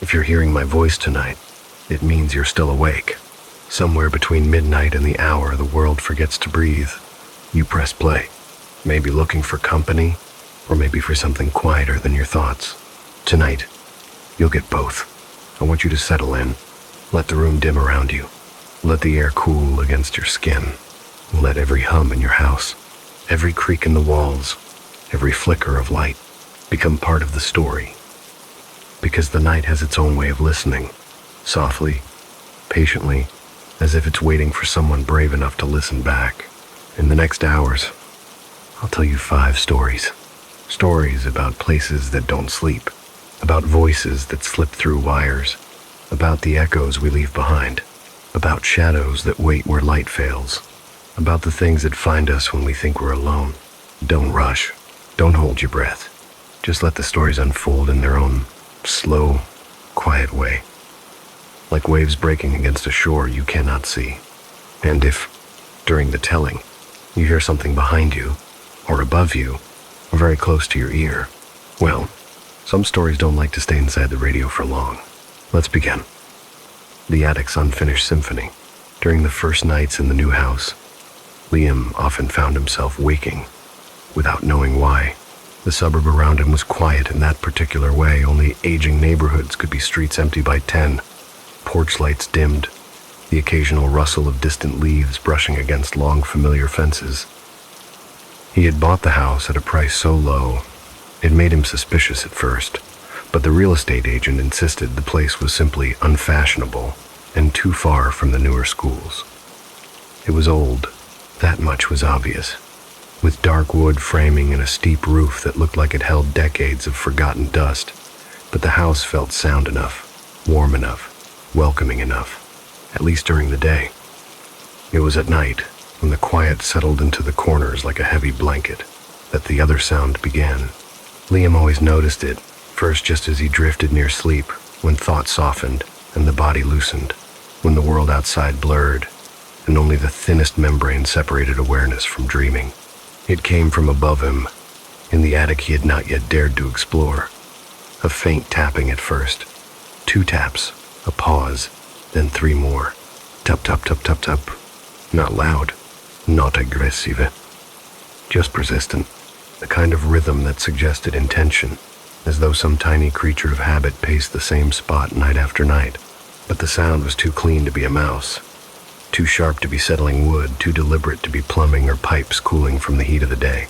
If you're hearing my voice tonight, it means you're still awake. Somewhere between midnight and the hour the world forgets to breathe, you press play. Maybe looking for company, or maybe for something quieter than your thoughts. Tonight, you'll get both. I want you to settle in. Let the room dim around you. Let the air cool against your skin. Let every hum in your house, every creak in the walls, every flicker of light become part of the story. Because the night has its own way of listening, softly, patiently, as if it's waiting for someone brave enough to listen back. In the next hours, I'll tell you 5 stories. Stories about places that don't sleep, about voices that slip through wires, about the echoes we leave behind, about shadows that wait where light fails, about the things that find us when we think we're alone. Don't rush. Don't hold your breath. Just let the stories unfold in their own slow, quiet way, like waves breaking against a shore you cannot see. And if, during the telling, you hear something behind you, or above you, or very close to your ear, well, some stories don't like to stay inside the radio for long. Let's begin. The attic's unfinished symphony. During the first nights in the new house, Liam often found himself waking, without knowing why. The suburb around him was quiet in that particular way. Only aging neighborhoods could be streets empty by 10, porch lights dimmed, the occasional rustle of distant leaves brushing against long familiar fences. He had bought the house at a price so low, it made him suspicious at first, but the real estate agent insisted the place was simply unfashionable and too far from the newer schools. It was old, that much was obvious, with dark wood framing and a steep roof that looked like it held decades of forgotten dust, but the house felt sound enough, warm enough, welcoming enough, at least during the day. It was at night, when the quiet settled into the corners like a heavy blanket, that the other sound began. Liam always noticed it, first just as he drifted near sleep, when thought softened and the body loosened, when the world outside blurred, and only the thinnest membrane separated awareness from dreaming. It came from above him, in the attic he had not yet dared to explore. A faint tapping at first, 2 taps, a pause, then 3 more. Tap, tap, tap, tap, tap. Not loud, not aggressive, just persistent, the kind of rhythm that suggested intention, as though some tiny creature of habit paced the same spot night after night. But the sound was too clean to be a mouse, too sharp to be settling wood, too deliberate to be plumbing or pipes cooling from the heat of the day.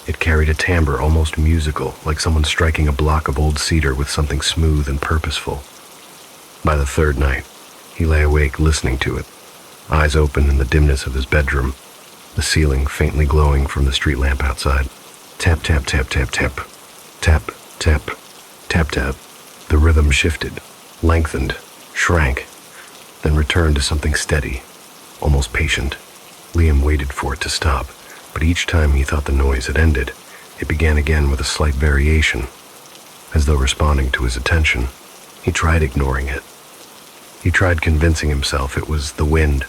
It carried a timbre almost musical, like someone striking a block of old cedar with something smooth and purposeful. By the 3rd night, he lay awake listening to it, eyes open in the dimness of his bedroom, the ceiling faintly glowing from the street lamp outside. Tap, tap, tap, tap, tap. Tap, tap, tap, tap. The rhythm shifted, lengthened, shrank, then returned to something steady, almost patient. Liam waited for it to stop, but each time he thought the noise had ended, it began again with a slight variation, as though responding to his attention. He tried ignoring it. He tried convincing himself it was the wind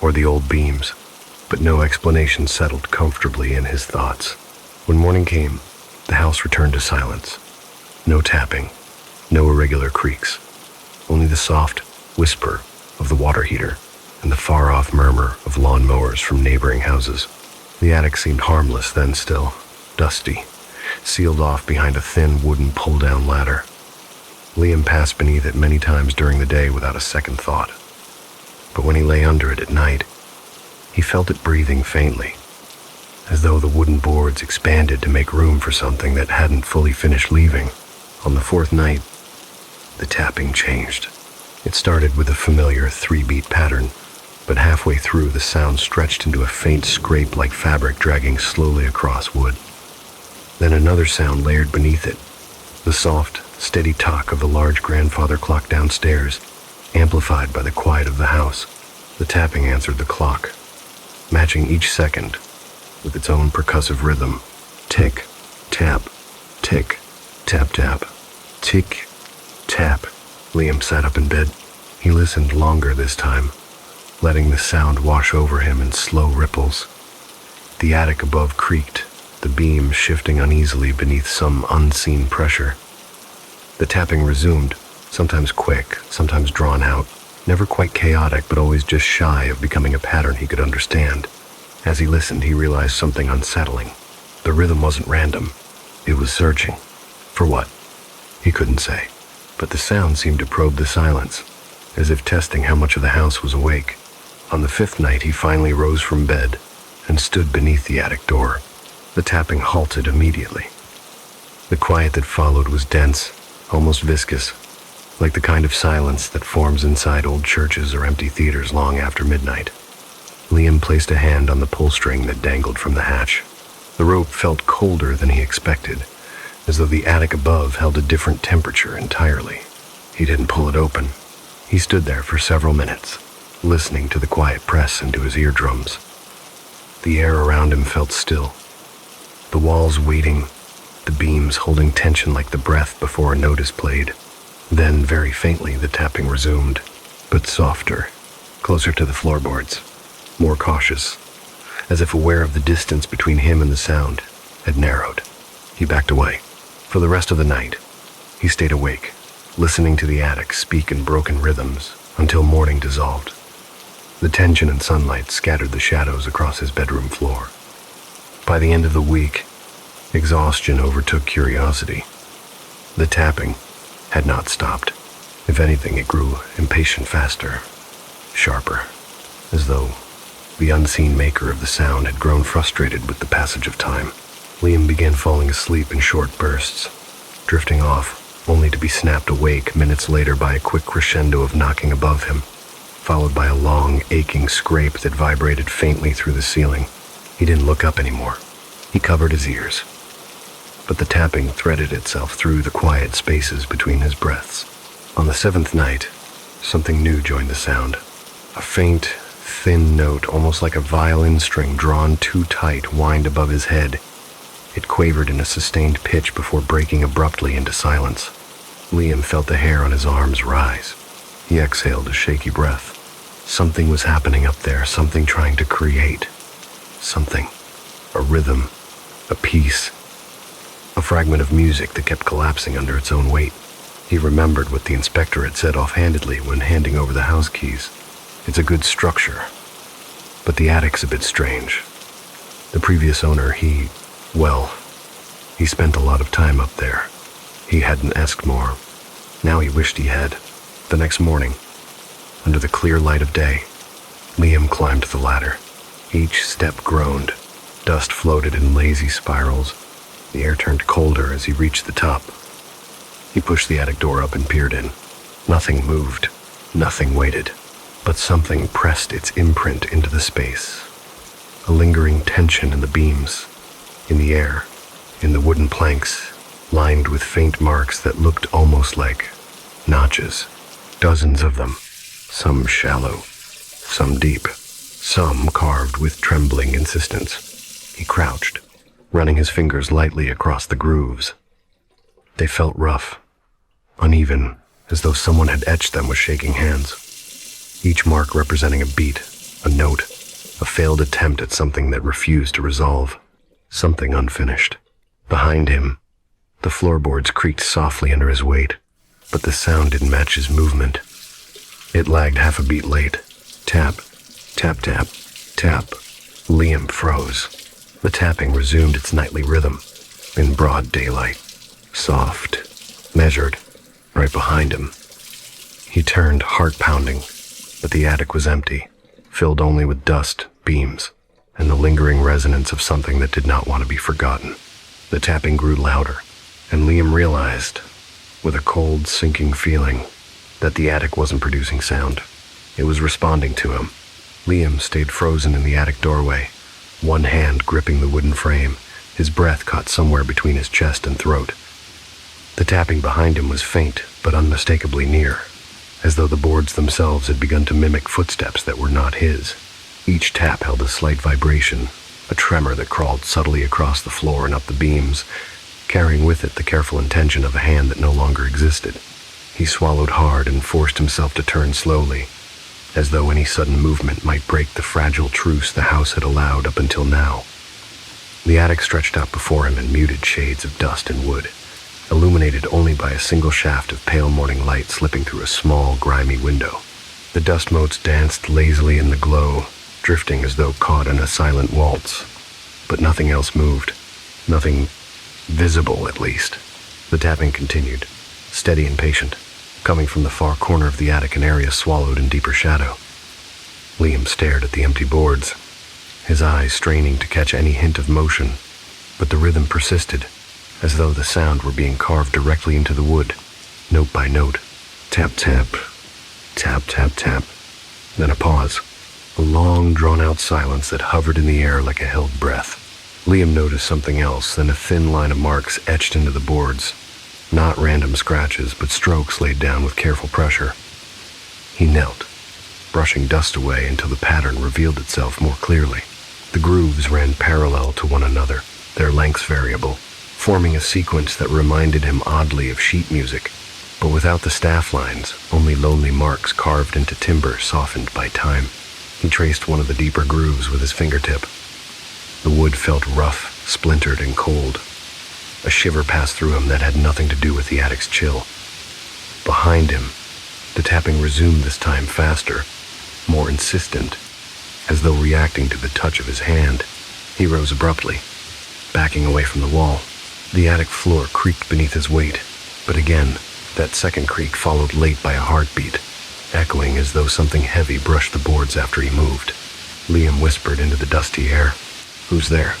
or the old beams, but no explanation settled comfortably in his thoughts. When morning came, the house returned to silence. No tapping, no irregular creaks, only the soft whisper of the water heater and the far-off murmur of lawn mowers from neighboring houses. The attic seemed harmless then still, dusty, sealed off behind a thin wooden pull-down ladder. Liam passed beneath it many times during the day without a second thought. But when he lay under it at night, he felt it breathing faintly, as though the wooden boards expanded to make room for something that hadn't fully finished leaving. On the 4th night, the tapping changed. It started with a familiar 3-beat pattern, but halfway through the sound stretched into a faint scrape like fabric dragging slowly across wood. Then another sound layered beneath it, the soft, steady tock of the large grandfather clock downstairs, amplified by the quiet of the house. The tapping answered the clock, matching each second with its own percussive rhythm. Tick, tap, tick, tap, tap, tick, tap. Liam sat up in bed. He listened longer this time, letting the sound wash over him in slow ripples. The attic above creaked, the beams shifting uneasily beneath some unseen pressure. The tapping resumed, sometimes quick, sometimes drawn out, never quite chaotic, but always just shy of becoming a pattern he could understand. As he listened, he realized something unsettling. The rhythm wasn't random. It was searching. For what? He couldn't say. But the sound seemed to probe the silence, as if testing how much of the house was awake. On the fifth night, he finally rose from bed and stood beneath the attic door. The tapping halted immediately. The quiet that followed was dense, almost viscous, like the kind of silence that forms inside old churches or empty theaters long after midnight. Liam placed a hand on the pull string that dangled from the hatch. The rope felt colder than he expected, as though the attic above held a different temperature entirely. He didn't pull it open. He stood there for several minutes, listening to the quiet press into his eardrums. The air around him felt still, the walls waiting, the beams holding tension like the breath before a note is played. Then, very faintly, the tapping resumed, but softer, closer to the floorboards, more cautious, as if aware of the distance between him and the sound had narrowed. He backed away. For the rest of the night, he stayed awake, listening to the attic speak in broken rhythms until morning dissolved. The tension and sunlight scattered the shadows across his bedroom floor. By the end of the week, exhaustion overtook curiosity. The tapping had not stopped. If anything, it grew impatient faster, sharper, as though the unseen maker of the sound had grown frustrated with the passage of time. Liam began falling asleep in short bursts, drifting off, only to be snapped awake minutes later by a quick crescendo of knocking above him, followed by a long, aching scrape that vibrated faintly through the ceiling. He didn't look up anymore. He covered his ears. But the tapping threaded itself through the quiet spaces between his breaths. On the seventh night, something new joined the sound. A faint, thin note, almost like a violin string drawn too tight, whined above his head. It quavered in a sustained pitch before breaking abruptly into silence. Liam felt the hair on his arms rise. He exhaled a shaky breath. Something was happening up there, something trying to create. Something. A rhythm. A piece. A fragment of music that kept collapsing under its own weight. He remembered what the inspector had said offhandedly when handing over the house keys. It's a good structure, but the attic's a bit strange. The previous owner, he spent a lot of time up there. He hadn't asked more. Now he wished he had. The next morning, under the clear light of day, Liam climbed the ladder. Each step groaned. Dust floated in lazy spirals. The air turned colder as he reached the top. He pushed the attic door up and peered in. Nothing moved. Nothing waited. But something pressed its imprint into the space. A lingering tension in the beams, in the air, in the wooden planks, lined with faint marks that looked almost like notches. Dozens of them, some shallow, some deep, some carved with trembling insistence. He crouched, running his fingers lightly across the grooves. They felt rough, uneven, as though someone had etched them with shaking hands. Each mark representing a beat, a note, a failed attempt at something that refused to resolve, something unfinished. Behind him, the floorboards creaked softly under his weight, but the sound didn't match his movement. It lagged half a beat late. Tap, tap, tap, tap. Liam froze. The tapping resumed its nightly rhythm, in broad daylight, soft, measured, right behind him. He turned, heart pounding, but the attic was empty, filled only with dust, beams, and the lingering resonance of something that did not want to be forgotten. The tapping grew louder, and Liam realized, with a cold, sinking feeling, that the attic wasn't producing sound. It was responding to him. Liam stayed frozen in the attic doorway, one hand gripping the wooden frame, his breath caught somewhere between his chest and throat. The tapping behind him was faint, but unmistakably near, as though the boards themselves had begun to mimic footsteps that were not his. Each tap held a slight vibration, a tremor that crawled subtly across the floor and up the beams, carrying with it the careful intention of a hand that no longer existed. He swallowed hard and forced himself to turn slowly, as though any sudden movement might break the fragile truce the house had allowed up until now. The attic stretched out before him in muted shades of dust and wood, illuminated only by a single shaft of pale morning light slipping through a small, grimy window. The dust motes danced lazily in the glow, drifting as though caught in a silent waltz. But nothing else moved. Nothing visible, at least. The tapping continued, steady and patient, coming from the far corner of the attic, an area swallowed in deeper shadow. Liam stared at the empty boards, his eyes straining to catch any hint of motion, but the rhythm persisted, as though the sound were being carved directly into the wood, note by note. Tap, tap, tap, tap, tap. Then a pause, a long, drawn-out silence that hovered in the air like a held breath. Liam noticed something else, then a thin line of marks etched into the boards. Not random scratches, but strokes laid down with careful pressure. He knelt, brushing dust away until the pattern revealed itself more clearly. The grooves ran parallel to one another, their lengths variable, forming a sequence that reminded him oddly of sheet music, but without the staff lines, only lonely marks carved into timber softened by time. He traced one of the deeper grooves with his fingertip. The wood felt rough, splintered, and cold. A shiver passed through him that had nothing to do with the attic's chill. Behind him, the tapping resumed, this time faster, more insistent, as though reacting to the touch of his hand. He rose abruptly, backing away from the wall. The attic floor creaked beneath his weight, but again, that second creak followed late by a heartbeat, echoing as though something heavy brushed the boards after he moved. Liam whispered into the dusty air, "Who's there?"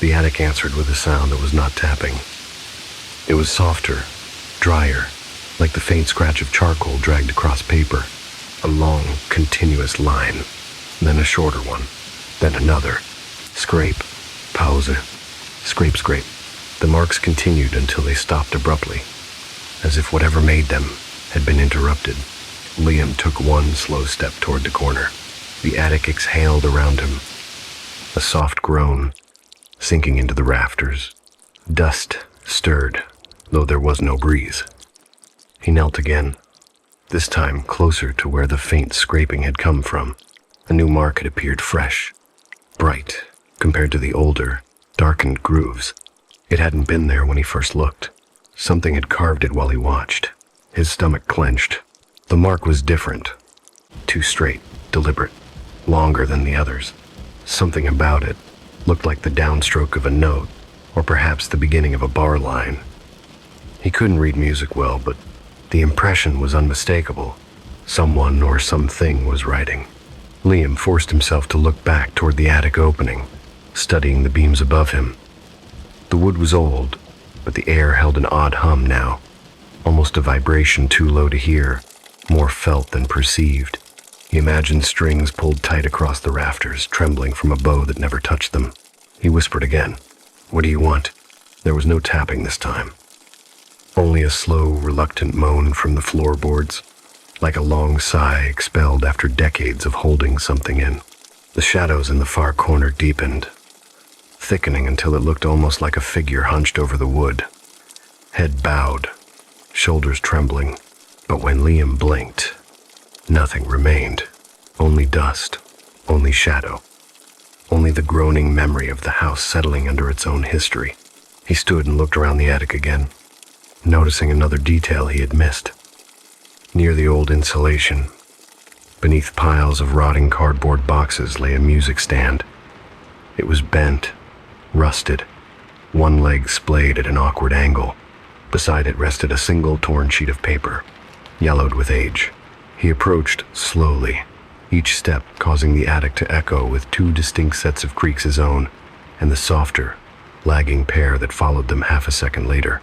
The attic answered with a sound that was not tapping. It was softer, drier, like the faint scratch of charcoal dragged across paper. A long, continuous line, then a shorter one, then another. Scrape, pause, scrape, scrape. The marks continued until they stopped abruptly, as if whatever made them had been interrupted. Liam took one slow step toward the corner. The attic exhaled around him, a soft groan, sinking into the rafters. Dust stirred, though there was no breeze. He knelt again, this time closer to where the faint scraping had come from. A new mark had appeared, fresh, bright, compared to the older, darkened grooves. It hadn't been there when he first looked. Something had carved it while he watched. His stomach clenched. The mark was different, too straight, deliberate, longer than the others. Something about it looked like the downstroke of a note, or perhaps the beginning of a bar line. He couldn't read music well, but the impression was unmistakable. Someone or something was writing. Liam forced himself to look back toward the attic opening, studying the beams above him. The wood was old, but the air held an odd hum now, almost a vibration too low to hear, more felt than perceived. He imagined strings pulled tight across the rafters, trembling from a bow that never touched them. He whispered again, "What do you want?" There was no tapping this time. Only a slow, reluctant moan from the floorboards, like a long sigh expelled after decades of holding something in. The shadows in the far corner deepened, thickening until it looked almost like a figure hunched over the wood, head bowed, shoulders trembling. But when Liam blinked, nothing remained. Only dust, only shadow, only the groaning memory of the house settling under its own history. He stood and looked around the attic again, noticing another detail he had missed. Near the old insulation, beneath piles of rotting cardboard boxes, lay a music stand. It was bent, rusted, one leg splayed at an awkward angle. Beside it rested a single torn sheet of paper, yellowed with age. He approached slowly, each step causing the attic to echo with two distinct sets of creaks his own, and the softer, lagging pair that followed them half a second later.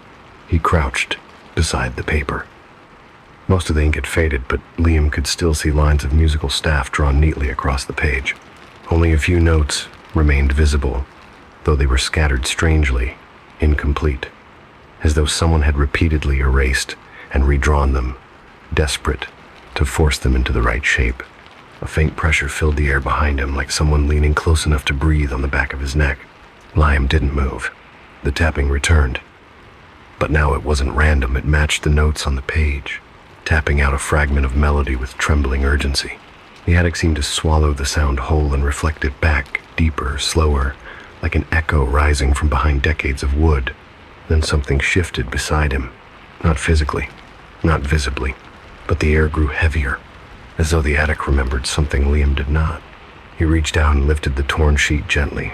He crouched beside the paper. Most of the ink had faded, but Liam could still see lines of musical staff drawn neatly across the page. Only a few notes remained visible, though they were scattered strangely, incomplete, as though someone had repeatedly erased and redrawn them, desperate to force them into the right shape. A faint pressure filled the air behind him, like someone leaning close enough to breathe on the back of his neck. Liam didn't move. The tapping returned. But now it wasn't random, it matched the notes on the page, tapping out a fragment of melody with trembling urgency. The attic seemed to swallow the sound whole and reflect it back, deeper, slower, like an echo rising from behind decades of wood. Then something shifted beside him. Not physically, not visibly, but the air grew heavier, as though the attic remembered something Liam did not. He reached out and lifted the torn sheet gently,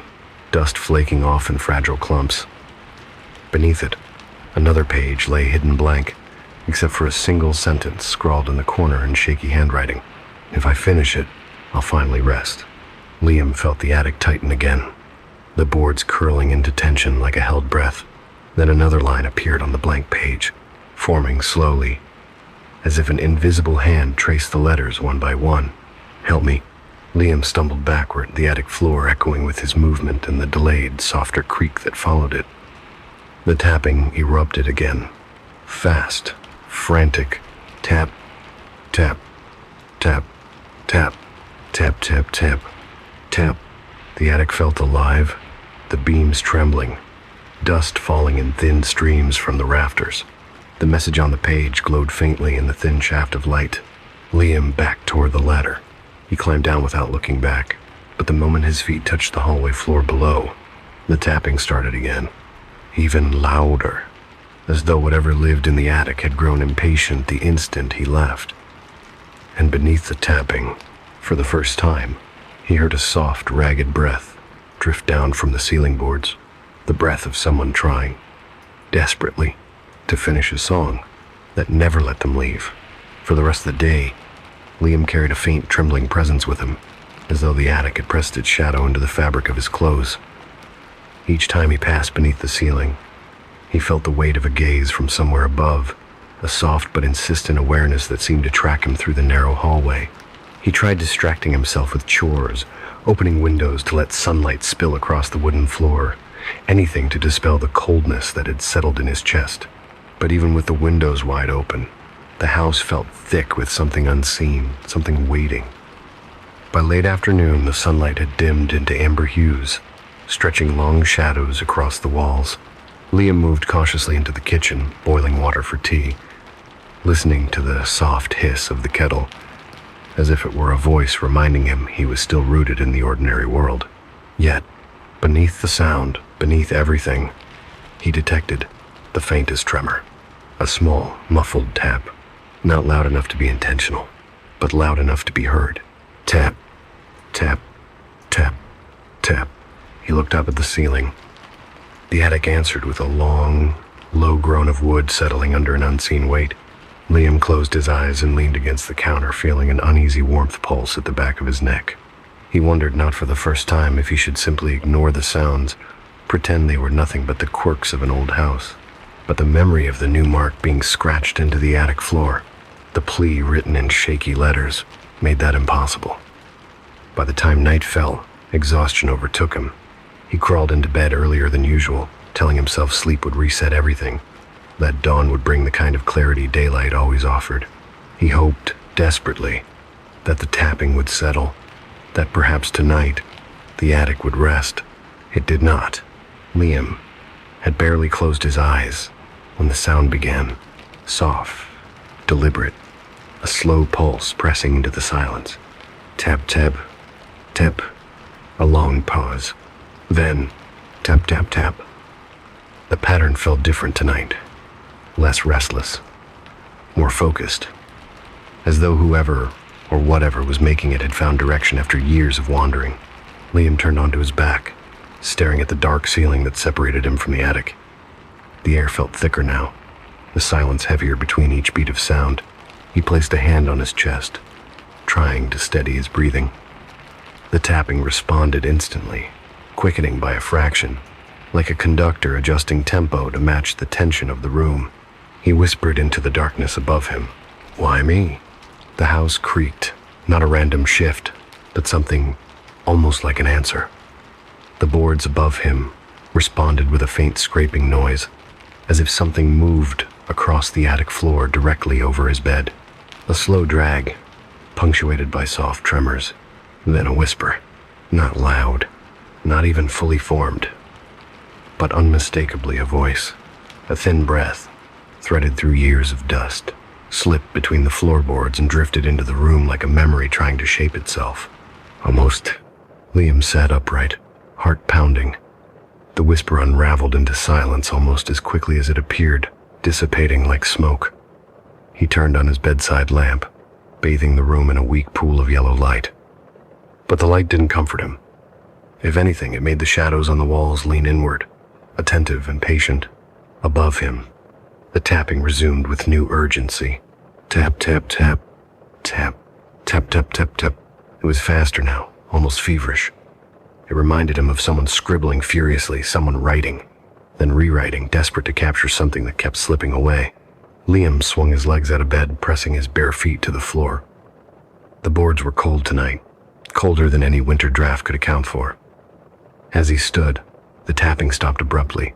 dust flaking off in fragile clumps. Beneath it, another page lay hidden blank, except for a single sentence scrawled in the corner in shaky handwriting. "If I finish it, I'll finally rest." Liam felt the attic tighten again, the boards curling into tension like a held breath. Then another line appeared on the blank page, forming slowly, as if an invisible hand traced the letters one by one. "Help me." Liam stumbled backward, the attic floor echoing with his movement and the delayed, softer creak that followed it. The tapping erupted again. Fast, frantic. Tap, tap, tap, tap, tap, tap, tap, tap. The attic felt alive, the beams trembling, dust falling in thin streams from the rafters. The message on the page glowed faintly in the thin shaft of light. Liam backed toward the ladder. He climbed down without looking back, but the moment his feet touched the hallway floor below, the tapping started again, even louder, as though whatever lived in the attic had grown impatient the instant he left. And beneath the tapping, for the first time, he heard a soft, ragged breath drift down from the ceiling boards, the breath of someone trying, desperately, to finish a song that never let them leave. For the rest of the day, Liam carried a faint, trembling presence with him, as though the attic had pressed its shadow into the fabric of his clothes. Each time he passed beneath the ceiling, he felt the weight of a gaze from somewhere above, a soft but insistent awareness that seemed to track him through the narrow hallway. He tried distracting himself with chores, opening windows to let sunlight spill across the wooden floor, anything to dispel the coldness that had settled in his chest. But even with the windows wide open, the house felt thick with something unseen, something waiting. By late afternoon, the sunlight had dimmed into amber hues, stretching long shadows across the walls. Liam moved cautiously into the kitchen, boiling water for tea, listening to the soft hiss of the kettle, as if it were a voice reminding him he was still rooted in the ordinary world. Yet, beneath the sound, beneath everything, he detected the faintest tremor, a small, muffled tap, not loud enough to be intentional, but loud enough to be heard. Tap, tap, tap, tap. He looked up at the ceiling. The attic answered with a long, low groan of wood settling under an unseen weight. Liam closed his eyes and leaned against the counter, feeling an uneasy warmth pulse at the back of his neck. He wondered, not for the first time, if he should simply ignore the sounds, pretend they were nothing but the quirks of an old house. But the memory of the new mark being scratched into the attic floor, the plea written in shaky letters, made that impossible. By the time night fell, exhaustion overtook him. He crawled into bed earlier than usual, telling himself sleep would reset everything, that dawn would bring the kind of clarity daylight always offered. He hoped, desperately, that the tapping would settle, that perhaps tonight the attic would rest. It did not. Liam had barely closed his eyes when the sound began, soft, deliberate, a slow pulse pressing into the silence. Tap, tap, tap, a long pause. Then, tap, tap, tap. The pattern felt different tonight, less restless, more focused, as though whoever or whatever was making it had found direction after years of wandering. Liam turned onto his back, staring at the dark ceiling that separated him from the attic. The air felt thicker now, the silence heavier between each beat of sound. He placed a hand on his chest, trying to steady his breathing. The tapping responded instantly, quickening by a fraction, like a conductor adjusting tempo to match the tension of the room. He whispered into the darkness above him, "Why me?" The house creaked, not a random shift, but something almost like an answer. The boards above him responded with a faint scraping noise, as if something moved across the attic floor directly over his bed. A slow drag, punctuated by soft tremors, then a whisper, not loud, not even fully formed, but unmistakably a voice. A thin breath, threaded through years of dust, slipped between the floorboards and drifted into the room like a memory trying to shape itself. Almost, Liam sat upright, heart pounding. The whisper unraveled into silence almost as quickly as it appeared, dissipating like smoke. He turned on his bedside lamp, bathing the room in a weak pool of yellow light. But the light didn't comfort him. If anything, it made the shadows on the walls lean inward, attentive and patient. Above him, the tapping resumed with new urgency. Tap, tap, tap, tap, tap, tap, tap, tap. It was faster now, almost feverish. It reminded him of someone scribbling furiously, someone writing, then rewriting, desperate to capture something that kept slipping away. Liam swung his legs out of bed, pressing his bare feet to the floor. The boards were cold tonight, colder than any winter draft could account for. As he stood, the tapping stopped abruptly,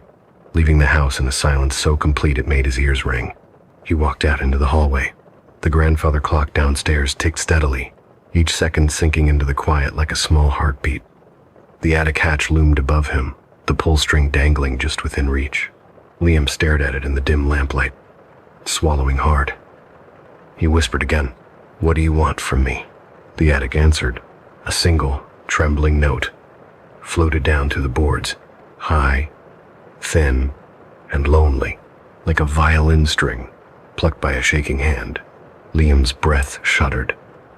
leaving the house in a silence so complete it made his ears ring. He walked out into the hallway. The grandfather clock downstairs ticked steadily, each second sinking into the quiet like a small heartbeat. The attic hatch loomed above him, the pull string dangling just within reach. Liam stared at it in the dim lamplight, swallowing hard. He whispered again, "What do you want from me?" The attic answered. A single, trembling note floated down through the boards, high, thin, and lonely, like a violin string plucked by a shaking hand. Liam's breath shuddered.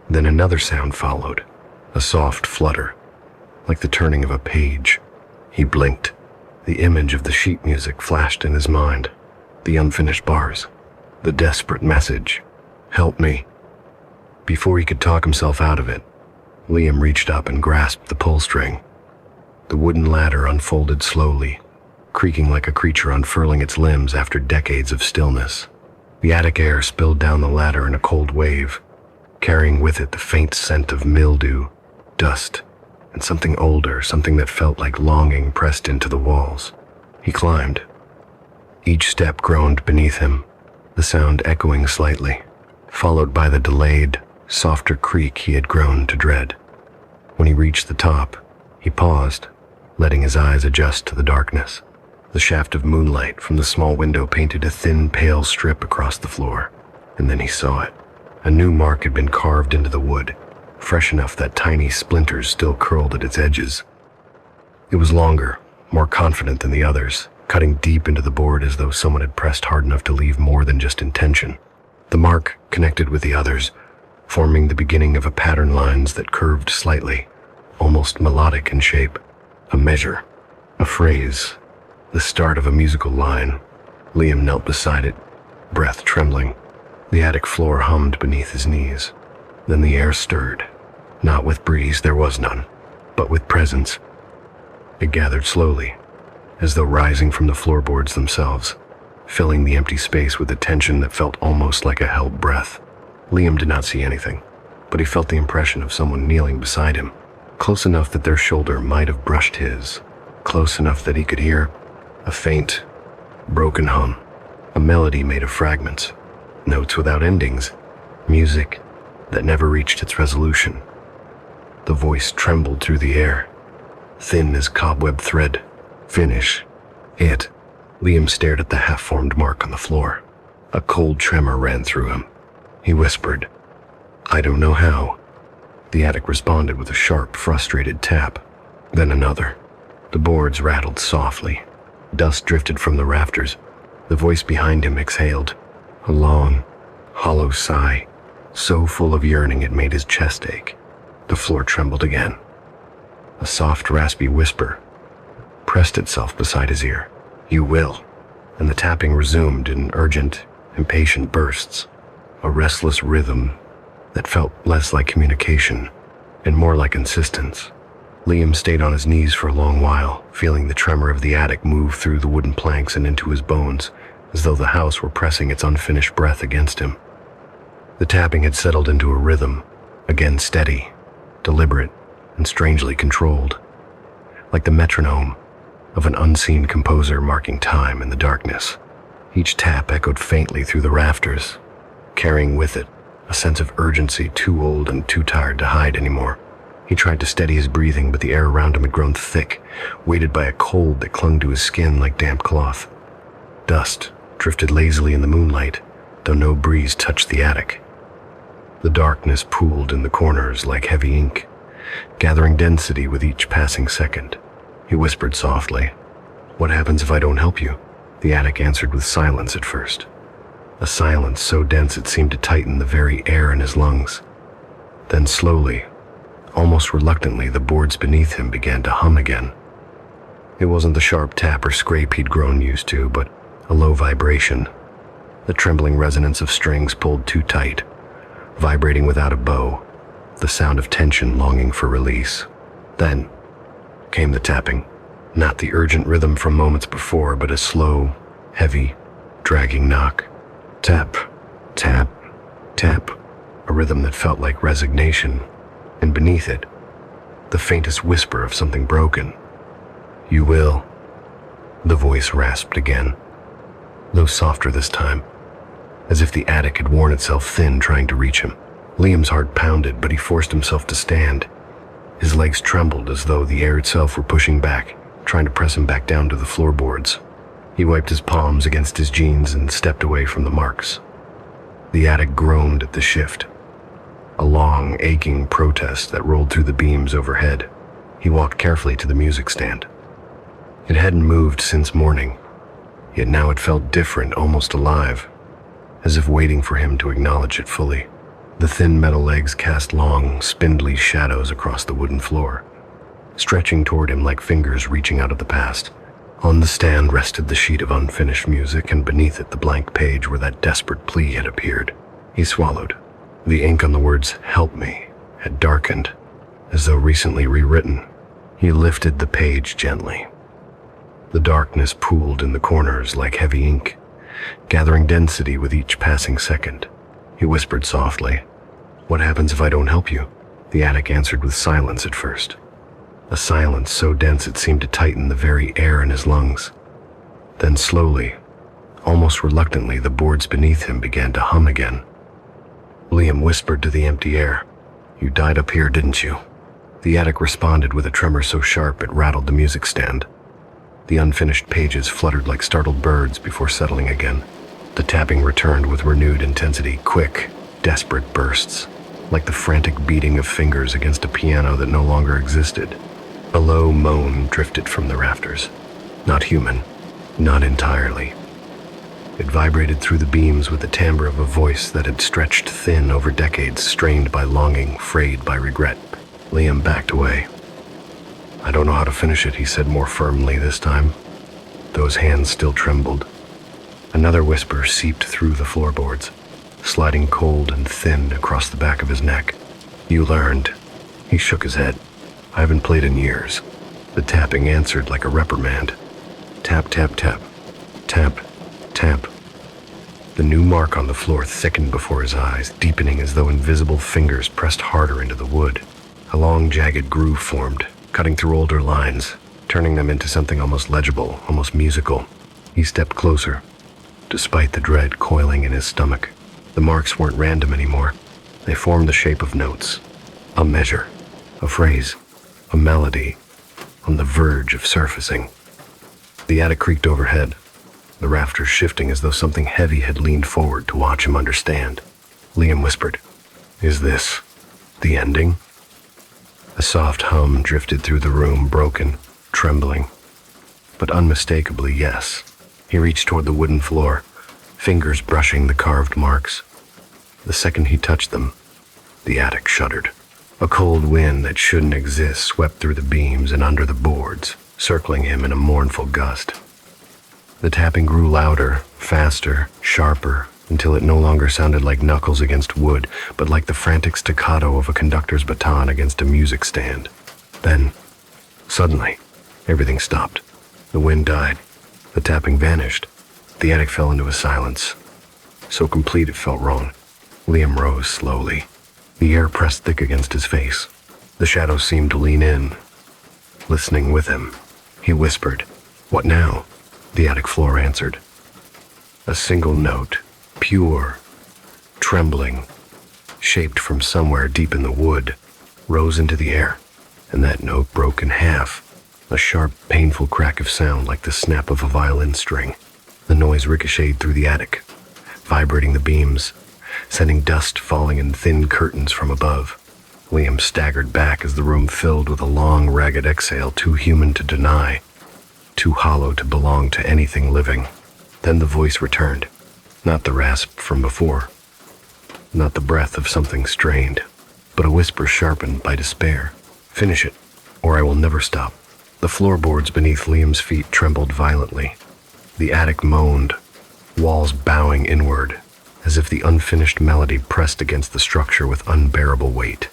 Then another sound followed, a soft flutter, like the turning of a page. He blinked. The image of the sheet music flashed in his mind, the unfinished bars, the desperate message, "Help me." Before he could talk himself out of it, Liam reached up and grasped the pull string. The wooden ladder unfolded slowly, creaking like a creature unfurling its limbs after decades of stillness. The attic air spilled down the ladder in a cold wave, carrying with it the faint scent of mildew, dust, and something older, something that felt like longing pressed into the walls. He climbed. Each step groaned beneath him, the sound echoing slightly, followed by the delayed, softer creak he had grown to dread. When he reached the top, he paused, letting his eyes adjust to the darkness. The shaft of moonlight from the small window painted a thin, pale strip across the floor, and then he saw it. A new mark had been carved into the wood, fresh enough that tiny splinters still curled at its edges. It was longer, more confident than the others, cutting deep into the board as though someone had pressed hard enough to leave more than just intention. The mark connected with the others, forming the beginning of a pattern lines that curved slightly, almost melodic in shape. A measure, a phrase, the start of a musical line. Liam knelt beside it, breath trembling. The attic floor hummed beneath his knees. Then the air stirred, not with breeze, there was none, but with presence. It gathered slowly, as though rising from the floorboards themselves, filling the empty space with a tension that felt almost like a held breath. Liam did not see anything, but he felt the impression of someone kneeling beside him, close enough that their shoulder might have brushed his, close enough that he could hear a faint, broken hum, a melody made of fragments, notes without endings, music that never reached its resolution. The voice trembled through the air, thin as cobweb thread. "Finish it." Liam stared at the half-formed mark on the floor. A cold tremor ran through him. He whispered, "I don't know how." The attic responded with a sharp, frustrated tap, then another. The boards rattled softly. Dust drifted from the rafters. The voice behind him exhaled, a long, hollow sigh, so full of yearning it made his chest ache. The floor trembled again. A soft, raspy whisper pressed itself beside his ear. "You will." And the tapping resumed in urgent, impatient bursts, a restless rhythm that felt less like communication and more like insistence. Liam stayed on his knees for a long while, feeling the tremor of the attic move through the wooden planks and into his bones, as though the house were pressing its unfinished breath against him. The tapping had settled into a rhythm, again steady, deliberate, and strangely controlled, like the metronome of an unseen composer marking time in the darkness. Each tap echoed faintly through the rafters, carrying with it a sense of urgency too old and too tired to hide anymore. He tried to steady his breathing, but the air around him had grown thick, weighted by a cold that clung to his skin like damp cloth. Dust drifted lazily in the moonlight, though no breeze touched the attic. The darkness pooled in the corners like heavy ink, gathering density with each passing second. He whispered softly, "What happens if I don't help you?" The attic answered with silence at first. A silence so dense it seemed to tighten the very air in his lungs. Then slowly, almost reluctantly, the boards beneath him began to hum again. It wasn't the sharp tap or scrape he'd grown used to, but a low vibration, the trembling resonance of strings pulled too tight, vibrating without a bow, the sound of tension longing for release. Then came the tapping, not the urgent rhythm from moments before, but a slow, heavy, dragging knock. Tap, tap, tap, a rhythm that felt like resignation, and beneath it, the faintest whisper of something broken. "You will," the voice rasped again, though softer this time, as if the attic had worn itself thin trying to reach him. Liam's heart pounded, but he forced himself to stand. His legs trembled as though the air itself were pushing back, trying to press him back down to the floorboards. He wiped his palms against his jeans and stepped away from the marks. The attic groaned at the shift, a long, aching protest that rolled through the beams overhead. He walked carefully to the music stand. It hadn't moved since morning, yet now it felt different, almost alive, as if waiting for him to acknowledge it fully. The thin metal legs cast long, spindly shadows across the wooden floor, stretching toward him like fingers reaching out of the past. On the stand rested the sheet of unfinished music, and beneath it the blank page where that desperate plea had appeared. He swallowed. The ink on the words "help me" had darkened, as though recently rewritten. He lifted the page gently. The darkness pooled in the corners like heavy ink, gathering density with each passing second. He whispered softly, "What happens if I don't help you?" The attic answered with silence at first, a silence so dense it seemed to tighten the very air in his lungs. Then slowly, almost reluctantly, the boards beneath him began to hum again. Liam whispered to the empty air, "You died up here, didn't you?" The attic responded with a tremor so sharp it rattled the music stand. The unfinished pages fluttered like startled birds before settling again. The tapping returned with renewed intensity, quick, desperate bursts, like the frantic beating of fingers against a piano that no longer existed. A low moan drifted from the rafters. Not human, not entirely. It vibrated through the beams with the timbre of a voice that had stretched thin over decades, strained by longing, frayed by regret. Liam backed away. "I don't know how to finish it," he said more firmly this time, though his hands still trembled. Another whisper seeped through the floorboards, sliding cold and thin across the back of his neck. "You learned." He shook his head. "I haven't played in years." The tapping answered like a reprimand. Tap, tap, tap. Tap, tap. The new mark on the floor thickened before his eyes, deepening as though invisible fingers pressed harder into the wood. A long, jagged groove formed, cutting through older lines, turning them into something almost legible, almost musical. He stepped closer, despite the dread coiling in his stomach. The marks weren't random anymore. They formed the shape of notes, a measure, a phrase, a melody, on the verge of surfacing. The attic creaked overhead, the rafters shifting as though something heavy had leaned forward to watch him understand. Liam whispered, "Is this the ending?" A soft hum drifted through the room, broken, trembling, but unmistakably yes. He reached toward the wooden floor, fingers brushing the carved marks. The second he touched them, the attic shuddered. A cold wind that shouldn't exist swept through the beams and under the boards, circling him in a mournful gust. The tapping grew louder, faster, sharper, until it no longer sounded like knuckles against wood, but like the frantic staccato of a conductor's baton against a music stand. Then, suddenly, everything stopped. The wind died. The tapping vanished. The attic fell into a silence, so complete it felt wrong. Liam rose slowly. The air pressed thick against his face. The shadows seemed to lean in, listening with him. He whispered, "What now?" The attic floor answered. A single note, pure, trembling, shaped from somewhere deep in the wood, rose into the air, and that note broke in half, a sharp, painful crack of sound like the snap of a violin string. The noise ricocheted through the attic, vibrating the beams, sending dust falling in thin curtains from above. Liam staggered back as the room filled with a long, ragged exhale too human to deny, too hollow to belong to anything living. Then the voice returned, not the rasp from before, not the breath of something strained, but a whisper sharpened by despair. "Finish it, or I will never stop." The floorboards beneath Liam's feet trembled violently. The attic moaned, walls bowing inward, as if the unfinished melody pressed against the structure with unbearable weight.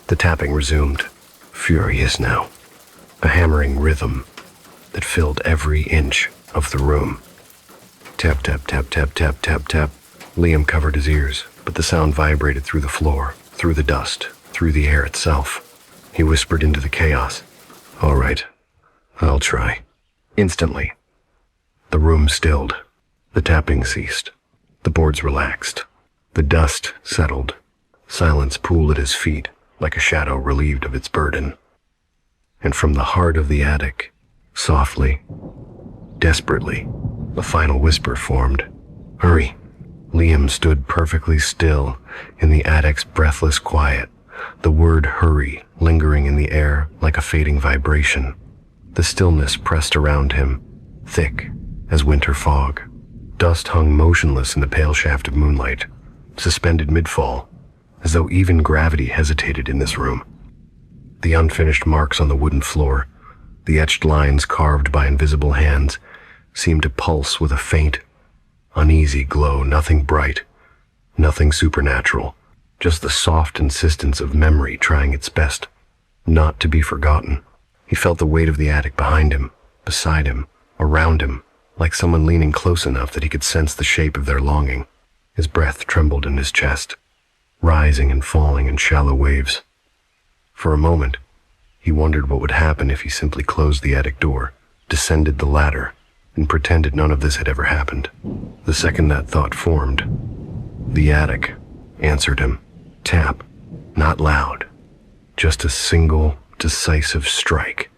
The tapping resumed, furious now, a hammering rhythm that filled every inch of the room. Tap, tap, tap, tap, tap, tap, tap. Liam covered his ears, but the sound vibrated through the floor, through the dust, through the air itself. He whispered into the chaos, "All right, I'll try." Instantly, the room stilled. The tapping ceased. The boards relaxed. The dust settled. Silence pooled at his feet, like a shadow relieved of its burden. And from the heart of the attic, softly, desperately, the final whisper formed. "Hurry." Liam stood perfectly still in the attic's breathless quiet, the word hurry lingering in the air like a fading vibration. The stillness pressed around him, thick as winter fog. Dust hung motionless in the pale shaft of moonlight, suspended mid-fall, as though even gravity hesitated in this room. The unfinished marks on the wooden floor, the etched lines carved by invisible hands, seemed to pulse with a faint, uneasy glow, nothing bright, nothing supernatural, just the soft insistence of memory trying its best not to be forgotten. He felt the weight of the attic behind him, beside him, around him, like someone leaning close enough that he could sense the shape of their longing. His breath trembled in his chest, rising and falling in shallow waves. For a moment, he wondered what would happen if he simply closed the attic door, descended the ladder, and pretended none of this had ever happened. The second that thought formed, the attic answered him. Tap, not loud, just a single, decisive strike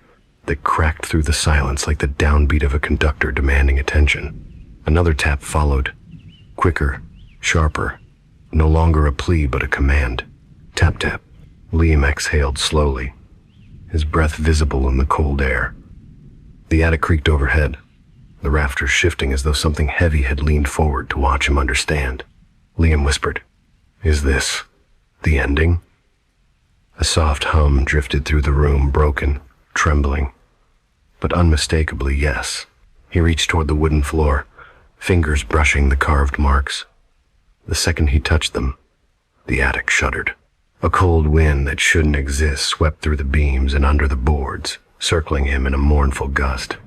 that cracked through the silence like the downbeat of a conductor demanding attention. Another tap followed, quicker, sharper, no longer a plea but a command. Tap, tap. Liam exhaled slowly, his breath visible in the cold air. The attic creaked overhead, the rafters shifting as though something heavy had leaned forward to watch him understand. Liam whispered, "Is this the ending?" A soft hum drifted through the room, broken, trembling, but unmistakably yes. He reached toward the wooden floor, fingers brushing the carved marks. The second he touched them, the attic shuddered. A cold wind that shouldn't exist swept through the beams and under the boards, circling him in a mournful gust.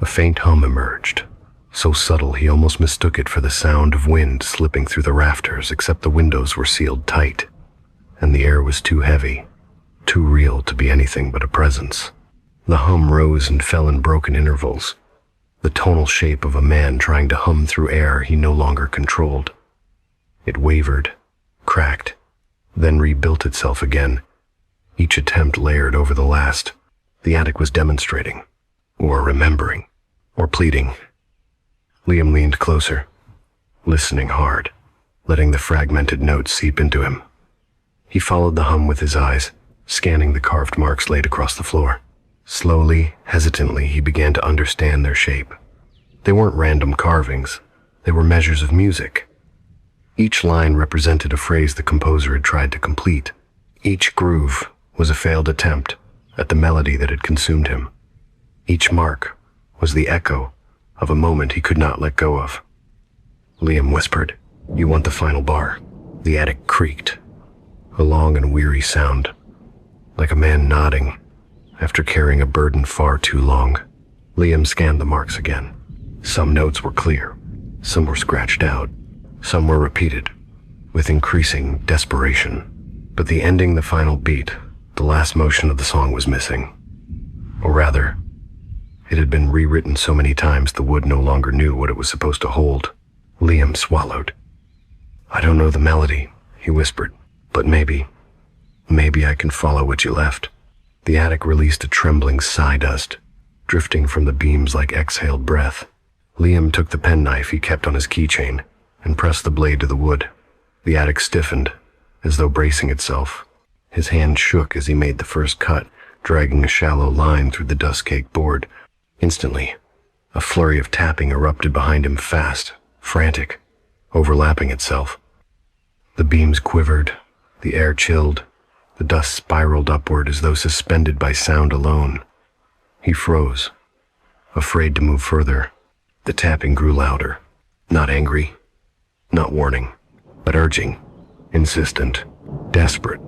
A faint hum emerged, so subtle he almost mistook it for the sound of wind slipping through the rafters, except the windows were sealed tight, and the air was too heavy, too real to be anything but a presence. The hum rose and fell in broken intervals, the tonal shape of a man trying to hum through air he no longer controlled. It wavered, cracked, then rebuilt itself again, each attempt layered over the last. The attic was demonstrating, or remembering, or pleading. Liam leaned closer, listening hard, letting the fragmented notes seep into him. He followed the hum with his eyes, scanning the carved marks laid across the floor. Slowly, hesitantly, he began to understand their shape. They weren't random carvings, they were measures of music. Each line represented a phrase the composer had tried to complete. Each groove was a failed attempt at the melody that had consumed him. Each mark was the echo of a moment he could not let go of. Liam whispered, "You want the final bar?" The attic creaked, a long and weary sound, like a man nodding after carrying a burden far too long. Liam scanned the marks again. Some notes were clear, some were scratched out, some were repeated, with increasing desperation. But the ending, the final beat, the last motion of the song was missing. Or rather, it had been rewritten so many times the wood no longer knew what it was supposed to hold. Liam swallowed. "I don't know the melody," he whispered, "but maybe I can follow what you left." The attic released a trembling sawdust, drifting from the beams like exhaled breath. Liam took the penknife he kept on his keychain and pressed the blade to the wood. The attic stiffened, as though bracing itself. His hand shook as he made the first cut, dragging a shallow line through the dust-caked board. Instantly, a flurry of tapping erupted behind him, fast, frantic, overlapping itself. The beams quivered, the air chilled, the dust spiraled upward as though suspended by sound alone. He froze, afraid to move further. The tapping grew louder, not angry, not warning, but urging, insistent, desperate.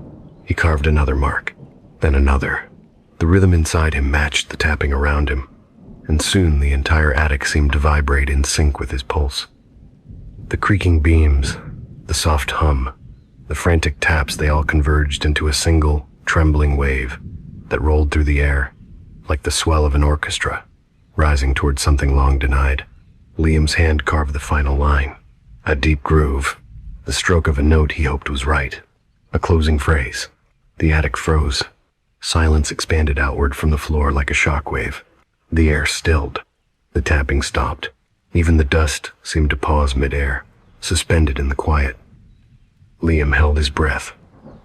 He carved another mark, then another. The rhythm inside him matched the tapping around him, and soon the entire attic seemed to vibrate in sync with his pulse. The creaking beams, the soft hum, the frantic taps, they all converged into a single, trembling wave that rolled through the air, like the swell of an orchestra, rising toward something long denied. Liam's hand carved the final line, a deep groove, the stroke of a note he hoped was right, a closing phrase. The attic froze. Silence expanded outward from the floor like a shockwave. The air stilled. The tapping stopped. Even the dust seemed to pause midair, suspended in the quiet. Liam held his breath.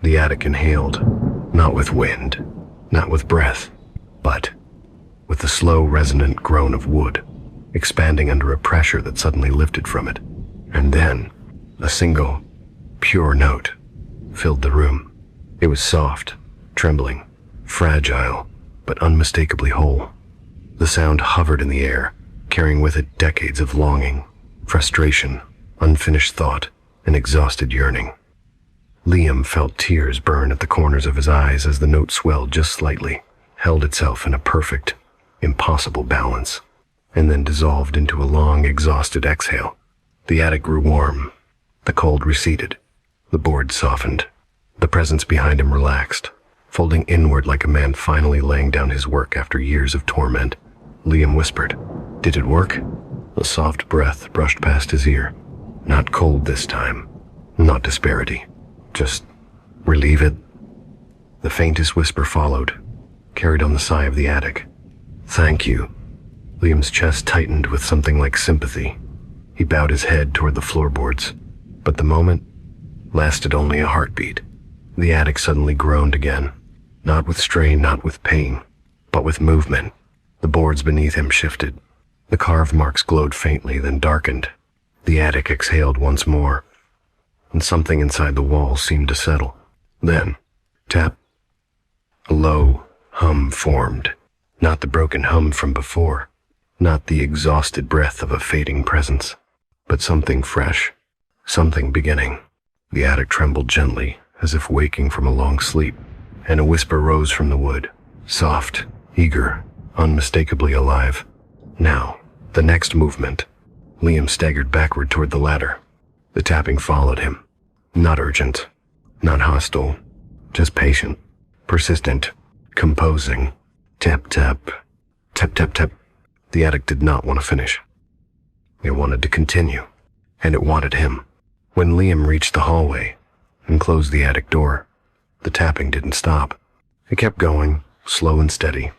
The attic inhaled, not with wind, not with breath, but with the slow, resonant groan of wood, expanding under a pressure that suddenly lifted from it. And then, a single, pure note filled the room. It was soft, trembling, fragile, but unmistakably whole. The sound hovered in the air, carrying with it decades of longing, frustration, unfinished thought, and exhausted yearning. Liam felt tears burn at the corners of his eyes as the note swelled just slightly, held itself in a perfect, impossible balance, and then dissolved into a long, exhausted exhale. The attic grew warm. The cold receded. The board softened. The presence behind him relaxed, folding inward like a man finally laying down his work after years of torment. Liam whispered, "Did it work?" A soft breath brushed past his ear. Not cold this time. Not disparity. Just relieve it. The faintest whisper followed, carried on the sigh of the attic. "Thank you." Liam's chest tightened with something like sympathy. He bowed his head toward the floorboards, but the moment lasted only a heartbeat. The attic suddenly groaned again, not with strain, not with pain, but with movement. The boards beneath him shifted. The carved marks glowed faintly, then darkened. The attic exhaled once more, and something inside the wall seemed to settle. Then, tap. A low hum formed, not the broken hum from before, not the exhausted breath of a fading presence, but something fresh, something beginning. The attic trembled gently, as if waking from a long sleep, and a whisper rose from the wood, soft, eager, unmistakably alive. Now, the next movement. Liam staggered backward toward the ladder. The tapping followed him. Not urgent, not hostile, just patient, persistent, composing. Tap, tap, tap, tap, tap. The attic did not want to finish. It wanted to continue, and it wanted him. When Liam reached the hallway and closed the attic door, the tapping didn't stop. It kept going, slow and steady,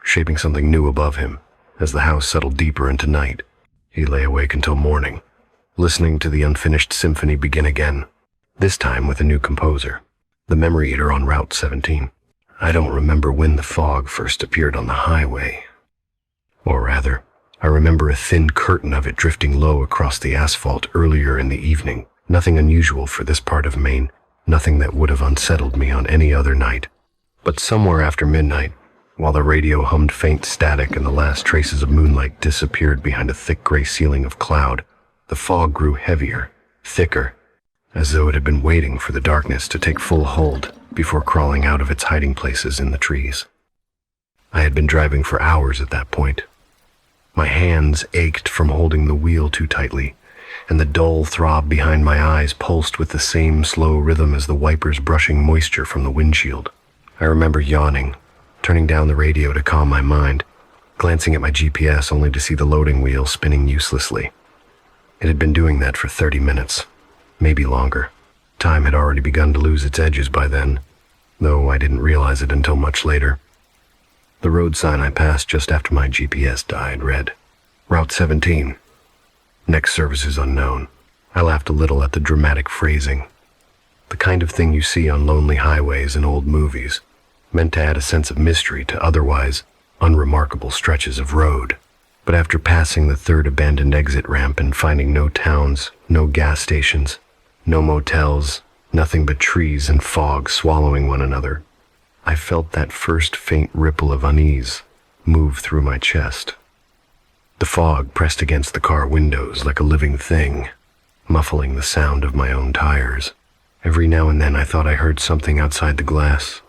shaping something new above him. As the house settled deeper into night, he lay awake until morning, listening to the unfinished symphony begin again, this time with a new composer, the memory eater on Route 17. I don't remember when the fog first appeared on the highway. Or rather, I remember a thin curtain of it drifting low across the asphalt earlier in the evening. Nothing unusual for this part of Maine, nothing that would have unsettled me on any other night. But somewhere after midnight, while the radio hummed faint static and the last traces of moonlight disappeared behind a thick gray ceiling of cloud, the fog grew heavier, thicker, as though it had been waiting for the darkness to take full hold before crawling out of its hiding places in the trees. I had been driving for hours at that point. My hands ached from holding the wheel too tightly, and the dull throb behind my eyes pulsed with the same slow rhythm as the wipers brushing moisture from the windshield. I remember yawning, turning down the radio to calm my mind, glancing at my GPS only to see the loading wheel spinning uselessly. It had been doing that for 30 minutes, maybe longer. Time had already begun to lose its edges by then, though I didn't realize it until much later. The road sign I passed just after my GPS died read, Route 17. Next service is unknown. I laughed a little at the dramatic phrasing. The kind of thing you see on lonely highways in old movies, meant to add a sense of mystery to otherwise unremarkable stretches of road. But after passing the third abandoned exit ramp and finding no towns, no gas stations, no motels, nothing but trees and fog swallowing one another, I felt that first faint ripple of unease move through my chest. The fog pressed against the car windows like a living thing, muffling the sound of my own tires. Every now and then I thought I heard something outside the glass,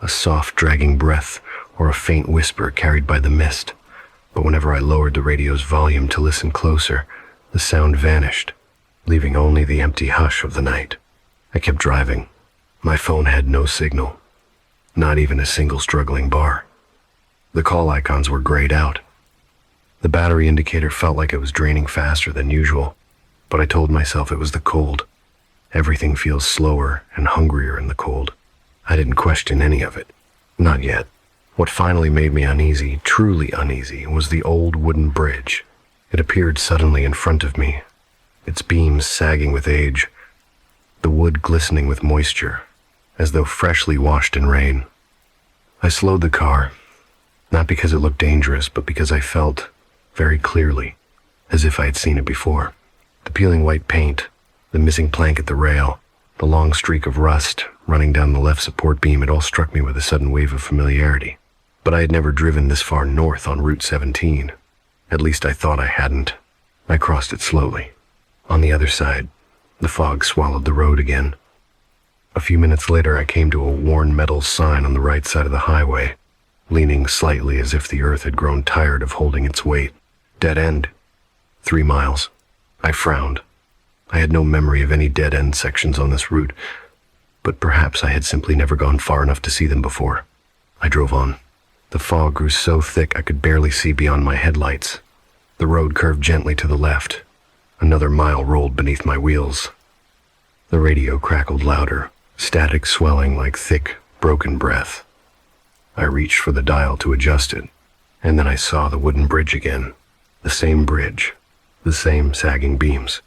a soft dragging breath or a faint whisper carried by the mist. But whenever I lowered the radio's volume to listen closer, the sound vanished, leaving only the empty hush of the night. I kept driving. My phone had no signal, not even a single struggling bar. The call icons were grayed out. The battery indicator felt like it was draining faster than usual, but I told myself it was the cold. Everything feels slower and hungrier in the cold. I didn't question any of it. Not yet. What finally made me uneasy, truly uneasy, was the old wooden bridge. It appeared suddenly in front of me, its beams sagging with age, the wood glistening with moisture, as though freshly washed in rain. I slowed the car, not because it looked dangerous, but because I felt, very clearly, as if I had seen it before. The peeling white paint, the missing plank at the rail, the long streak of rust running down the left support beam, it all struck me with a sudden wave of familiarity. But I had never driven this far north on Route 17. At least I thought I hadn't. I crossed it slowly. On the other side, the fog swallowed the road again. A few minutes later, I came to a worn metal sign on the right side of the highway, leaning slightly as if the earth had grown tired of holding its weight. Dead end. 3 miles. I frowned. I had no memory of any dead-end sections on this route, but perhaps I had simply never gone far enough to see them before. I drove on. The fog grew so thick I could barely see beyond my headlights. The road curved gently to the left. Another mile rolled beneath my wheels. The radio crackled louder, static swelling like thick, broken breath. I reached for the dial to adjust it, and then I saw the wooden bridge again. The same bridge, the same sagging beams,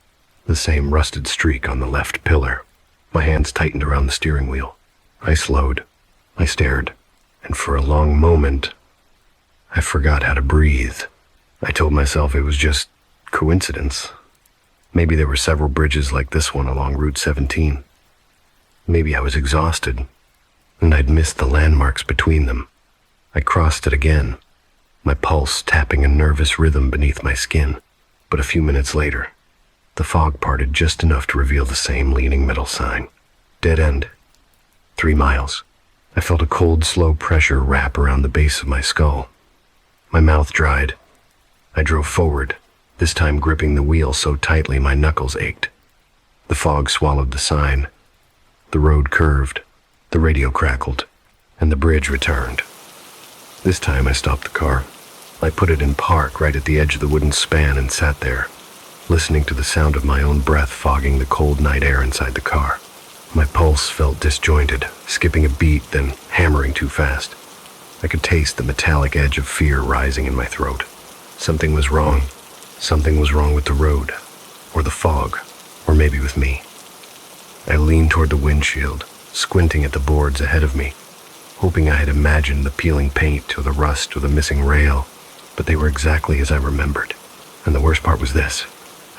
the same rusted streak on the left pillar. My hands tightened around the steering wheel. I slowed. I stared. And for a long moment, I forgot how to breathe. I told myself it was just coincidence. Maybe there were several bridges like this one along Route 17. Maybe I was exhausted, and I'd missed the landmarks between them. I crossed it again, my pulse tapping a nervous rhythm beneath my skin. But a few minutes later, the fog parted just enough to reveal the same leaning metal sign. Dead end. 3 miles. I felt a cold, slow pressure wrap around the base of my skull. My mouth dried. I drove forward, this time gripping the wheel so tightly my knuckles ached. The fog swallowed the sign. The road curved, the radio crackled, and the bridge returned. This time I stopped the car. I put it in park right at the edge of the wooden span and sat there, listening to the sound of my own breath fogging the cold night air inside the car. My pulse felt disjointed, skipping a beat, then hammering too fast. I could taste the metallic edge of fear rising in my throat. Something was wrong. Something was wrong with the road, or the fog, or maybe with me. I leaned toward the windshield, squinting at the boards ahead of me, hoping I had imagined the peeling paint or the rust or the missing rail, but they were exactly as I remembered. And the worst part was this.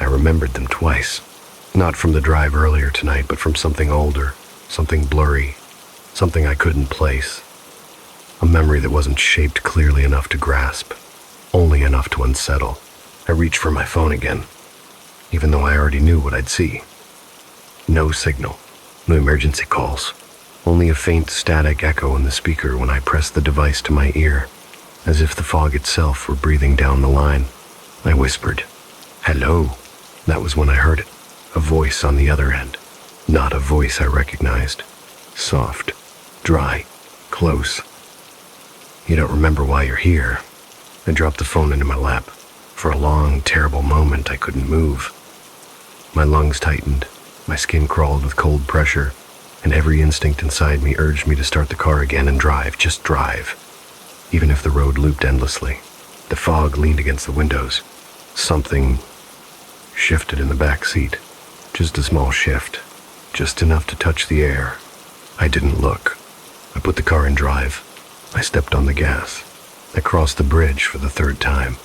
I remembered them twice. Not from the drive earlier tonight, but from something older, something blurry, something I couldn't place. A memory that wasn't shaped clearly enough to grasp, only enough to unsettle. I reached for my phone again, even though I already knew what I'd see. No signal, no emergency calls, only a faint static echo in the speaker when I pressed the device to my ear, as if the fog itself were breathing down the line. I whispered, "Hello." That was when I heard it. A voice on the other end. Not a voice I recognized. Soft, dry, close. "You don't remember why you're here." I dropped the phone into my lap. For a long, terrible moment, I couldn't move. My lungs tightened, my skin crawled with cold pressure, and every instinct inside me urged me to start the car again and drive, just drive, even if the road looped endlessly. The fog leaned against the windows. Something shifted in the back seat. Just a small shift, just enough to touch the air. I didn't look. I put the car in drive. I stepped on the gas. I crossed the bridge for the third time,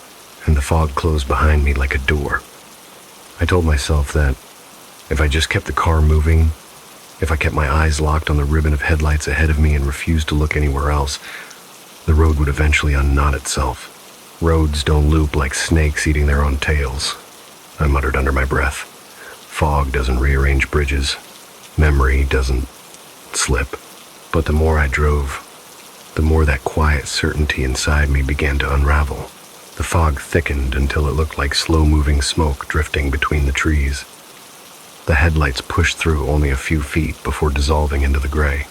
and the fog closed behind me like a door. I told myself that if I just kept the car moving, if I kept my eyes locked on the ribbon of headlights ahead of me and refused to look anywhere else, the road would eventually unknot itself. Roads don't loop like snakes eating their own tails, I muttered under my breath. Fog doesn't rearrange bridges. Memory doesn't slip. But the more I drove, the more that quiet certainty inside me began to unravel. The fog thickened until it looked like slow-moving smoke drifting between the trees. The headlights pushed through only a few feet before dissolving into the gray.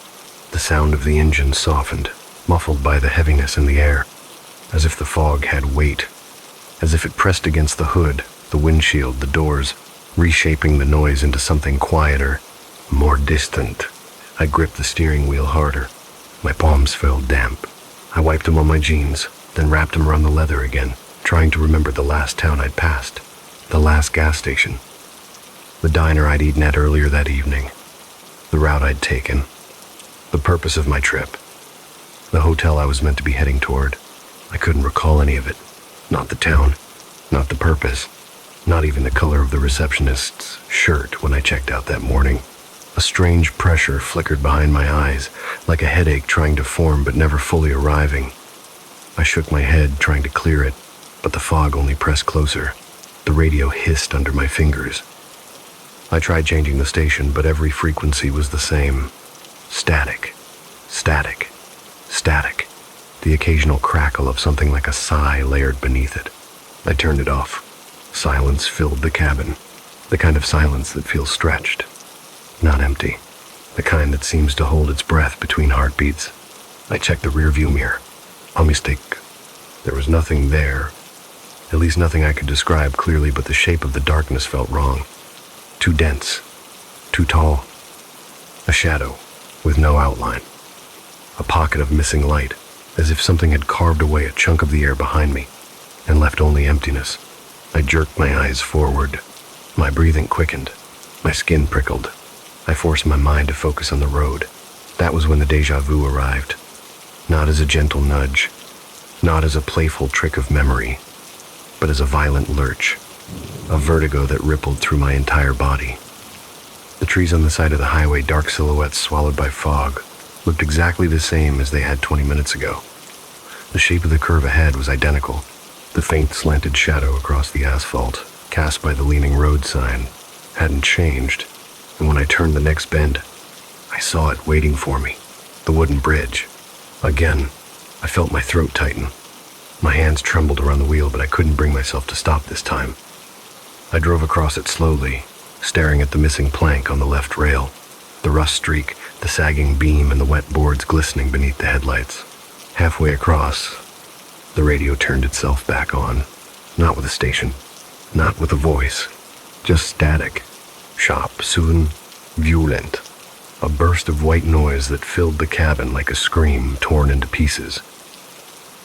The sound of the engine softened, muffled by the heaviness in the air, as if the fog had weight, as if it pressed against the hood, the windshield, the doors, reshaping the noise into something quieter, more distant. I gripped the steering wheel harder. My palms felt damp. I wiped them on my jeans, then wrapped them around the leather again, trying to remember the last town I'd passed, the last gas station, the diner I'd eaten at earlier that evening, the route I'd taken, the purpose of my trip, the hotel I was meant to be heading toward. I couldn't recall any of it. Not the town, not the purpose, not even the color of the receptionist's shirt when I checked out that morning. A strange pressure flickered behind my eyes, like a headache trying to form but never fully arriving. I shook my head, trying to clear it, but the fog only pressed closer. The radio hissed under my fingers. I tried changing the station, but every frequency was the same. Static, static, static. The occasional crackle of something like a sigh layered beneath it. I turned it off. Silence filled the cabin, the kind of silence that feels stretched, not empty, the kind that seems to hold its breath between heartbeats. I checked the rearview mirror. A mistake. There was nothing there, at least nothing I could describe clearly, but the shape of the darkness felt wrong. Too dense, too tall. A shadow with no outline. A pocket of missing light, as if something had carved away a chunk of the air behind me and left only emptiness. I jerked my eyes forward. My breathing quickened. My skin prickled. I forced my mind to focus on the road. That was when the déjà vu arrived. Not as a gentle nudge, not as a playful trick of memory, but as a violent lurch, a vertigo that rippled through my entire body. The trees on the side of the highway, dark silhouettes swallowed by fog, looked exactly the same as they had 20 minutes ago. The shape of the curve ahead was identical. The faint slanted shadow across the asphalt, cast by the leaning road sign, hadn't changed, and when I turned the next bend, I saw it waiting for me, the wooden bridge. Again, I felt my throat tighten. My hands trembled around the wheel, but I couldn't bring myself to stop this time. I drove across it slowly, staring at the missing plank on the left rail, the rust streak, the sagging beam, and the wet boards glistening beneath the headlights. Halfway across, the radio turned itself back on, not with a station, not with a voice, just static, sharp, soon, violent, a burst of white noise that filled the cabin like a scream torn into pieces.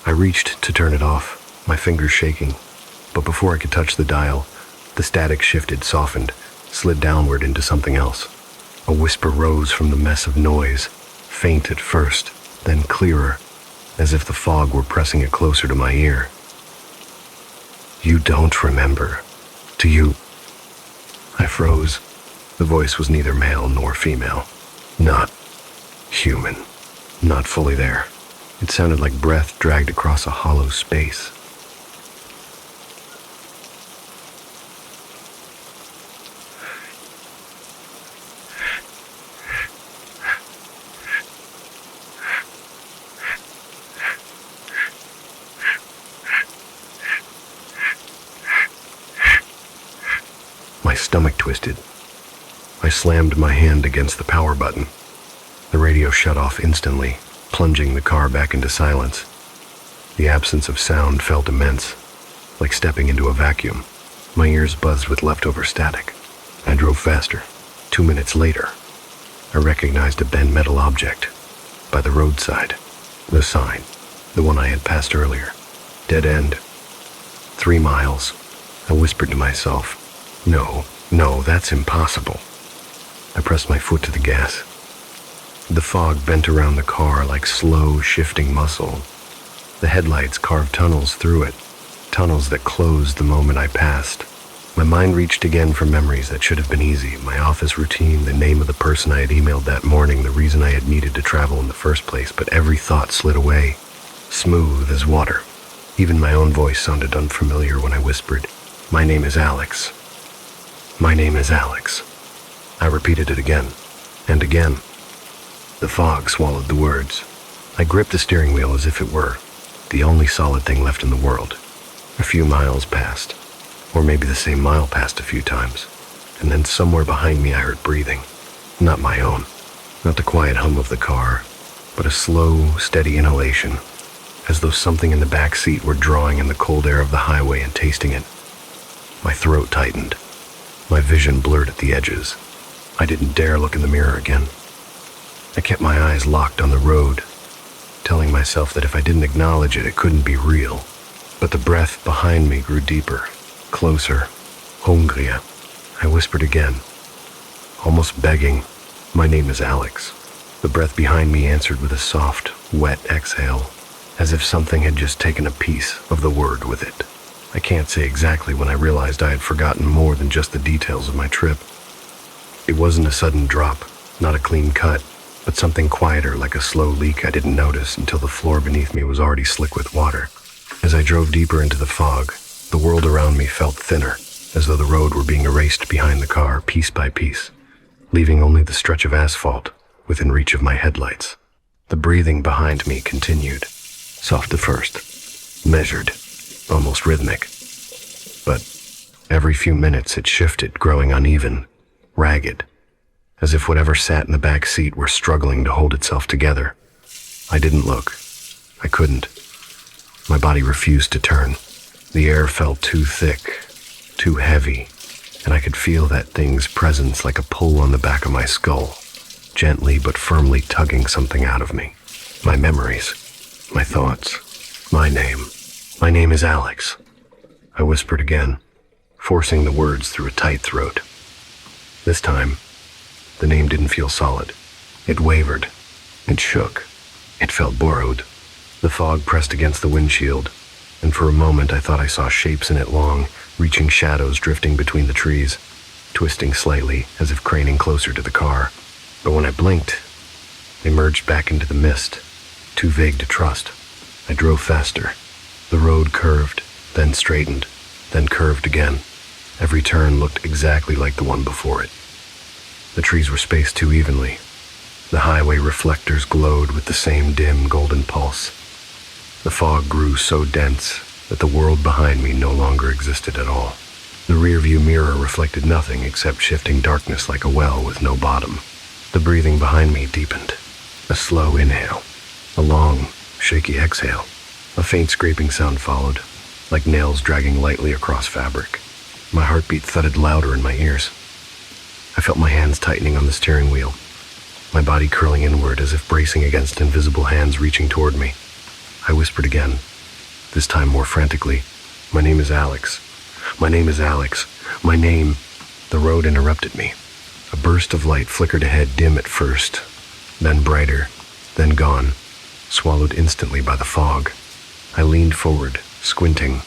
I reached to turn it off, my fingers shaking, but before I could touch the dial, the static shifted, softened, slid downward into something else. A whisper rose from the mess of noise, faint at first, then clearer, as if the fog were pressing it closer to my ear. "You don't remember, do you?" I froze. The voice was neither male nor female. Not human. Not fully there. It sounded like breath dragged across a hollow space. My stomach twisted. I slammed my hand against the power button. The radio shut off instantly, plunging the car back into silence. The absence of sound felt immense, like stepping into a vacuum. My ears buzzed with leftover static. I drove faster. 2 minutes later, I recognized a bent metal object by the roadside. The sign, the one I had passed earlier. Dead end. 3 miles. I whispered to myself, No, that's impossible. I pressed my foot to the gas. The fog bent around the car like slow, shifting muscle. The headlights carved tunnels through it, tunnels that closed the moment I passed. My mind reached again for memories that should have been easy. My office routine, the name of the person I had emailed that morning, the reason I had needed to travel in the first place, but every thought slid away, smooth as water. Even my own voice sounded unfamiliar when I whispered, "My name is Alex. My name is Alex." I repeated it again, and again. The fog swallowed the words. I gripped the steering wheel as if it were the only solid thing left in the world. A few miles passed, or maybe the same mile passed a few times, and then somewhere behind me I heard breathing. Not my own, not the quiet hum of the car, but a slow, steady inhalation, as though something in the back seat were drawing in the cold air of the highway and tasting it. My throat tightened. My vision blurred at the edges. I didn't dare look in the mirror again. I kept my eyes locked on the road, telling myself that if I didn't acknowledge it, it couldn't be real. But the breath behind me grew deeper, closer, hungrier. I whispered again, almost begging, "My name is Alex." The breath behind me answered with a soft, wet exhale, as if something had just taken a piece of the word with it. I can't say exactly when I realized I had forgotten more than just the details of my trip. It wasn't a sudden drop, not a clean cut, but something quieter, like a slow leak I didn't notice until the floor beneath me was already slick with water. As I drove deeper into the fog, the world around me felt thinner, as though the road were being erased behind the car piece by piece, leaving only the stretch of asphalt within reach of my headlights. The breathing behind me continued, soft at first, measured, almost rhythmic. But every few minutes it shifted, growing uneven, ragged, as if whatever sat in the back seat were struggling to hold itself together. I didn't look. I couldn't. My body refused to turn. The air felt too thick, too heavy, and I could feel that thing's presence like a pull on the back of my skull, gently but firmly tugging something out of me. My memories, my thoughts, my name. "My name is Alex," I whispered again, forcing the words through a tight throat. This time, the name didn't feel solid. It wavered. It shook. It felt borrowed. The fog pressed against the windshield, and for a moment I thought I saw shapes in it, long, reaching shadows drifting between the trees, twisting slightly as if craning closer to the car. But when I blinked, they merged back into the mist, too vague to trust. I drove faster. The road curved, then straightened, then curved again. Every turn looked exactly like the one before it. The trees were spaced too evenly. The highway reflectors glowed with the same dim golden pulse. The fog grew so dense that the world behind me no longer existed at all. The rearview mirror reflected nothing except shifting darkness like a well with no bottom. The breathing behind me deepened. A slow inhale, a long, shaky exhale. A faint scraping sound followed, like nails dragging lightly across fabric. My heartbeat thudded louder in my ears. I felt my hands tightening on the steering wheel, my body curling inward as if bracing against invisible hands reaching toward me. I whispered again, this time more frantically, "My name is Alex. My name is Alex. My name..." The road interrupted me. A burst of light flickered ahead, dim at first, then brighter, then gone, swallowed instantly by the fog. I leaned forward, squinting,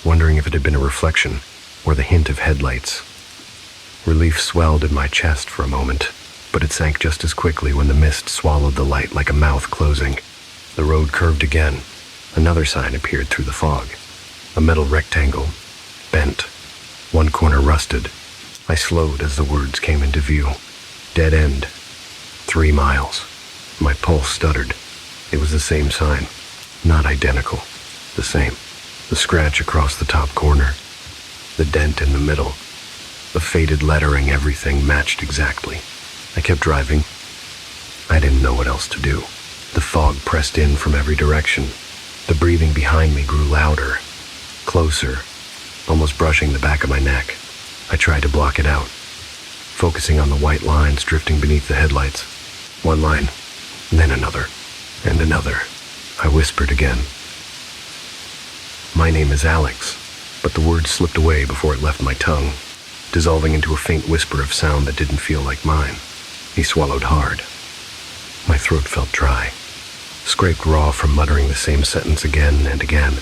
wondering if it had been a reflection or the hint of headlights. Relief swelled in my chest for a moment, but it sank just as quickly when the mist swallowed the light like a mouth closing. The road curved again. Another sign appeared through the fog. A metal rectangle, bent, one corner rusted. I slowed as the words came into view. Dead end. 3 miles. My pulse stuttered. It was the same sign. Not identical. The same. The scratch across the top corner. The dent in the middle. The faded lettering, everything matched exactly. I kept driving. I didn't know what else to do. The fog pressed in from every direction. The breathing behind me grew louder, closer, almost brushing the back of my neck. I tried to block it out, focusing on the white lines drifting beneath the headlights. One line, then another, and another. I whispered again. "My name is Alex," but the word slipped away before it left my tongue, dissolving into a faint whisper of sound that didn't feel like mine. He swallowed hard. My throat felt dry. scraped raw from muttering the same sentence again and again.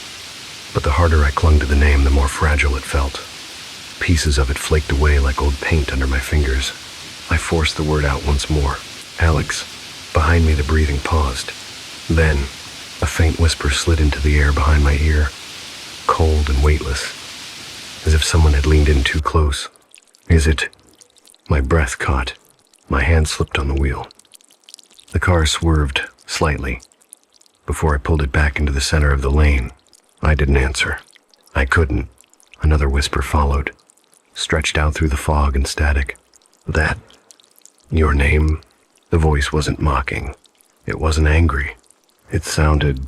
But the harder I clung to the name, the more fragile it felt. Pieces of it flaked away like old paint under my fingers. I forced the word out once more. Alex. Behind me, the breathing paused. Then, a faint whisper slid into the air behind my ear, cold and weightless, as if someone had leaned in too close. Is it? My breath caught. My hand slipped on the wheel. The car swerved slightly. Before I pulled it back into the center of the lane, I didn't answer. I couldn't. Another whisper followed, stretched out through the fog and static. That? Your name? The voice wasn't mocking. It wasn't angry. It sounded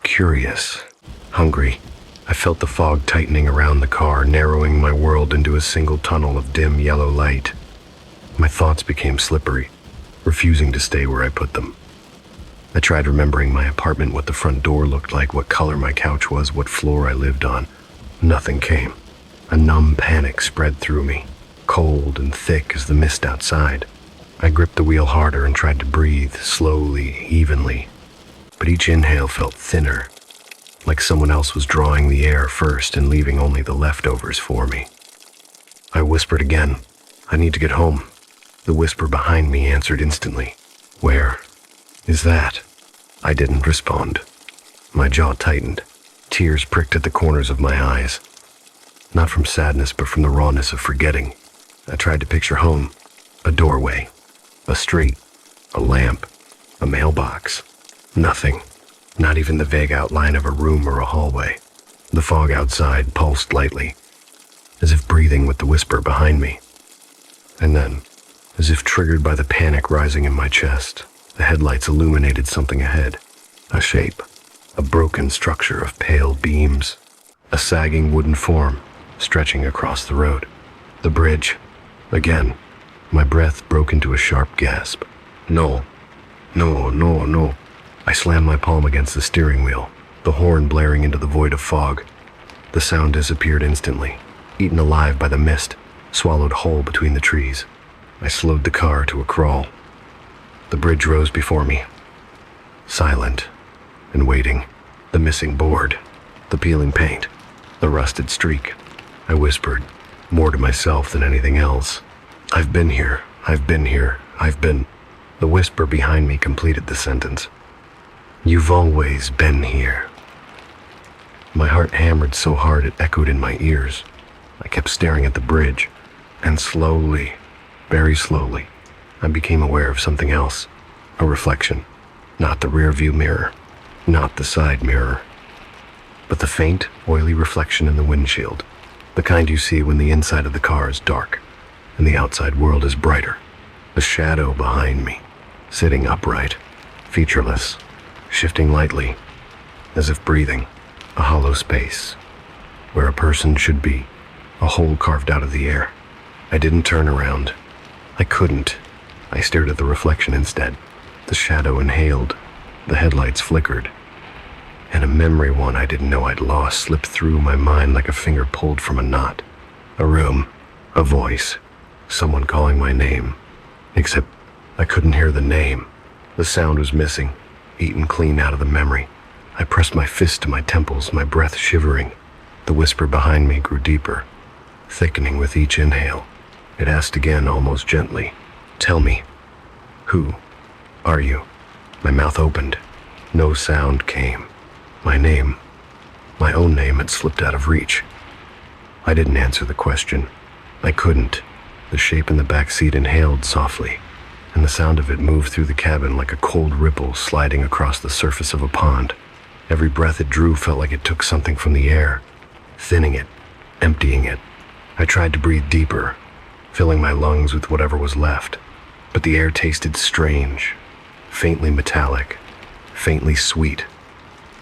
curious, hungry. I felt the fog tightening around the car, narrowing my world into a single tunnel of dim yellow light. My thoughts became slippery, refusing to stay where I put them. I tried remembering my apartment, what the front door looked like, what color my couch was, what floor I lived on. Nothing came. A numb panic spread through me, cold and thick as the mist outside. I gripped the wheel harder and tried to breathe, slowly, evenly. But each inhale felt thinner, like someone else was drawing the air first and leaving only the leftovers for me. I whispered again, I need to get home. The whisper behind me answered instantly. Where is that? I didn't respond. My jaw tightened. Tears pricked at the corners of my eyes. Not from sadness, but from the rawness of forgetting. I tried to picture home. A doorway. A street. A lamp. A mailbox. Nothing. Not even the vague outline of a room or a hallway. The fog outside pulsed lightly, as if breathing with the whisper behind me. And then, as if triggered by the panic rising in my chest, the headlights illuminated something ahead. A shape. A broken structure of pale beams. A sagging wooden form stretching across the road. The bridge. Again, my breath broke into a sharp gasp. No. No, no, no. I slammed my palm against the steering wheel, the horn blaring into the void of fog. The sound disappeared instantly, eaten alive by the mist, swallowed whole between the trees. I slowed the car to a crawl. The bridge rose before me, silent and waiting. The missing board, the peeling paint, the rusted streak. I whispered, more to myself than anything else. I've been here, I've been here, I've been... The whisper behind me completed the sentence. You've always been here. My heart hammered so hard it echoed in my ears. I kept staring at the bridge, and slowly, very slowly, I became aware of something else. A reflection. Not the rearview mirror, not the side mirror, but the faint, oily reflection in the windshield. The kind you see when the inside of the car is dark, and the outside world is brighter. A shadow behind me, sitting upright, featureless, shifting lightly, as if breathing, a hollow space, where a person should be, a hole carved out of the air. I didn't turn around. I couldn't. I stared at the reflection instead. The shadow inhaled, the headlights flickered, and a memory one I didn't know I'd lost slipped through my mind like a finger pulled from a knot. A room, a voice, someone calling my name, except I couldn't hear the name. The sound was missing, eaten clean out of the memory. I pressed my fist to my temples, my breath shivering. The whisper behind me grew deeper, thickening with each inhale. It asked again, almost gently, tell me, who are you? My mouth opened. No sound came. My name, my own name, had slipped out of reach. I didn't answer the question. I couldn't. The shape in the back seat inhaled softly, and the sound of it moved through the cabin like a cold ripple sliding across the surface of a pond. Every breath it drew felt like it took something from the air, thinning it, emptying it. I tried to breathe deeper, filling my lungs with whatever was left, but the air tasted strange, faintly metallic, faintly sweet,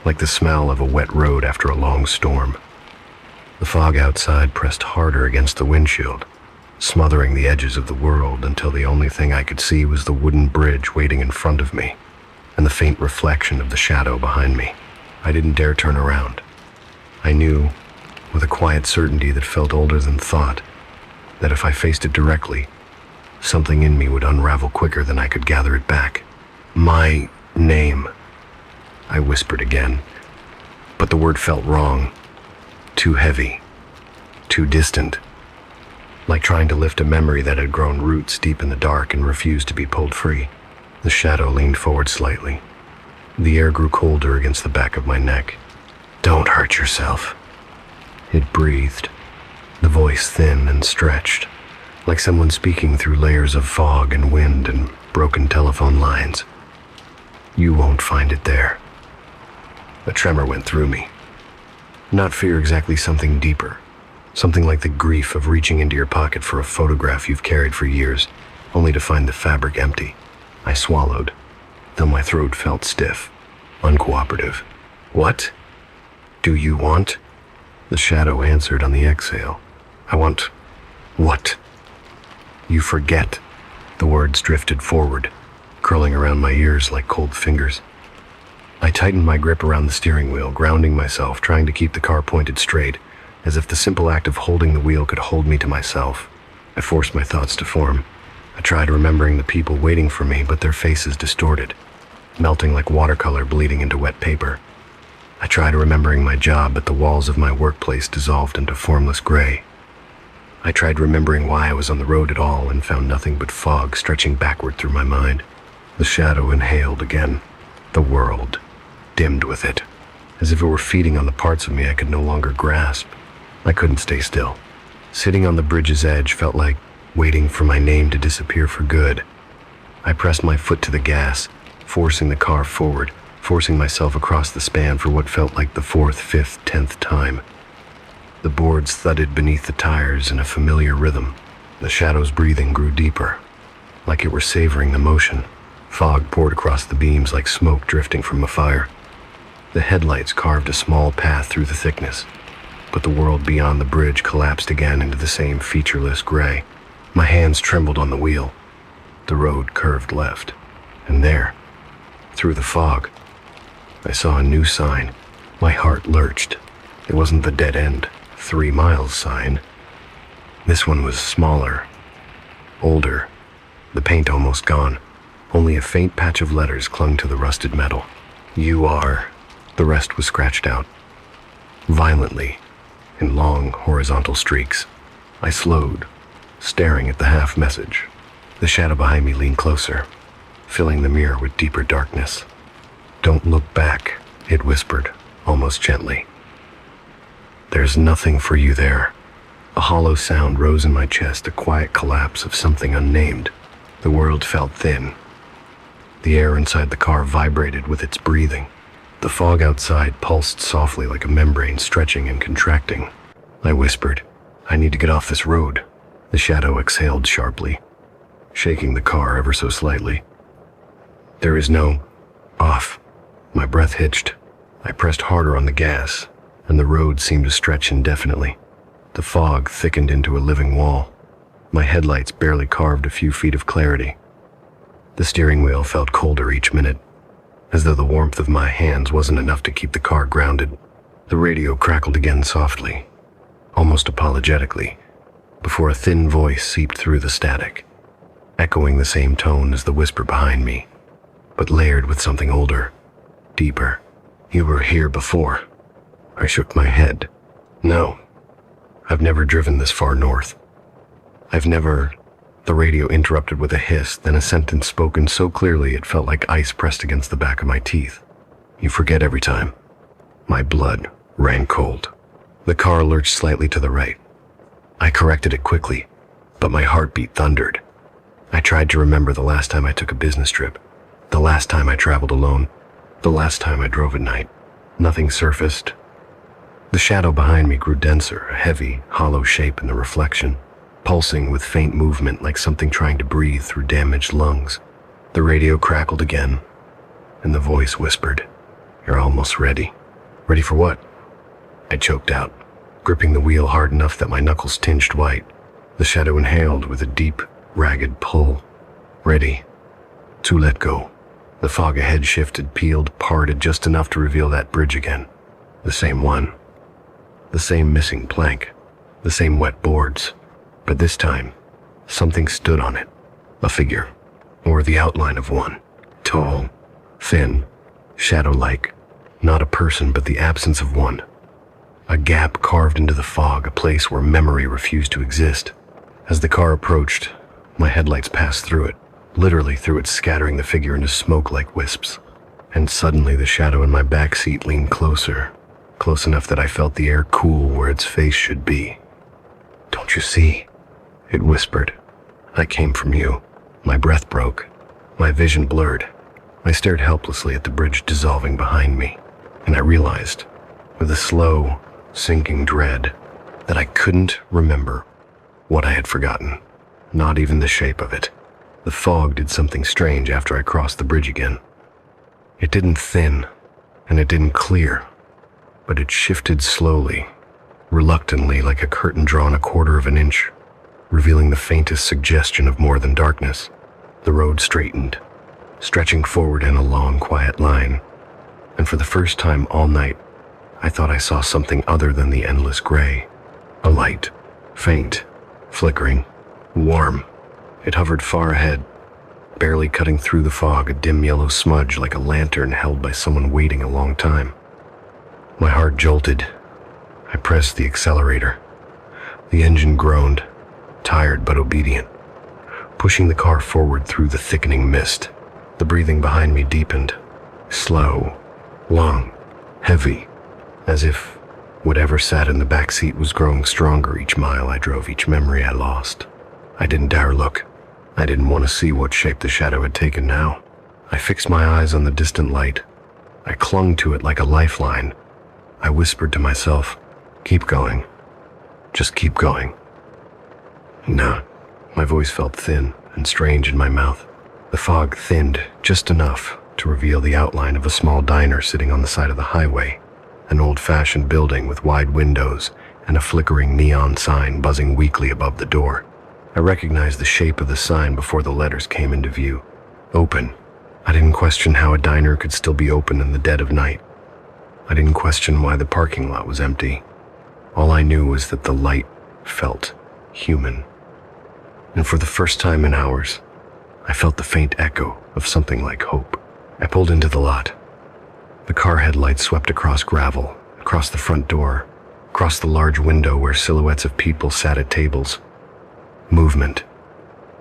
like the smell of a wet road after a long storm. The fog outside pressed harder against the windshield, smothering the edges of the world until the only thing I could see was the wooden bridge waiting in front of me and the faint reflection of the shadow behind me. I didn't dare turn around. I knew, with a quiet certainty that felt older than thought, that if I faced it directly, something in me would unravel quicker than I could gather it back. My name. I whispered again, but the word felt wrong, too heavy, too distant, like trying to lift a memory that had grown roots deep in the dark and refused to be pulled free. The shadow leaned forward slightly. The air grew colder against the back of my neck. "Don't hurt yourself," it breathed, the voice thin and stretched, like someone speaking through layers of fog and wind and broken telephone lines. "You won't find it there." A tremor went through me. Not fear exactly, something deeper. Something like the grief of reaching into your pocket for a photograph you've carried for years, only to find the fabric empty. I swallowed, though my throat felt stiff, uncooperative. "What do you want?" The shadow answered on the exhale. "I want what?" "You forget." The words drifted forward, curling around my ears like cold fingers. I tightened my grip around the steering wheel, grounding myself, trying to keep the car pointed straight, as if the simple act of holding the wheel could hold me to myself. I forced my thoughts to form. I tried remembering the people waiting for me, but their faces distorted, melting like watercolor bleeding into wet paper. I tried remembering my job, but the walls of my workplace dissolved into formless gray. I tried remembering why I was on the road at all and found nothing but fog stretching backward through my mind. The shadow inhaled again. The world dimmed with it, as if it were feeding on the parts of me I could no longer grasp. I couldn't stay still. Sitting on the bridge's edge felt like waiting for my name to disappear for good. I pressed my foot to the gas, forcing the car forward, forcing myself across the span for what felt like the 4th, 5th, 10th time. The boards thudded beneath the tires in a familiar rhythm. The shadow's breathing grew deeper, like it were savoring the motion. Fog poured across the beams like smoke drifting from a fire. The headlights carved a small path through the thickness, but the world beyond the bridge collapsed again into the same featureless gray. My hands trembled on the wheel. The road curved left, and there, through the fog, I saw a new sign. My heart lurched. It wasn't the dead end, 3 miles sign. This one was smaller, older, the paint almost gone. Only a faint patch of letters clung to the rusted metal. "You are." The rest was scratched out, violently, in long horizontal streaks. I slowed, staring at the half message. The shadow behind me leaned closer, filling the mirror with deeper darkness. "Don't look back," it whispered, almost gently. "There's nothing for you there." A hollow sound rose in my chest, a quiet collapse of something unnamed. The world felt thin. The air inside the car vibrated with its breathing. The fog outside pulsed softly like a membrane stretching and contracting. I whispered, "I need to get off this road." The shadow exhaled sharply, shaking the car ever so slightly. "There is no off." My breath hitched. I pressed harder on the gas, and the road seemed to stretch indefinitely. The fog thickened into a living wall. My headlights barely carved a few feet of clarity. The steering wheel felt colder each minute, as though the warmth of my hands wasn't enough to keep the car grounded. The radio crackled again softly, almost apologetically, before a thin voice seeped through the static, echoing the same tone as the whisper behind me, but layered with something older, deeper. "You were here before." I shook my head. "No, I've never driven this far north. I've never..." The radio interrupted with a hiss, then a sentence spoken so clearly it felt like ice pressed against the back of my teeth. "You forget every time." My blood ran cold. The car lurched slightly to the right. I corrected it quickly, but my heartbeat thundered. I tried to remember the last time I took a business trip, the last time I traveled alone, the last time I drove at night. Nothing surfaced. The shadow behind me grew denser, a heavy, hollow shape in the reflection, pulsing with faint movement like something trying to breathe through damaged lungs. The radio crackled again, and the voice whispered, "You're almost ready." "Ready for what?" I choked out, gripping the wheel hard enough that my knuckles tinged white. The shadow inhaled with a deep, ragged pull. "Ready to let go." The fog ahead shifted, peeled, parted just enough to reveal that bridge again. The same one. The same missing plank. The same wet boards. But this time, something stood on it. A figure, or the outline of one. Tall, thin, shadow-like, Not a person, but the absence of one. A gap carved into the fog, a place where memory refused to exist. As the car approached, my headlights passed through it, literally through it, scattering the figure into smoke like wisps. And suddenly the shadow in my back seat leaned closer, close enough that I felt the air cool where its face should be. "Don't you see?" it whispered. "I came from you." My breath broke. My vision blurred. I stared helplessly at the bridge dissolving behind me, and I realized, with a slow, sinking dread, that I couldn't remember what I had forgotten, not even the shape of it. The fog did something strange after I crossed the bridge again. It didn't thin, and it didn't clear, but it shifted slowly, reluctantly, like a curtain drawn a quarter of an inch, revealing the faintest suggestion of more than darkness. The road straightened, stretching forward in a long, quiet line, and for the first time all night, I thought I saw something other than the endless gray. A light, faint, flickering, warm. It hovered far ahead, barely cutting through the fog, a dim yellow smudge like a lantern held by someone waiting a long time. My heart jolted. I pressed the accelerator. The engine groaned, tired but obedient, pushing the car forward through the thickening mist. The breathing behind me deepened, slow, long, heavy, as if whatever sat in the back seat was growing stronger each mile I drove, each memory I lost. I didn't dare look. I didn't want to see what shape the shadow had taken now. I fixed my eyes on the distant light. I clung to it like a lifeline. I whispered to myself, "Keep going. Just keep going." No, my voice felt thin and strange in my mouth. The fog thinned just enough to reveal the outline of a small diner sitting on the side of the highway, an old-fashioned building with wide windows and a flickering neon sign buzzing weakly above the door. I recognized the shape of the sign before the letters came into view. Open. I didn't question how a diner could still be open in the dead of night. I didn't question why the parking lot was empty. All I knew was that the light felt human. And for the first time in hours, I felt the faint echo of something like hope. I pulled into the lot. The car headlights swept across gravel, across the front door, across the large window where silhouettes of people sat at tables. Movement.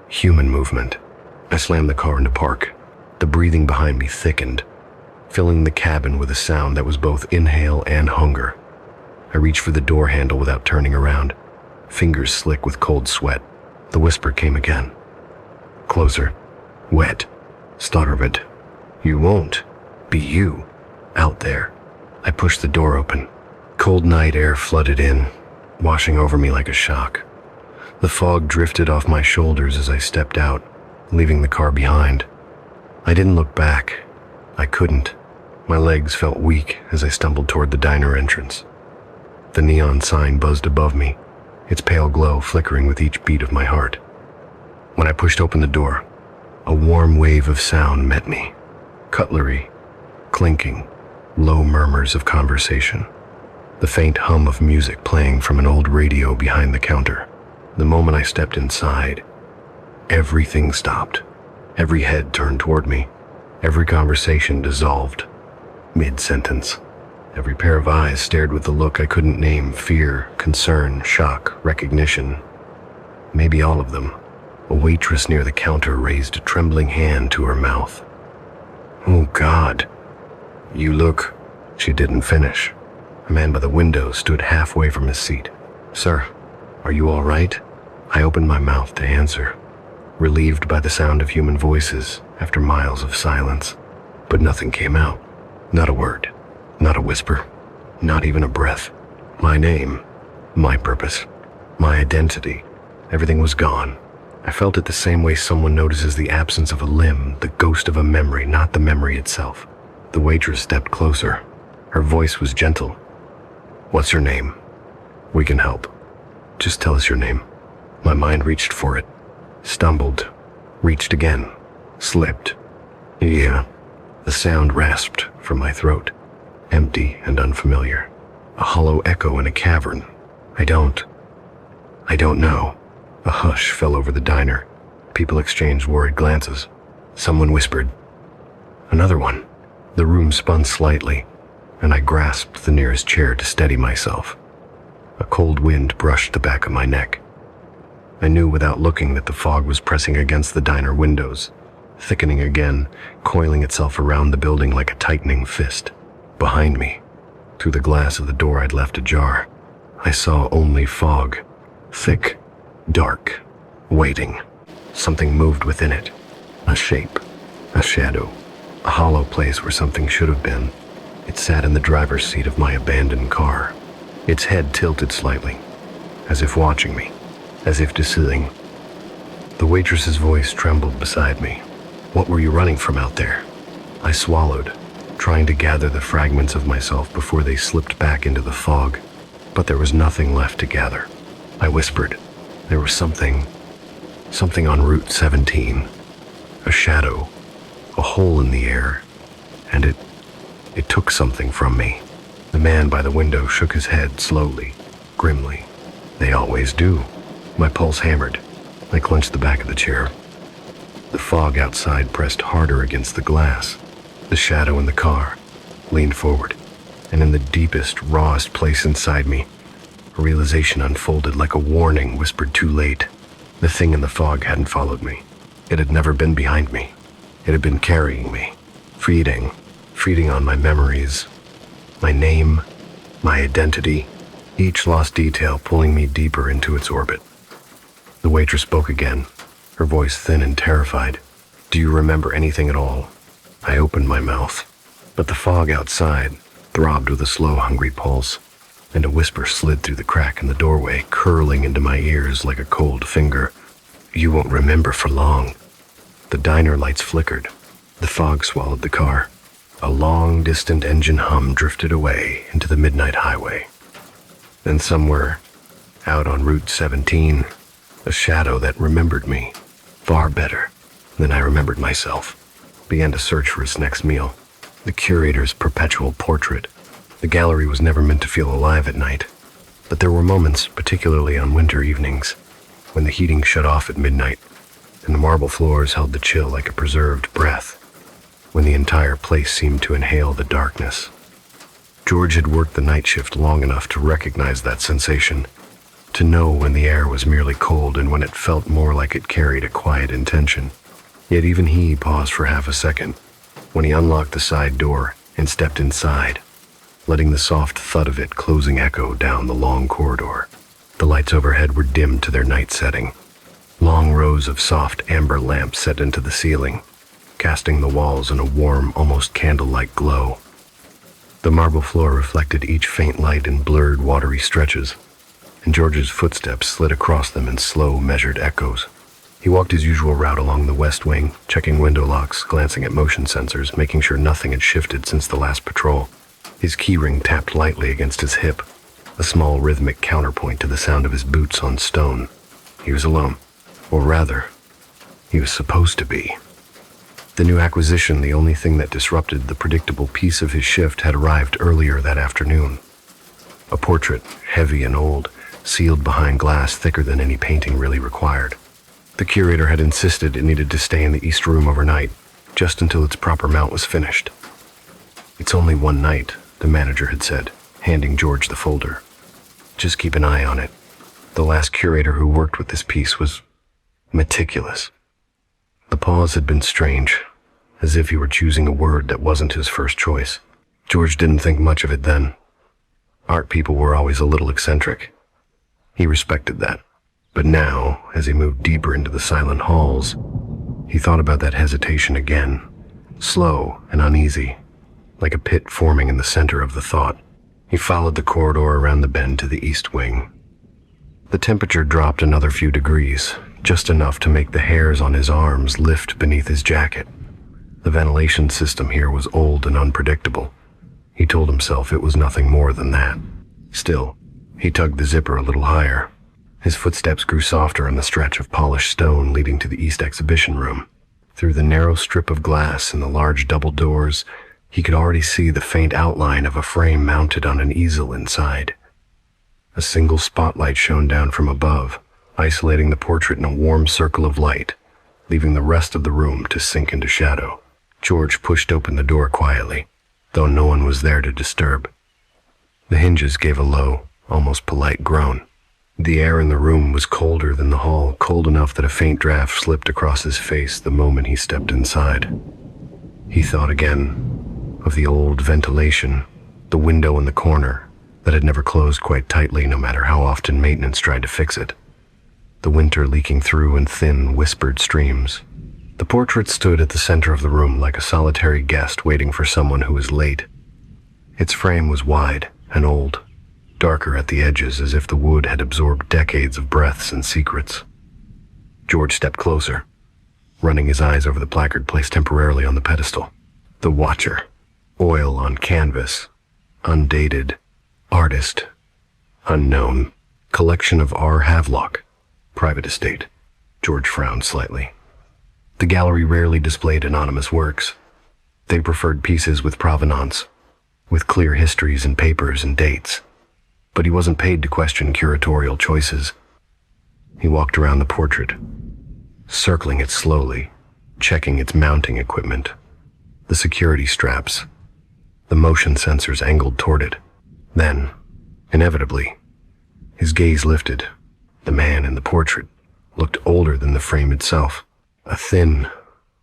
Human movement. I slammed the car into park. The breathing behind me thickened, filling the cabin with a sound that was both inhale and hunger. I reached for the door handle without turning around, fingers slick with cold sweat. The whisper came again. Closer. Wet. Starved. You won't be you out there. I pushed the door open. Cold night air flooded in, washing over me like a shock. The fog drifted off my shoulders as I stepped out, leaving the car behind. I didn't look back. I couldn't. My legs felt weak as I stumbled toward the diner entrance. The neon sign buzzed above me, its pale glow flickering with each beat of my heart. When I pushed open the door, a warm wave of sound met me. Cutlery, clinking, low murmurs of conversation. The faint hum of music playing from an old radio behind the counter. The moment I stepped inside, everything stopped. Every head turned toward me. Every conversation dissolved, mid-sentence. Every pair of eyes stared with the look I couldn't name: fear, concern, shock, recognition. Maybe all of them. A waitress near the counter raised a trembling hand to her mouth. "Oh, God. You look..." She didn't finish. A man by the window stood halfway from his seat. "Sir, are you all right?" I opened my mouth to answer, relieved by the sound of human voices after miles of silence. But nothing came out. Not a word. Not a whisper. Not even a breath. My name, my purpose, my identity. Everything was gone. I felt it the same way someone notices the absence of a limb, the ghost of a memory, not the memory itself. The waitress stepped closer. Her voice was gentle. "What's your name? We can help. Just tell us your name." My mind reached for it, stumbled, reached again, slipped. "Yeah." The sound rasped from my throat, empty and unfamiliar. A hollow echo in a cavern. I don't know." A hush fell over the diner. People exchanged worried glances. Someone whispered, "Another one." The room spun slightly. and I grasped the nearest chair to steady myself. A cold wind brushed the back of my neck. I knew without looking that the fog was pressing against the diner windows, thickening again, coiling itself around the building like a tightening fist. Behind me, through the glass of the door I'd left ajar, I saw only fog. Thick, dark, waiting. Something moved within it. A shape, a shadow, a hollow place where something should have been. It sat in the driver's seat of my abandoned car, its head tilted slightly, as if watching me, as if deciding. The waitress's voice trembled beside me. "What were you running from out there?" I swallowed, trying to gather the fragments of myself before they slipped back into the fog, but there was nothing left to gather. I whispered. There was something on Route 17. A shadow, a hole in the air, and it took something from me. The man by the window shook his head slowly, grimly. They always do. My pulse hammered. I clenched the back of the chair. The fog outside pressed harder against the glass. The shadow in the car leaned forward, and in the deepest, rawest place inside me, a realization unfolded like a warning whispered too late. The thing in the fog hadn't followed me. It had never been behind me. It had been carrying me, feeding on my memories, my name, my identity, each lost detail pulling me deeper into its orbit. The waitress spoke again, her voice thin and terrified. "Do you remember anything at all?" I opened my mouth, but the fog outside throbbed with a slow, hungry pulse, and a whisper slid through the crack in the doorway, curling into my ears like a cold finger. "You won't remember for long." The diner lights flickered. The fog swallowed the car. A long, distant engine hum drifted away into the midnight highway. Then somewhere, out on Route 17, a shadow that remembered me, far better than I remembered myself, began to search for its next meal. The curator's perpetual portrait. The gallery was never meant to feel alive at night, but there were moments, particularly on winter evenings, when the heating shut off at midnight, and the marble floors held the chill like a preserved breath, when the entire place seemed to inhale the darkness. George had worked the night shift long enough to recognize that sensation, to know when the air was merely cold and when it felt more like it carried a quiet intention. Yet even he paused for half a second, when he unlocked the side door and stepped inside, letting the soft thud of it closing echo down the long corridor. The lights overhead were dimmed to their night setting. Long rows of soft amber lamps set into the ceiling, casting the walls in a warm, almost candle-like glow. The marble floor reflected each faint light in blurred, watery stretches, and George's footsteps slid across them in slow, measured echoes. He walked his usual route along the west wing, checking window locks, glancing at motion sensors, making sure nothing had shifted since the last patrol. His keyring tapped lightly against his hip, a small rhythmic counterpoint to the sound of his boots on stone. He was alone. Or rather, he was supposed to be. The new acquisition, the only thing that disrupted the predictable piece of his shift, had arrived earlier that afternoon. A portrait, heavy and old, sealed behind glass thicker than any painting really required. The curator had insisted it needed to stay in the East Room overnight, just until its proper mount was finished. "It's only one night," the manager had said, handing George the folder. "Just keep an eye on it." The last curator who worked with this piece was meticulous. The pause had been strange, as if he were choosing a word that wasn't his first choice. George didn't think much of it then. Art people were always a little eccentric. He respected that. But now, as he moved deeper into the silent halls, he thought about that hesitation again, slow and uneasy, like a pit forming in the center of the thought. He followed the corridor around the bend to the east wing. The temperature dropped another few degrees, just enough to make the hairs on his arms lift beneath his jacket. The ventilation system here was old and unpredictable. He told himself it was nothing more than that. Still, he tugged the zipper a little higher. His footsteps grew softer on the stretch of polished stone leading to the East Exhibition Room. Through the narrow strip of glass and the large double doors, he could already see the faint outline of a frame mounted on an easel inside. A single spotlight shone down from above, isolating the portrait in a warm circle of light, leaving the rest of the room to sink into shadow. George pushed open the door quietly. though no one was there to disturb. The hinges gave a low, almost polite groan. The air in the room was colder than the hall, cold enough that a faint draft slipped across his face the moment he stepped inside. He thought again of the old ventilation, the window in the corner that had never closed quite tightly no matter how often maintenance tried to fix it. The winter leaking through in thin, whispered streams. The portrait stood at the center of the room like a solitary guest waiting for someone who was late. Its frame was wide and old, darker at the edges as if the wood had absorbed decades of breaths and secrets. George stepped closer, running his eyes over the placard placed temporarily on the pedestal. The Watcher, oil on canvas, undated, artist, unknown, collection of R. Havelock, private estate. George frowned slightly. The gallery rarely displayed anonymous works. They preferred pieces with provenance, with clear histories and papers and dates. But he wasn't paid to question curatorial choices. He walked around the portrait, circling it slowly, checking its mounting equipment, the security straps, the motion sensors angled toward it. Then, inevitably, his gaze lifted. The man in the portrait looked older than the frame itself. A thin,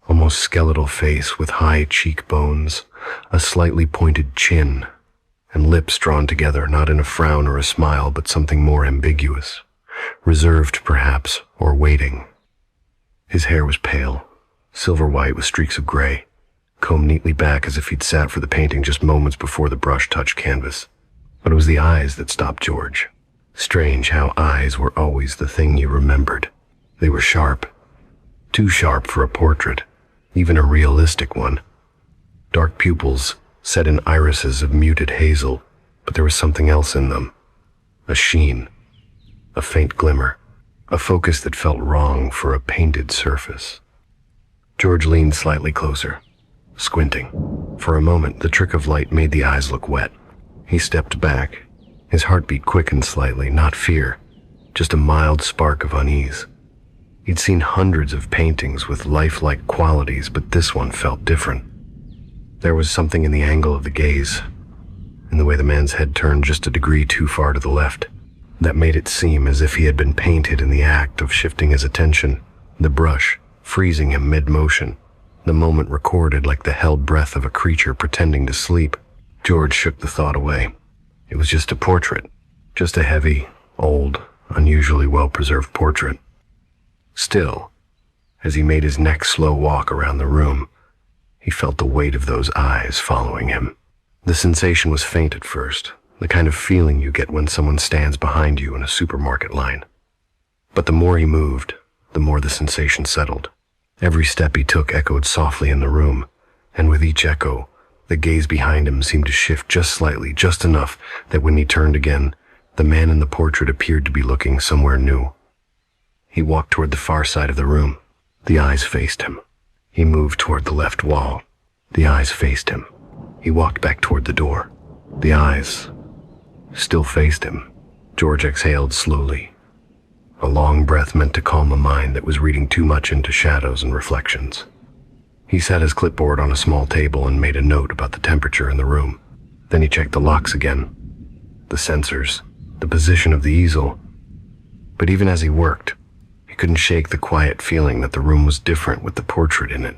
almost skeletal face with high cheekbones, a slightly pointed chin, and lips drawn together not in a frown or a smile but something more ambiguous, reserved perhaps, or waiting. His hair was pale, silver-white with streaks of gray, combed neatly back as if he'd sat for the painting just moments before the brush touched canvas. But it was the eyes that stopped George. Strange how eyes were always the thing you remembered. They were sharp, too sharp for a portrait, even a realistic one. Dark pupils set in irises of muted hazel, but there was something else in them. A sheen, a faint glimmer, a focus that felt wrong for a painted surface. George leaned slightly closer, squinting. For a moment, the trick of light made the eyes look wet. He stepped back. His heartbeat quickened slightly, not fear, just a mild spark of unease. He'd seen hundreds of paintings with lifelike qualities, but this one felt different. There was something in the angle of the gaze, in the way the man's head turned just a degree too far to the left, that made it seem as if he had been painted in the act of shifting his attention, the brush freezing him mid-motion, the moment recorded like the held breath of a creature pretending to sleep. George shook the thought away. It was just a portrait, just a heavy, old, unusually well-preserved portrait. Still, as he made his next slow walk around the room, he felt the weight of those eyes following him. The sensation was faint at first, the kind of feeling you get when someone stands behind you in a supermarket line. But the more he moved, the more the sensation settled. Every step he took echoed softly in the room, and with each echo, the gaze behind him seemed to shift just slightly, just enough that when he turned again, the man in the portrait appeared to be looking somewhere new. He walked toward the far side of the room. The eyes faced him. He moved toward the left wall. The eyes faced him. He walked back toward the door. The eyes still faced him. George exhaled slowly, a long breath meant to calm a mind that was reading too much into shadows and reflections. He set his clipboard on a small table and made a note about the temperature in the room. Then he checked the locks again, the sensors, the position of the easel. But even as he worked, he couldn't shake the quiet feeling that the room was different with the portrait in it.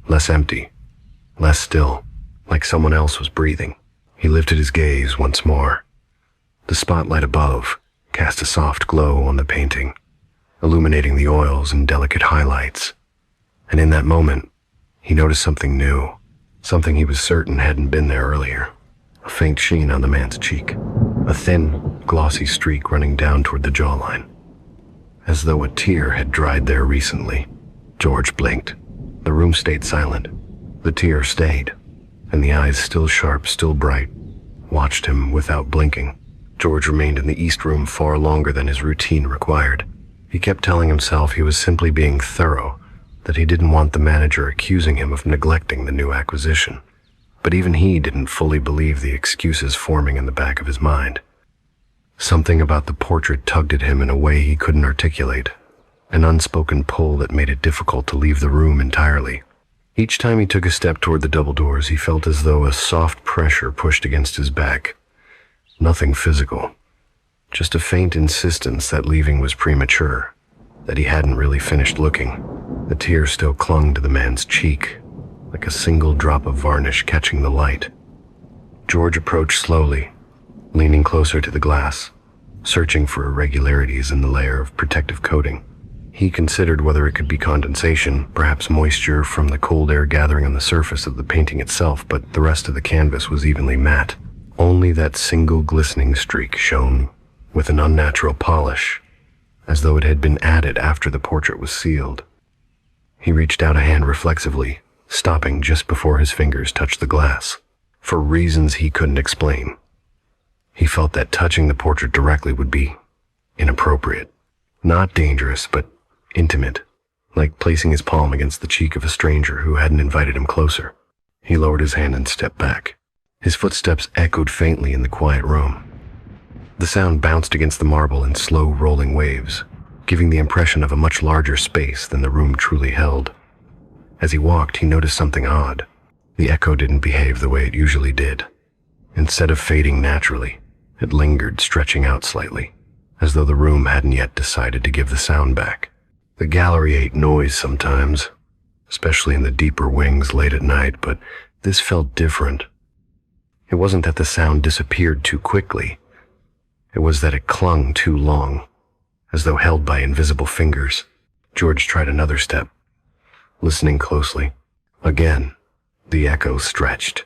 Less empty, less still, like someone else was breathing. He lifted his gaze once more. The spotlight above cast a soft glow on the painting, illuminating the oils and delicate highlights. And in that moment, he noticed something new, something he was certain hadn't been there earlier. A faint sheen on the man's cheek, a thin, glossy streak running down toward the jawline, as though a tear had dried there recently. George blinked. The room stayed silent. The tear stayed, and the eyes, still sharp, still bright, watched him without blinking. George remained in the East Room far longer than his routine required. He kept telling himself he was simply being thorough, that he didn't want the manager accusing him of neglecting the new acquisition. But even he didn't fully believe the excuses forming in the back of his mind. Something about the portrait tugged at him in a way he couldn't articulate, an unspoken pull that made it difficult to leave the room entirely. Each time he took a step toward the double doors, he felt as though a soft pressure pushed against his back. Nothing physical, just a faint insistence that leaving was premature, that he hadn't really finished looking. The tear still clung to the man's cheek, like a single drop of varnish catching the light. George approached slowly, leaning closer to the glass, searching for irregularities in the layer of protective coating. He considered whether it could be condensation, perhaps moisture from the cold air gathering on the surface of the painting itself, but the rest of the canvas was evenly matte. Only that single glistening streak shone with an unnatural polish, as though it had been added after the portrait was sealed. He reached out a hand reflexively, stopping just before his fingers touched the glass, for reasons he couldn't explain. He felt that touching the portrait directly would be inappropriate. Not dangerous, but intimate, like placing his palm against the cheek of a stranger who hadn't invited him closer. He lowered his hand and stepped back. His footsteps echoed faintly in the quiet room. The sound bounced against the marble in slow rolling waves, giving the impression of a much larger space than the room truly held. As he walked, he noticed something odd. The echo didn't behave the way it usually did. Instead of fading naturally, it lingered, stretching out slightly, as though the room hadn't yet decided to give the sound back. The gallery ate noise sometimes, especially in the deeper wings late at night, but this felt different. It wasn't that the sound disappeared too quickly. It was that it clung too long, as though held by invisible fingers. George tried another step, listening closely. Again, the echo stretched,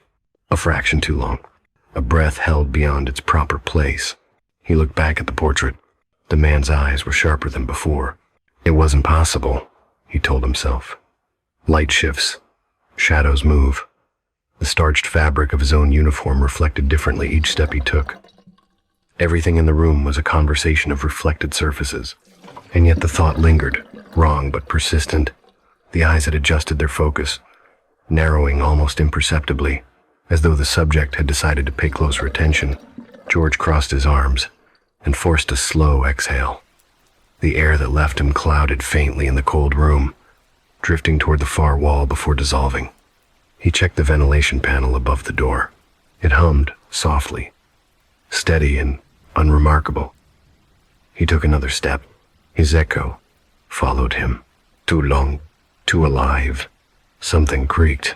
a fraction too long, a breath held beyond its proper place. He looked back at the portrait. The man's eyes were sharper than before. It wasn't possible, he told himself. Light shifts, shadows move. The starched fabric of his own uniform reflected differently each step he took. Everything in the room was a conversation of reflected surfaces, and yet the thought lingered, wrong but persistent. The eyes had adjusted their focus, narrowing almost imperceptibly, as though the subject had decided to pay closer attention. George crossed his arms and forced a slow exhale. The air that left him clouded faintly in the cold room, drifting toward the far wall before dissolving. He checked the ventilation panel above the door. It hummed softly, steady and unremarkable. He took another step. His echo followed him. Too long, too alive. Something creaked.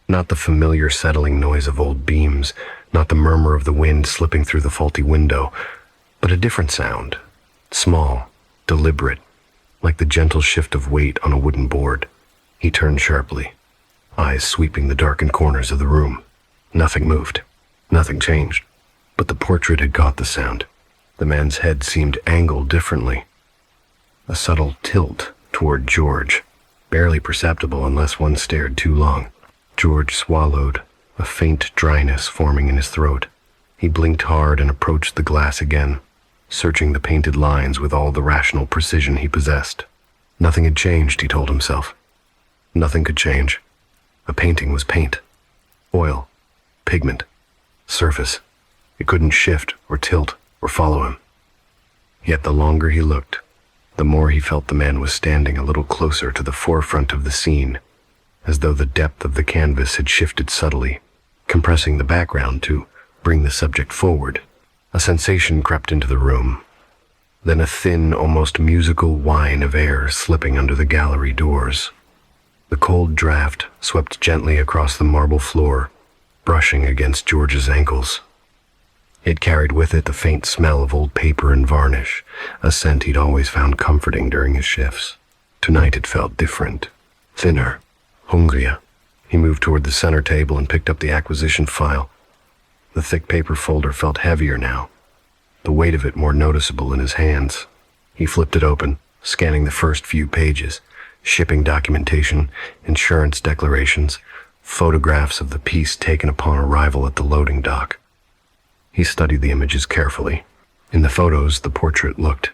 Not the familiar settling noise of old beams, not the murmur of the wind slipping through the faulty window, but a different sound, small, deliberate, like the gentle shift of weight on a wooden board. He turned sharply, eyes sweeping the darkened corners of the room. Nothing moved. Nothing changed. But the portrait had caught the sound. The man's head seemed angled differently. A subtle tilt toward George, barely perceptible unless one stared too long. George swallowed, a faint dryness forming in his throat. He blinked hard and approached the glass again, searching the painted lines with all the rational precision he possessed. Nothing had changed, he told himself. Nothing could change. A painting was paint. Oil. Pigment. Surface. It couldn't shift or tilt or follow him. Yet the longer he looked, the more he felt the man was standing a little closer to the forefront of the scene, as though the depth of the canvas had shifted subtly, compressing the background to bring the subject forward. A sensation crept into the room, then a thin, almost musical whine of air slipping under the gallery doors. The cold draft swept gently across the marble floor, brushing against George's ankles. It carried with it the faint smell of old paper and varnish, a scent he'd always found comforting during his shifts. Tonight it felt different, thinner, hungrier. He moved toward the center table and picked up the acquisition file. The thick paper folder felt heavier now, the weight of it more noticeable in his hands. He flipped it open, scanning the first few pages: shipping documentation, insurance declarations, photographs of the piece taken upon arrival at the loading dock. He studied the images carefully. In the photos, the portrait looked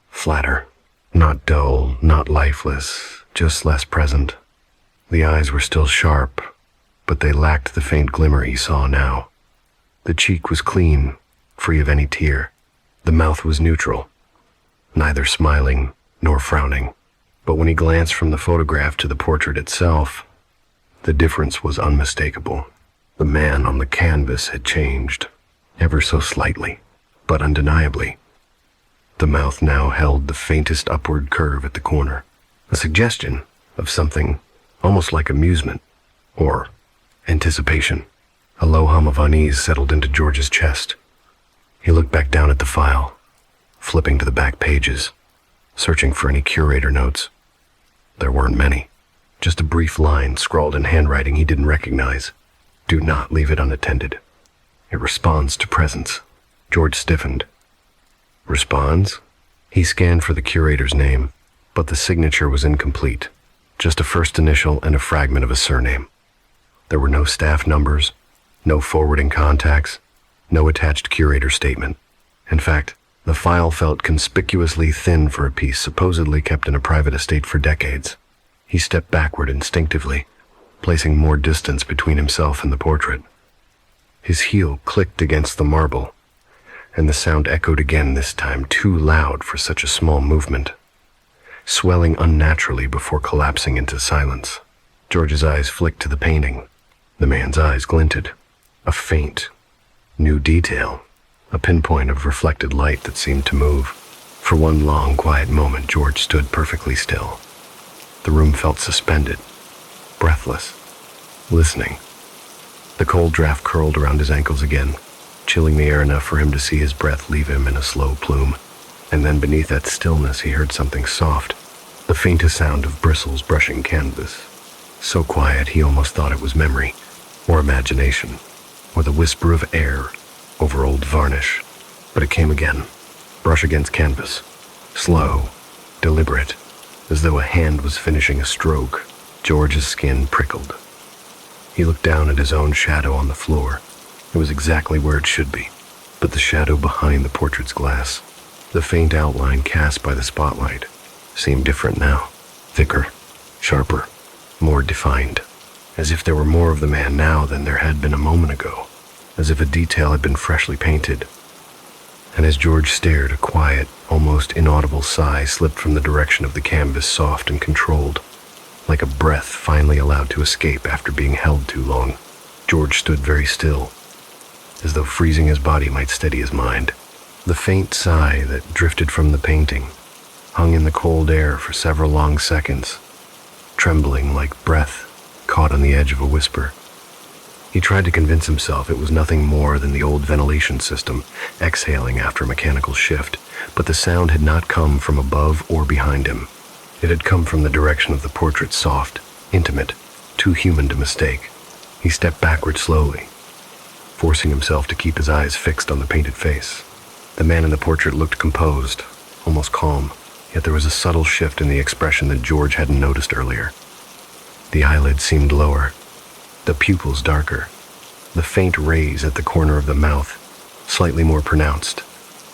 flatter, not dull, not lifeless, just less present. The eyes were still sharp, but they lacked the faint glimmer he saw now. The cheek was clean, free of any tear. The mouth was neutral, neither smiling nor frowning. But when he glanced from the photograph to the portrait itself, The difference was unmistakable. The man on the canvas had changed, ever so slightly, but undeniably. The mouth now held the faintest upward curve at the corner, a suggestion of something almost like amusement or anticipation. A low hum of unease settled into George's chest. He looked back down at the file, flipping to the back pages, searching for any curator notes. There weren't many, just a brief line scrawled in handwriting he didn't recognize. Do not leave it unattended. It responds to presence. George stiffened. Responds? He scanned for the curator's name, but the signature was incomplete. Just a first initial and a fragment of a surname. There were no staff numbers, no forwarding contacts, no attached curator statement. In fact, the file felt conspicuously thin for a piece supposedly kept in a private estate for decades. He stepped backward instinctively, placing more distance between himself and the portrait. His heel clicked against the marble, and the sound echoed again, this time too loud for such a small movement, swelling unnaturally before collapsing into silence. George's eyes flicked to the painting. The man's eyes glinted. A faint, new detail, a pinpoint of reflected light that seemed to move. For one long, quiet moment, George stood perfectly still. The room felt suspended, breathless, listening. The cold draft curled around his ankles again, chilling the air enough for him to see his breath leave him in a slow plume. And then beneath that stillness he heard something soft, the faintest sound of bristles brushing canvas. So quiet he almost thought it was memory, or imagination, or the whisper of air over old varnish. But it came again, brush against canvas, slow, deliberate, as though a hand was finishing a stroke. George's skin prickled. He looked down at his own shadow on the floor. It was exactly where it should be, but the shadow behind the portrait's glass, the faint outline cast by the spotlight, seemed different now, thicker, sharper, more defined, as if there were more of the man now than there had been a moment ago, as if a detail had been freshly painted. And as George stared, a quiet, almost inaudible sigh slipped from the direction of the canvas, soft and controlled, like a breath finally allowed to escape after being held too long. George stood very still, as though freezing his body might steady his mind. The faint sigh that drifted from the painting hung in the cold air for several long seconds, trembling like breath caught on the edge of a whisper. He tried to convince himself it was nothing more than the old ventilation system exhaling after a mechanical shift, but the sound had not come from above or behind him. It had come from the direction of the portrait, soft, intimate, too human to mistake. He stepped backward slowly, forcing himself to keep his eyes fixed on the painted face. The man in the portrait looked composed, almost calm, yet there was a subtle shift in the expression that George hadn't noticed earlier. The eyelids seemed lower, the pupils darker, the faint raise at the corner of the mouth slightly more pronounced,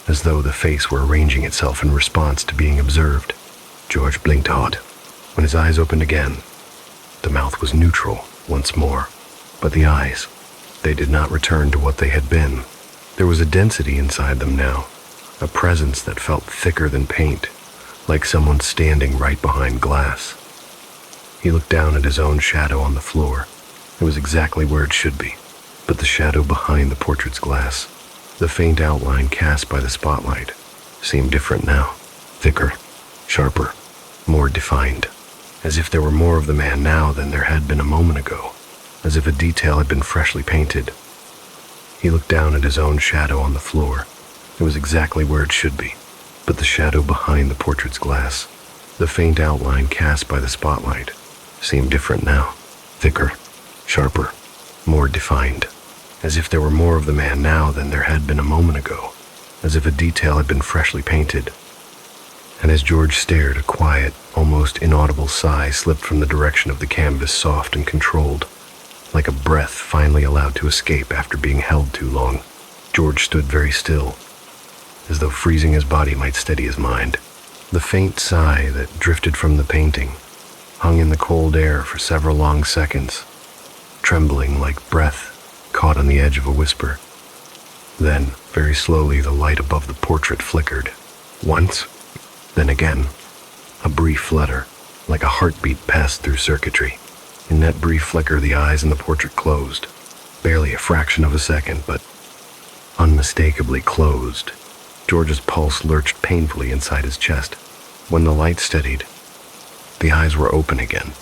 as though the face were arranging itself in response to being observed. George blinked hard. When his eyes opened again, the mouth was neutral once more, but the eyes, they did not return to what they had been. There was a density inside them now, a presence that felt thicker than paint, like someone standing right behind glass. He looked down at his own shadow on the floor. It was exactly where it should be, but the shadow behind the portrait's glass, the faint outline cast by the spotlight, seemed different now, thicker, sharper, more defined, as if there were more of the man now than there had been a moment ago, as if a detail had been freshly painted. He looked down at his own shadow on the floor. It was exactly where it should be, but the shadow behind the portrait's glass, the faint outline cast by the spotlight, seemed different now, thicker, sharper, more defined, as if there were more of the man now than there had been a moment ago, as if a detail had been freshly painted. And as George stared, a quiet, almost inaudible sigh slipped from the direction of the canvas, soft and controlled, like a breath finally allowed to escape after being held too long. George stood very still, as though freezing his body might steady his mind. The faint sigh that drifted from the painting hung in the cold air for several long seconds, trembling like breath caught on the edge of a whisper. Then, very slowly, the light above the portrait flickered. Once, then again. A brief flutter, like a heartbeat passed through circuitry. In that brief flicker, the eyes in the portrait closed. Barely a fraction of a second, but unmistakably closed. George's pulse lurched painfully inside his chest. When the light steadied, the eyes were open again.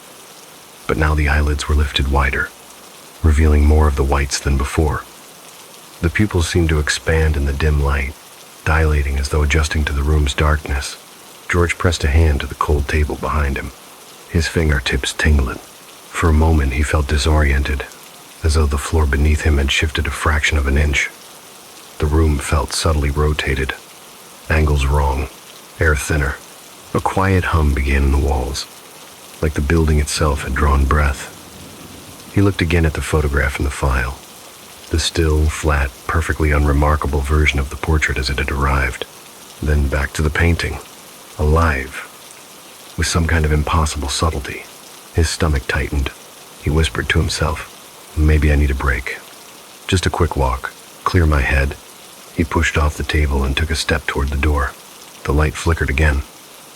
But now the eyelids were lifted wider, revealing more of the whites than before. The pupils seemed to expand in the dim light, dilating as though adjusting to the room's darkness. George pressed a hand to the cold table behind him, his fingertips tingling. For a moment he felt disoriented, as though the floor beneath him had shifted a fraction of an inch. The room felt subtly rotated, angles wrong, air thinner. A quiet hum began in the walls, like the building itself had drawn breath. He looked again at the photograph in the file, the still, flat, perfectly unremarkable version of the portrait as it had arrived. Then back to the painting, alive, with some kind of impossible subtlety. His stomach tightened. He whispered to himself, "Maybe I need a break. Just a quick walk, clear my head." He pushed off the table and took a step toward the door. The light flickered again.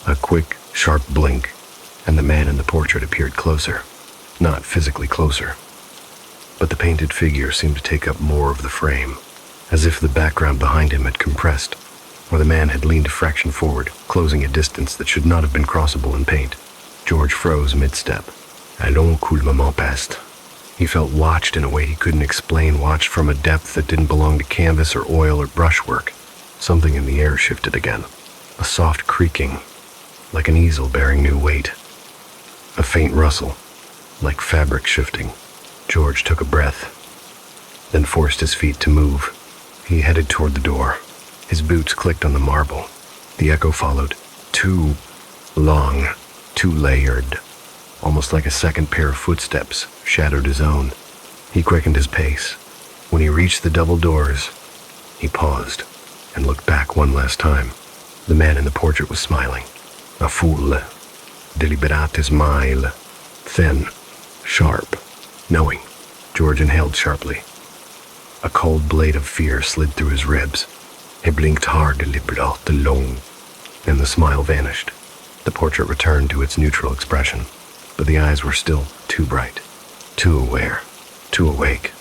A quick, sharp blink, and the man in the portrait appeared closer. Not physically closer, but the painted figure seemed to take up more of the frame, as if the background behind him had compressed, or the man had leaned a fraction forward, closing a distance that should not have been crossable in paint. George froze mid-step. Allons, cool moment passed. He felt watched in a way he couldn't explain, watched from a depth that didn't belong to canvas or oil or brushwork. Something in the air shifted again, a soft creaking, like an easel bearing new weight. A faint rustle, like fabric shifting. George took a breath, then forced his feet to move. He headed toward the door. His boots clicked on the marble. The echo followed, too long, too layered. Almost like a second pair of footsteps shadowed his own. He quickened his pace. When he reached the double doors, he paused and looked back one last time. The man in the portrait was smiling. A full, deliberate smile. Thin, sharp, knowing. George inhaled sharply. A cold blade of fear slid through his ribs. He blinked hard, deliberate, long, and the smile vanished. The portrait returned to its neutral expression, but the eyes were still too bright, too aware, too awake.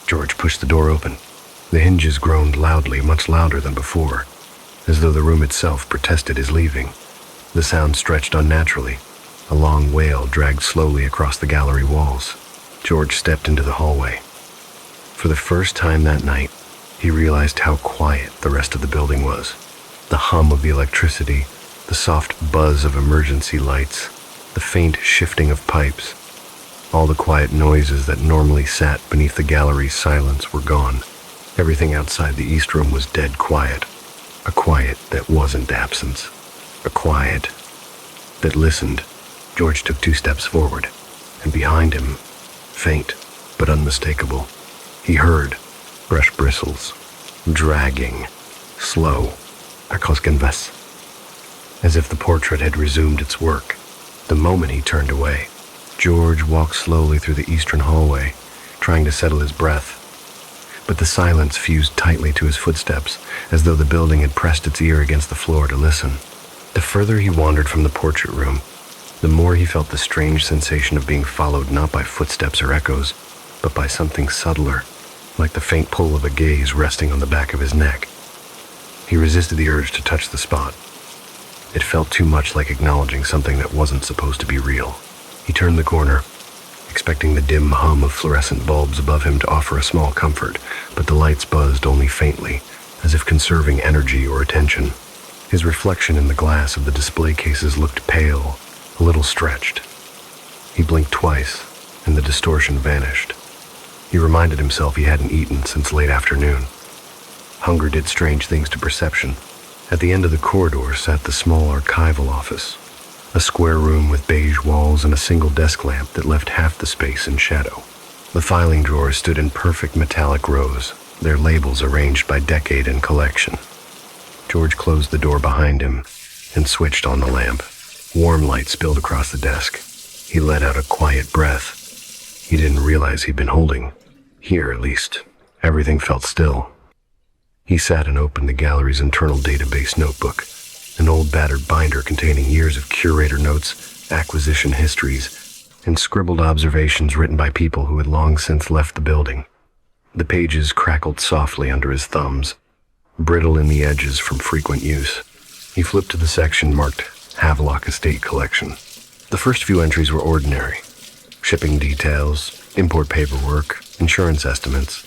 George pushed the door open. The hinges groaned loudly, much louder than before, as though the room itself protested his leaving. The sound stretched unnaturally. A long wail dragged slowly across the gallery walls. George stepped into the hallway. For the first time that night, he realized how quiet the rest of the building was. The hum of the electricity, the soft buzz of emergency lights, the faint shifting of pipes. All the quiet noises that normally sat beneath the gallery's silence were gone. Everything outside the East Room was dead quiet. A quiet that wasn't absence. A quiet that listened. George took 2 steps forward, and behind him, faint but unmistakable, he heard brush bristles, dragging, slow, across canvas, as if the portrait had resumed its work. The moment he turned away, George walked slowly through the eastern hallway, trying to settle his breath. But the silence fused tightly to his footsteps, as though the building had pressed its ear against the floor to listen. The further he wandered from the portrait room, the more he felt the strange sensation of being followed not by footsteps or echoes, but by something subtler, like the faint pull of a gaze resting on the back of his neck. He resisted the urge to touch the spot. It felt too much like acknowledging something that wasn't supposed to be real. He turned the corner, expecting the dim hum of fluorescent bulbs above him to offer a small comfort, but the lights buzzed only faintly, as if conserving energy or attention. His reflection in the glass of the display cases looked pale, a little stretched. He blinked twice, and the distortion vanished. He reminded himself he hadn't eaten since late afternoon. Hunger did strange things to perception. At the end of the corridor sat the small archival office, a square room with beige walls and a single desk lamp that left half the space in shadow. The filing drawers stood in perfect metallic rows, their labels arranged by decade and collection. George closed the door behind him and switched on the lamp. Warm light spilled across the desk. He let out a quiet breath. He didn't realize he'd been holding. Here, at least, everything felt still. He sat and opened the gallery's internal database notebook, an old battered binder containing years of curator notes, acquisition histories, and scribbled observations written by people who had long since left the building. The pages crackled softly under his thumbs, brittle in the edges from frequent use. He flipped to the section marked Havelock Estate Collection. The first few entries were ordinary. Shipping details, import paperwork, insurance estimates.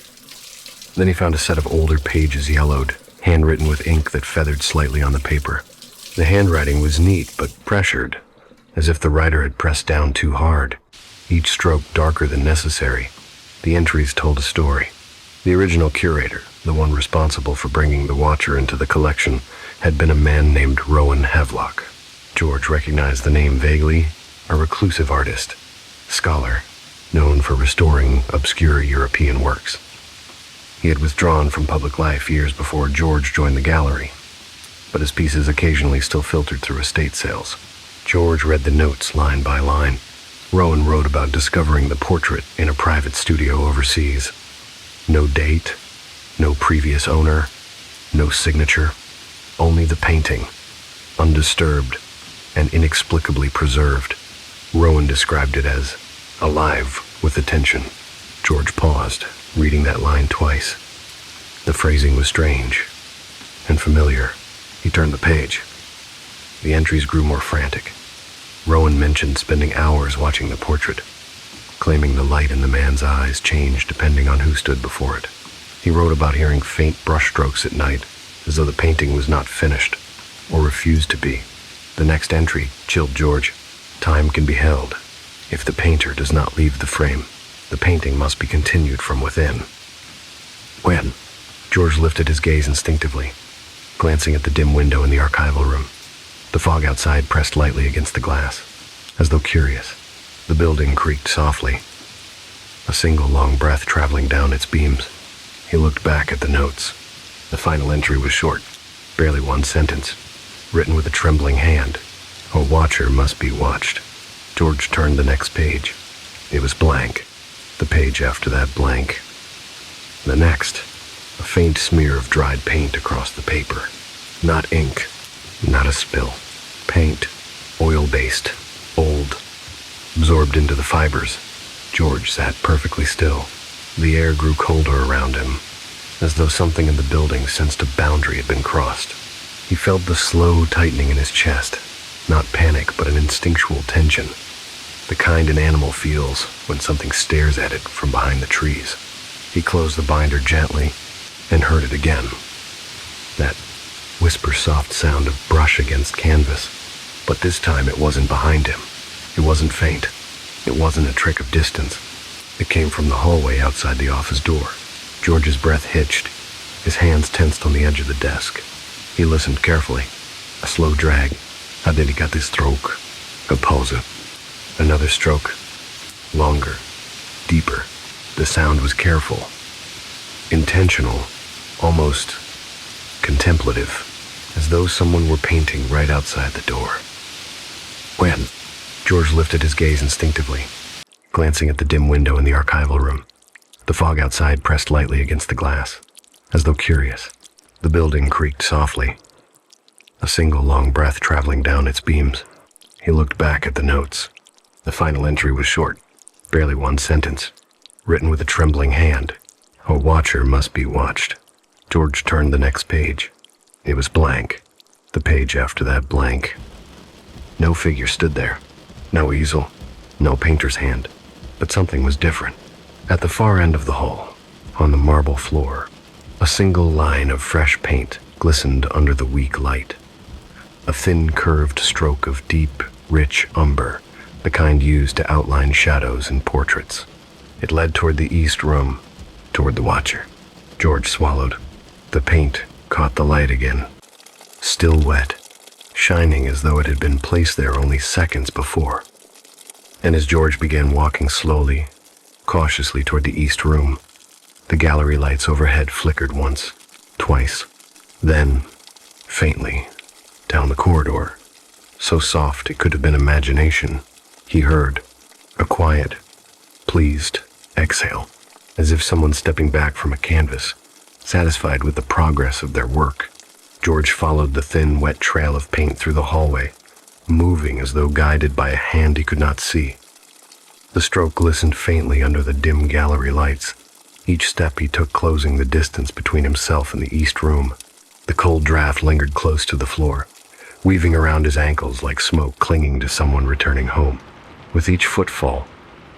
Then he found a set of older pages yellowed, handwritten with ink that feathered slightly on the paper. The handwriting was neat but pressured, as if the writer had pressed down too hard, each stroke darker than necessary. The entries told a story. The original curator, the one responsible for bringing the Watcher into the collection, had been a man named Rowan Havelock. George recognized the name vaguely, a reclusive artist, scholar, known for restoring obscure European works. He had withdrawn from public life years before George joined the gallery, but his pieces occasionally still filtered through estate sales. George read the notes line by line. Rowan wrote about discovering the portrait in a private studio overseas. No date, no previous owner, no signature, only the painting, undisturbed and inexplicably preserved. Rowan described it as alive with attention. George paused, reading that line twice. The phrasing was strange and familiar. He turned the page. The entries grew more frantic. Rowan mentioned spending hours watching the portrait, claiming the light in the man's eyes changed depending on who stood before it. He wrote about hearing faint brushstrokes at night, as though the painting was not finished, or refused to be. The next entry chilled George. Time can be held. If the painter does not leave the frame, the painting must be continued from within. When? George lifted his gaze instinctively, glancing at the dim window in the archival room. The fog outside pressed lightly against the glass, as though curious. The building creaked softly, a single long breath traveling down its beams. He looked back at the notes. The final entry was short, barely one sentence, written with a trembling hand. A watcher must be watched. George turned the next page. It was blank. The page after that blank. The next, a faint smear of dried paint across the paper. Not ink, not a spill. Paint, oil-based, old, absorbed into the fibers. George sat perfectly still. The air grew colder around him, as though something in the building sensed a boundary had been crossed. He felt the slow tightening in his chest, not panic but an instinctual tension, the kind an animal feels when something stares at it from behind the trees. He closed the binder gently and heard it again. That whisper-soft sound of brush against canvas, but this time it wasn't behind him. It wasn't faint. It wasn't a trick of distance. It came from the hallway outside the office door. George's breath hitched, his hands tensed on the edge of the desk. He listened carefully. A slow drag. Hade got this stroke. A pause. Another stroke. Longer. Deeper. The sound was careful. Intentional. Almost contemplative. As though someone were painting right outside the door. When? George lifted his gaze instinctively, glancing at the dim window in the archival room. The fog outside pressed lightly against the glass, as though curious. The building creaked softly, a single long breath traveling down its beams. He looked back at the notes. The final entry was short, barely one sentence, written with a trembling hand. A watcher must be watched. George turned the next page. It was blank. The page after that blank. No figure stood there. No easel. No painter's hand. But something was different. At the far end of the hall, on the marble floor, a single line of fresh paint glistened under the weak light. A thin curved stroke of deep, rich umber, the kind used to outline shadows in portraits. It led toward the east room, toward the Watcher. George swallowed. The paint caught the light again. Still wet, shining as though it had been placed there only seconds before. And as George began walking slowly, cautiously toward the east room, the gallery lights overhead flickered once, twice. Then, faintly, down the corridor, so soft it could have been imagination, he heard a quiet, pleased exhale, as if someone stepping back from a canvas, satisfied with the progress of their work. George followed the thin, wet trail of paint through the hallway, moving as though guided by a hand he could not see. The stroke glistened faintly under the dim gallery lights, each step he took closing the distance between himself and the east room. The cold draft lingered close to the floor, weaving around his ankles like smoke clinging to someone returning home. With each footfall,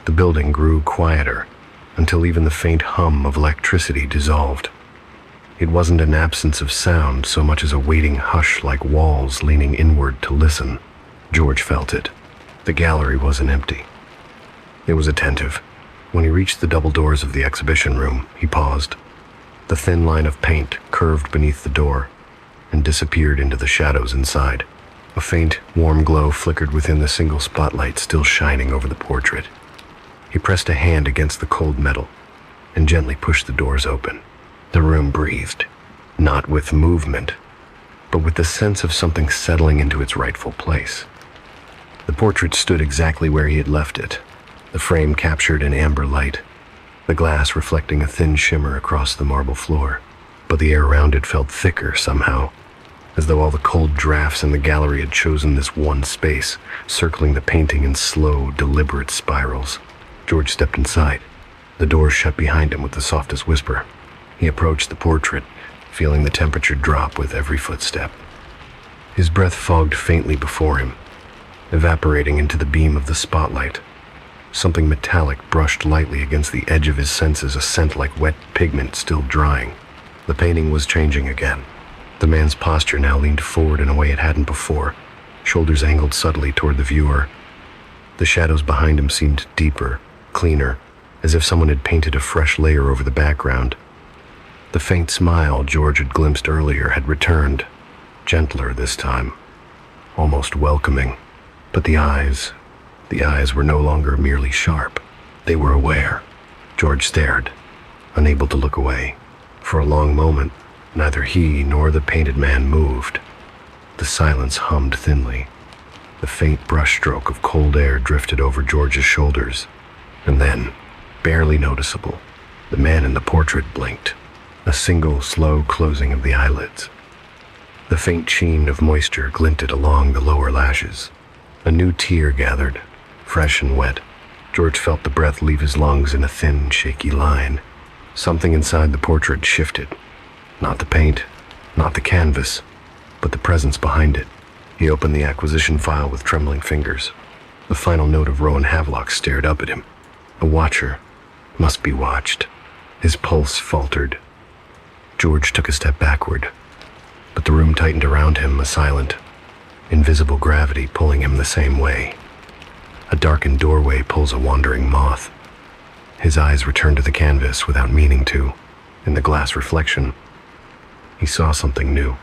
the building grew quieter, until even the faint hum of electricity dissolved. It wasn't an absence of sound so much as a waiting hush like walls leaning inward to listen. George felt it. The gallery wasn't empty. It was attentive. When he reached the double doors of the exhibition room, he paused. The thin line of paint curved beneath the door and disappeared into the shadows inside. A faint, warm glow flickered within the single spotlight still shining over the portrait. He pressed a hand against the cold metal and gently pushed the doors open. The room breathed, not with movement, but with the sense of something settling into its rightful place. The portrait stood exactly where he had left it, the frame captured in amber light, the glass reflecting a thin shimmer across the marble floor, but the air around it felt thicker somehow, as though all the cold drafts in the gallery had chosen this one space, circling the painting in slow, deliberate spirals. George stepped inside. The door shut behind him with the softest whisper. He approached the portrait, feeling the temperature drop with every footstep. His breath fogged faintly before him, evaporating into the beam of the spotlight. Something metallic brushed lightly against the edge of his senses, a scent like wet pigment still drying. The painting was changing again. The man's posture now leaned forward in a way it hadn't before, shoulders angled subtly toward the viewer. The shadows behind him seemed deeper, cleaner, as if someone had painted a fresh layer over the background. The faint smile George had glimpsed earlier had returned, gentler this time, almost welcoming. But the eyes were no longer merely sharp. They were aware. George stared, unable to look away. For a long moment, neither he nor the painted man moved. The silence hummed thinly. The faint brushstroke of cold air drifted over George's shoulders. And then, barely noticeable, the man in the portrait blinked. A single, slow closing of the eyelids. The faint sheen of moisture glinted along the lower lashes. A new tear gathered, fresh and wet. George felt the breath leave his lungs in a thin, shaky line. Something inside the portrait shifted. Not the paint, not the canvas, but the presence behind it. He opened the acquisition file with trembling fingers. The final note of Rowan Havelock stared up at him. A watcher must be watched. His pulse faltered. George took a step backward, but the room tightened around him, a silent, invisible gravity pulling him the same way. A darkened doorway pulls a wandering moth. His eyes returned to the canvas without meaning to. In the glass reflection, he saw something new.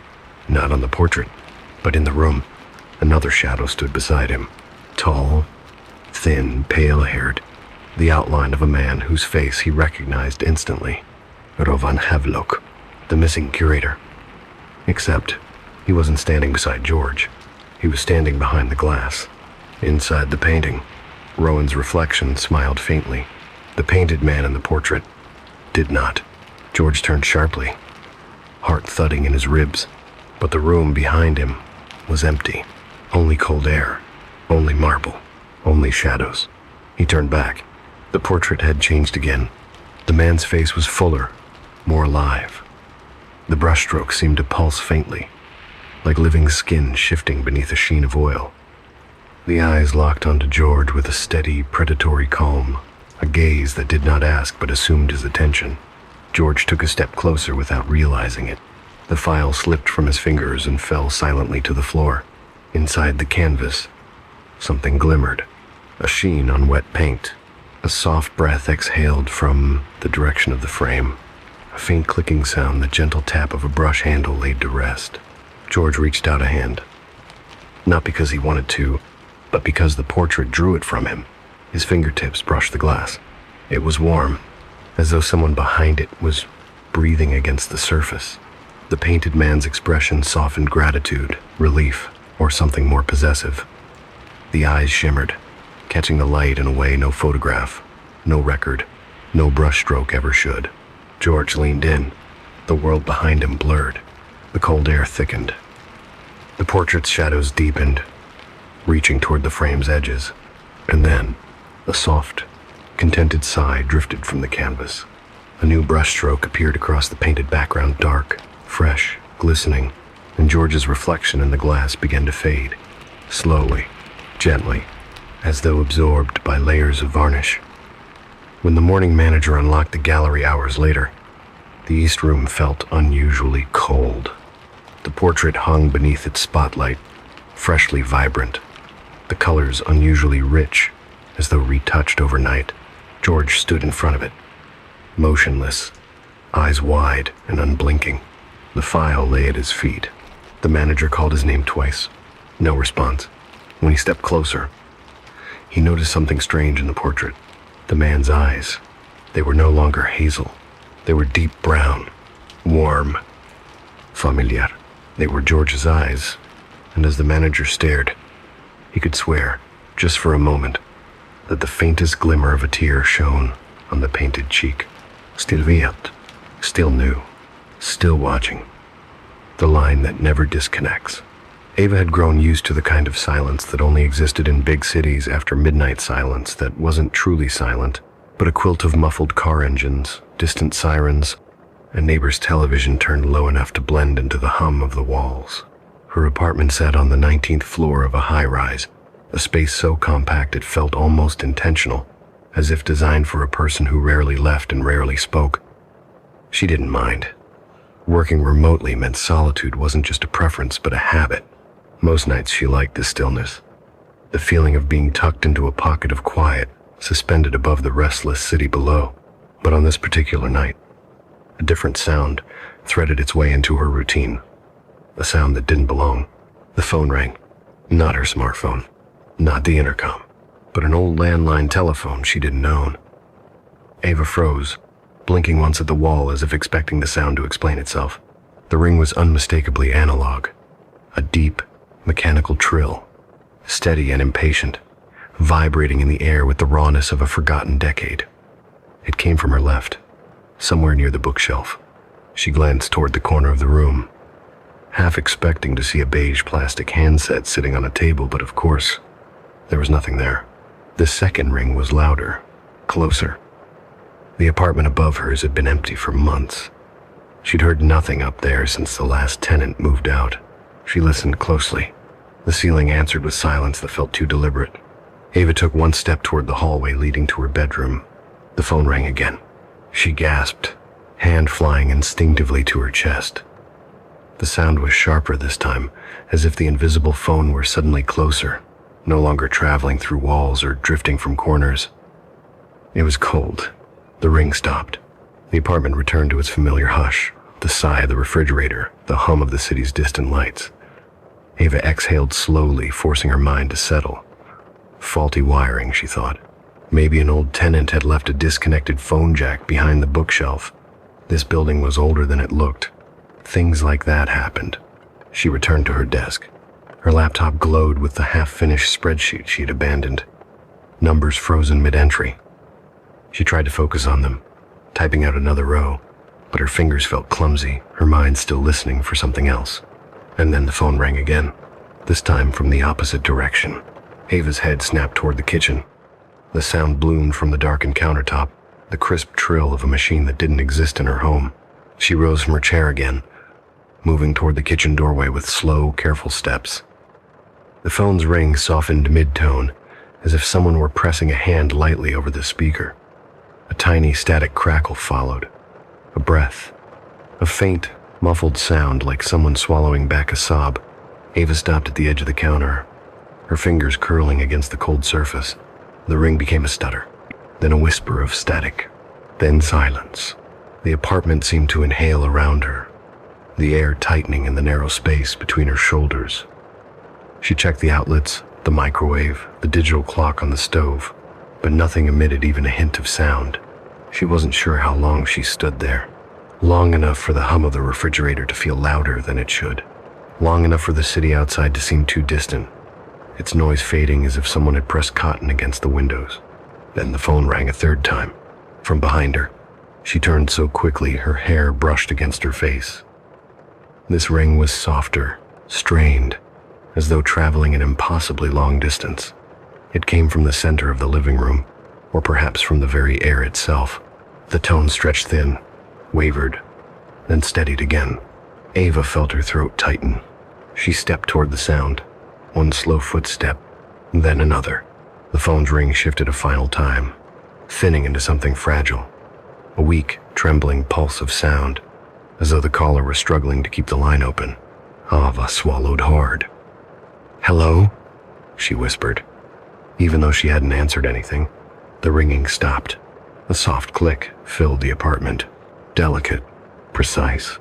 Not on the portrait, but in the room. Another shadow stood beside him. Tall, thin, pale-haired. The outline of a man whose face he recognized instantly. Rowan Havelock, the missing curator. Except, he wasn't standing beside George. He was standing behind the glass. Inside the painting, Rowan's reflection smiled faintly. The painted man in the portrait did not. George turned sharply, heart thudding in his ribs. But the room behind him was empty. Only cold air, only marble, only shadows. He turned back. The portrait had changed again. The man's face was fuller, more alive. The brushstroke seemed to pulse faintly, like living skin shifting beneath a sheen of oil. The eyes locked onto George with a steady, predatory calm, a gaze that did not ask but assumed his attention. George took a step closer without realizing it. The file slipped from his fingers and fell silently to the floor. Inside the canvas, something glimmered, a sheen on wet paint. A soft breath exhaled from the direction of the frame. A faint clicking sound, the gentle tap of a brush handle laid to rest. George reached out a hand. Not because he wanted to, but because the portrait drew it from him. His fingertips brushed the glass. It was warm, as though someone behind it was breathing against the surface. The painted man's expression softened gratitude, relief, or something more possessive. The eyes shimmered, catching the light in a way no photograph, no record, no brushstroke ever should. George leaned in, the world behind him blurred. The cold air thickened. The portrait's shadows deepened, reaching toward the frame's edges. And then, A soft, contented sigh drifted from the canvas. A new brushstroke appeared across the painted background, dark, fresh, glistening, and George's reflection in the glass began to fade, slowly, gently, as though absorbed by layers of varnish. When the morning manager unlocked the gallery hours later, the East Room felt unusually cold. The portrait hung beneath its spotlight, freshly vibrant, the colors unusually rich, as though retouched overnight. George stood in front of it, motionless, eyes wide and unblinking. The file lay at his feet. The manager called his name twice. No response. When he stepped closer, he noticed something strange in the portrait. The man's eyes. They were no longer hazel. They were deep brown, warm, familiar. They were George's eyes, and as the manager stared, he could swear, just for a moment, that the faintest glimmer of a tear shone on the painted cheek. Still viat, still new, still watching. The line that never disconnects. Ava had grown used to the kind of silence that only existed in big cities after midnight silence that wasn't truly silent, but a quilt of muffled car engines, distant sirens, and neighbors' television turned low enough to blend into the hum of the walls. Her apartment sat on the 19th floor of a high-rise, a space so compact it felt almost intentional, as if designed for a person who rarely left and rarely spoke. She didn't mind. Working remotely meant solitude wasn't just a preference, but a habit. Most nights she liked the stillness, the feeling of being tucked into a pocket of quiet, suspended above the restless city below. But on this particular night, a different sound threaded its way into her routine. A sound that didn't belong. The phone rang. Not her smartphone, not the intercom, but an old landline telephone she didn't own. Ava froze, blinking once at the wall as if expecting the sound to explain itself. The ring was unmistakably analog, a deep, mechanical trill, steady and impatient, vibrating in the air with the rawness of a forgotten decade. It came from her left, somewhere near the bookshelf. She glanced toward the corner of the room, half expecting to see a beige plastic handset sitting on a table, but of course, there was nothing there. The second ring was louder, closer. The apartment above hers had been empty for months. She'd heard nothing up there since the last tenant moved out. She listened closely. The ceiling answered with silence that felt too deliberate. Ava took one step toward the hallway leading to her bedroom. The phone rang again. She gasped, hand flying instinctively to her chest. The sound was sharper this time, as if the invisible phone were suddenly closer, no longer traveling through walls or drifting from corners. It was cold. The ring stopped. The apartment returned to its familiar hush, the sigh of the refrigerator, the hum of the city's distant lights. Ava exhaled slowly, forcing her mind to settle. Faulty wiring, she thought. Maybe an old tenant had left a disconnected phone jack behind the bookshelf. This building was older than it looked. Things like that happened. She returned to her desk. Her laptop glowed with the half-finished spreadsheet she'd abandoned. Numbers frozen mid-entry. She tried to focus on them, typing out another row, but her fingers felt clumsy, her mind still listening for something else. And then the phone rang again, this time from the opposite direction. Ava's head snapped toward the kitchen. The sound bloomed from the darkened countertop, the crisp trill of a machine that didn't exist in her home. She rose from her chair again, moving toward the kitchen doorway with slow, careful steps. The phone's ring softened mid-tone, as if someone were pressing a hand lightly over the speaker. A tiny static crackle followed. A breath. A faint, muffled sound like someone swallowing back a sob. Ava stopped at the edge of the counter, her fingers curling against the cold surface. The ring became a stutter, then a whisper of static, then silence. The apartment seemed to inhale around her, the air tightening in the narrow space between her shoulders. She checked the outlets, the microwave, the digital clock on the stove, but nothing emitted even a hint of sound. She wasn't sure how long she stood there. Long enough for the hum of the refrigerator to feel louder than it should. Long enough for the city outside to seem too distant, its noise fading as if someone had pressed cotton against the windows. Then the phone rang a third time, from behind her. She turned so quickly her hair brushed against her face. This ring was softer, strained, as though traveling an impossibly long distance. It came from the center of the living room, or perhaps from the very air itself. The tone stretched thin, wavered, then steadied again. Ava felt her throat tighten. She stepped toward the sound, one slow footstep, then another. The phone's ring shifted a final time, thinning into something fragile, a weak, trembling pulse of sound, as though the caller were struggling to keep the line open. Ava swallowed hard. "Hello?" she whispered. Even though she hadn't answered anything, the ringing stopped. A soft click filled the apartment, delicate, precise,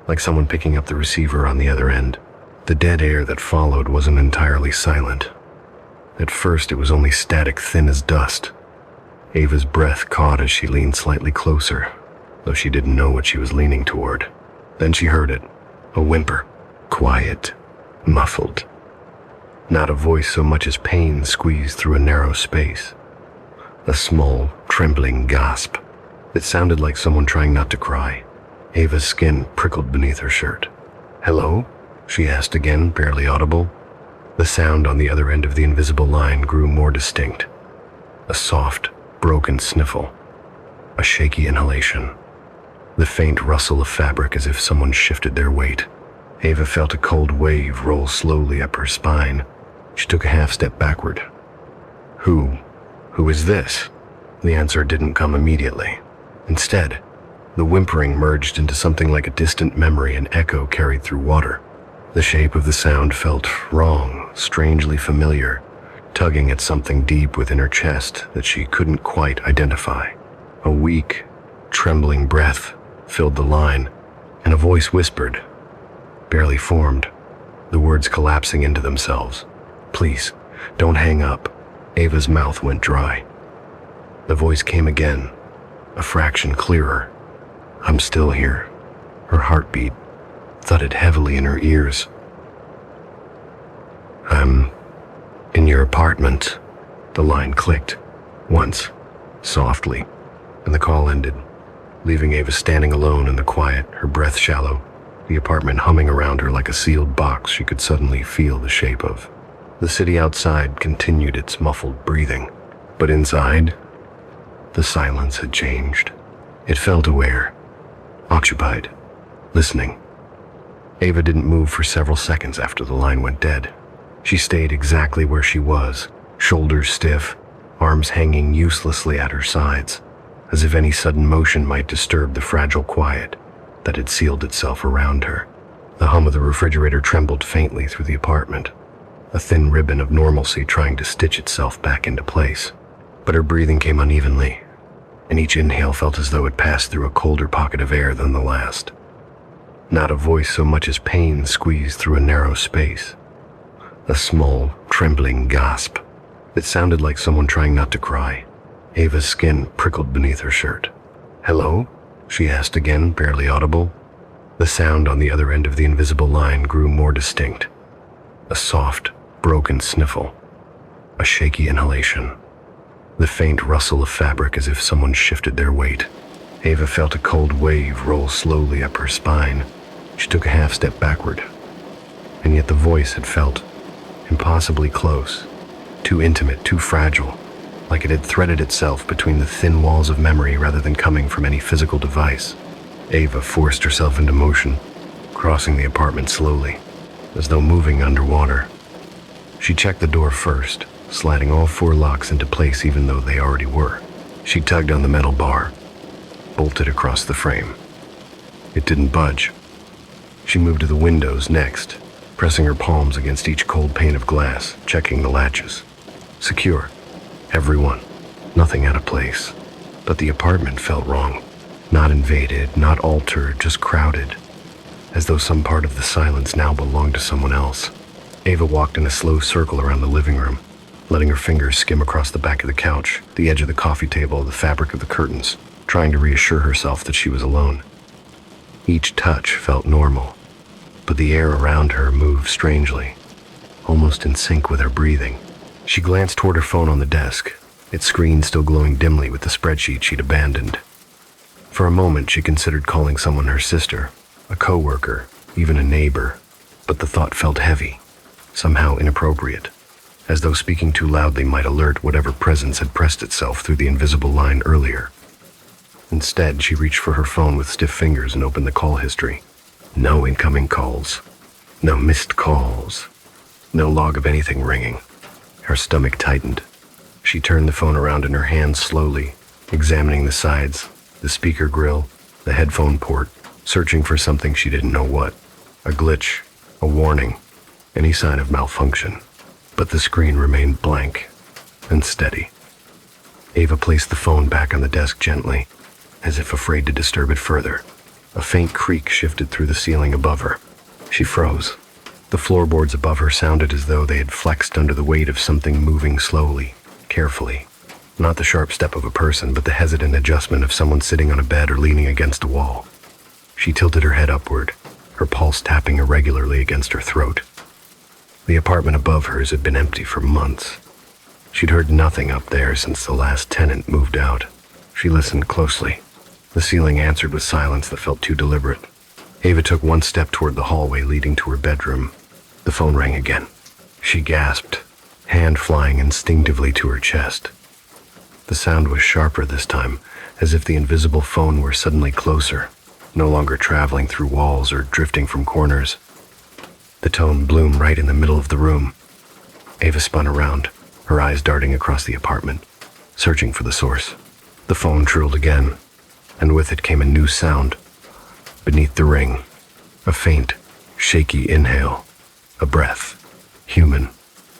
like someone picking up the receiver on the other end. The dead air that followed wasn't entirely silent. At first, it was only static, thin as dust. Ava's breath caught as she leaned slightly closer, though she didn't know what she was leaning toward. Then she heard it, a whimper, quiet, muffled. Not a voice so much as pain squeezed through a narrow space. A small, trembling gasp. It sounded like someone trying not to cry. Ava's skin prickled beneath her shirt. "Hello?" she asked again, barely audible. The sound on the other end of the invisible line grew more distinct. A soft, broken sniffle. A shaky inhalation. The faint rustle of fabric as if someone shifted their weight. Ava felt a cold wave roll slowly up her spine. She took a half step backward. Who is this?" The answer didn't come immediately. Instead, the whimpering merged into something like a distant memory, an echo carried through water. The shape of the sound felt wrong, strangely familiar, tugging at something deep within her chest that she couldn't quite identify. A weak, trembling breath filled the line, and a voice whispered, barely formed, the words collapsing into themselves. "Please, don't hang up." Ava's mouth went dry. The voice came again, a fraction clearer. "I'm still here." Her heartbeat thudded heavily in her ears. "I'm in your apartment." The line clicked, once, softly, and the call ended, leaving Ava standing alone in the quiet, her breath shallow, the apartment humming around her like a sealed box she could suddenly feel the shape of. The city outside continued its muffled breathing, but inside, the silence had changed. It felt aware, occupied, listening. Ava didn't move for several seconds after the line went dead. She stayed exactly where she was, shoulders stiff, arms hanging uselessly at her sides, as if any sudden motion might disturb the fragile quiet that had sealed itself around her. The hum of the refrigerator trembled faintly through the apartment, a thin ribbon of normalcy trying to stitch itself back into place. But her breathing came unevenly, and each inhale felt as though it passed through a colder pocket of air than the last. Not a voice so much as pain squeezed through a narrow space. A small, trembling gasp. It sounded like someone trying not to cry. Ava's skin prickled beneath her shirt. "Hello?" she asked again, barely audible. The sound on the other end of the invisible line grew more distinct. A soft, broken sniffle. A shaky inhalation. The faint rustle of fabric as if someone shifted their weight. Ava felt a cold wave roll slowly up her spine. She took a half step backward. And yet the voice had felt impossibly close, too intimate, too fragile, like it had threaded itself between the thin walls of memory rather than coming from any physical device. Ava forced herself into motion, crossing the apartment slowly, as though moving underwater. She checked the door first, sliding all 4 locks into place even though they already were. She tugged on the metal bar, bolted across the frame. It didn't budge. She moved to the windows next, pressing her palms against each cold pane of glass, checking the latches. Secure. Every one. Nothing out of place. But the apartment felt wrong. Not invaded, not altered, just crowded, as though some part of the silence now belonged to someone else. Ava walked in a slow circle around the living room, letting her fingers skim across the back of the couch, the edge of the coffee table, the fabric of the curtains, trying to reassure herself that she was alone. Each touch felt normal, but the air around her moved strangely, almost in sync with her breathing. She glanced toward her phone on the desk, its screen still glowing dimly with the spreadsheet she'd abandoned. For a moment, she considered calling someone her sister, a coworker, even a neighbor, but the thought felt heavy, somehow inappropriate. as though speaking too loudly might alert whatever presence had pressed itself through the invisible line earlier. Instead, she reached for her phone with stiff fingers and opened the call history. No incoming calls. No missed calls. No log of anything ringing. Her stomach tightened. She turned the phone around in her hands slowly, examining the sides, the speaker grill, the headphone port, searching for something she didn't know what. A glitch, a warning, any sign of malfunction. But the screen remained blank and steady. Ava placed the phone back on the desk gently, as if afraid to disturb it further. A faint creak shifted through the ceiling above her. She froze. The floorboards above her sounded as though they had flexed under the weight of something moving slowly, carefully. Not the sharp step of a person, but the hesitant adjustment of someone sitting on a bed or leaning against a wall. She tilted her head upward, her pulse tapping irregularly against her throat. The apartment above hers had been empty for months. She'd heard nothing up there since the last tenant moved out. She listened closely. The ceiling answered with silence that felt too deliberate. Ava took one step toward the hallway leading to her bedroom. The phone rang again. She gasped, hand flying instinctively to her chest. The sound was sharper this time, as if the invisible phone were suddenly closer, no longer traveling through walls or drifting from corners. The tone bloomed right in the middle of the room. Ava spun around, her eyes darting across the apartment, searching for the source. The phone trilled again, and with it came a new sound. Beneath the ring, a faint, shaky inhale, a breath, human,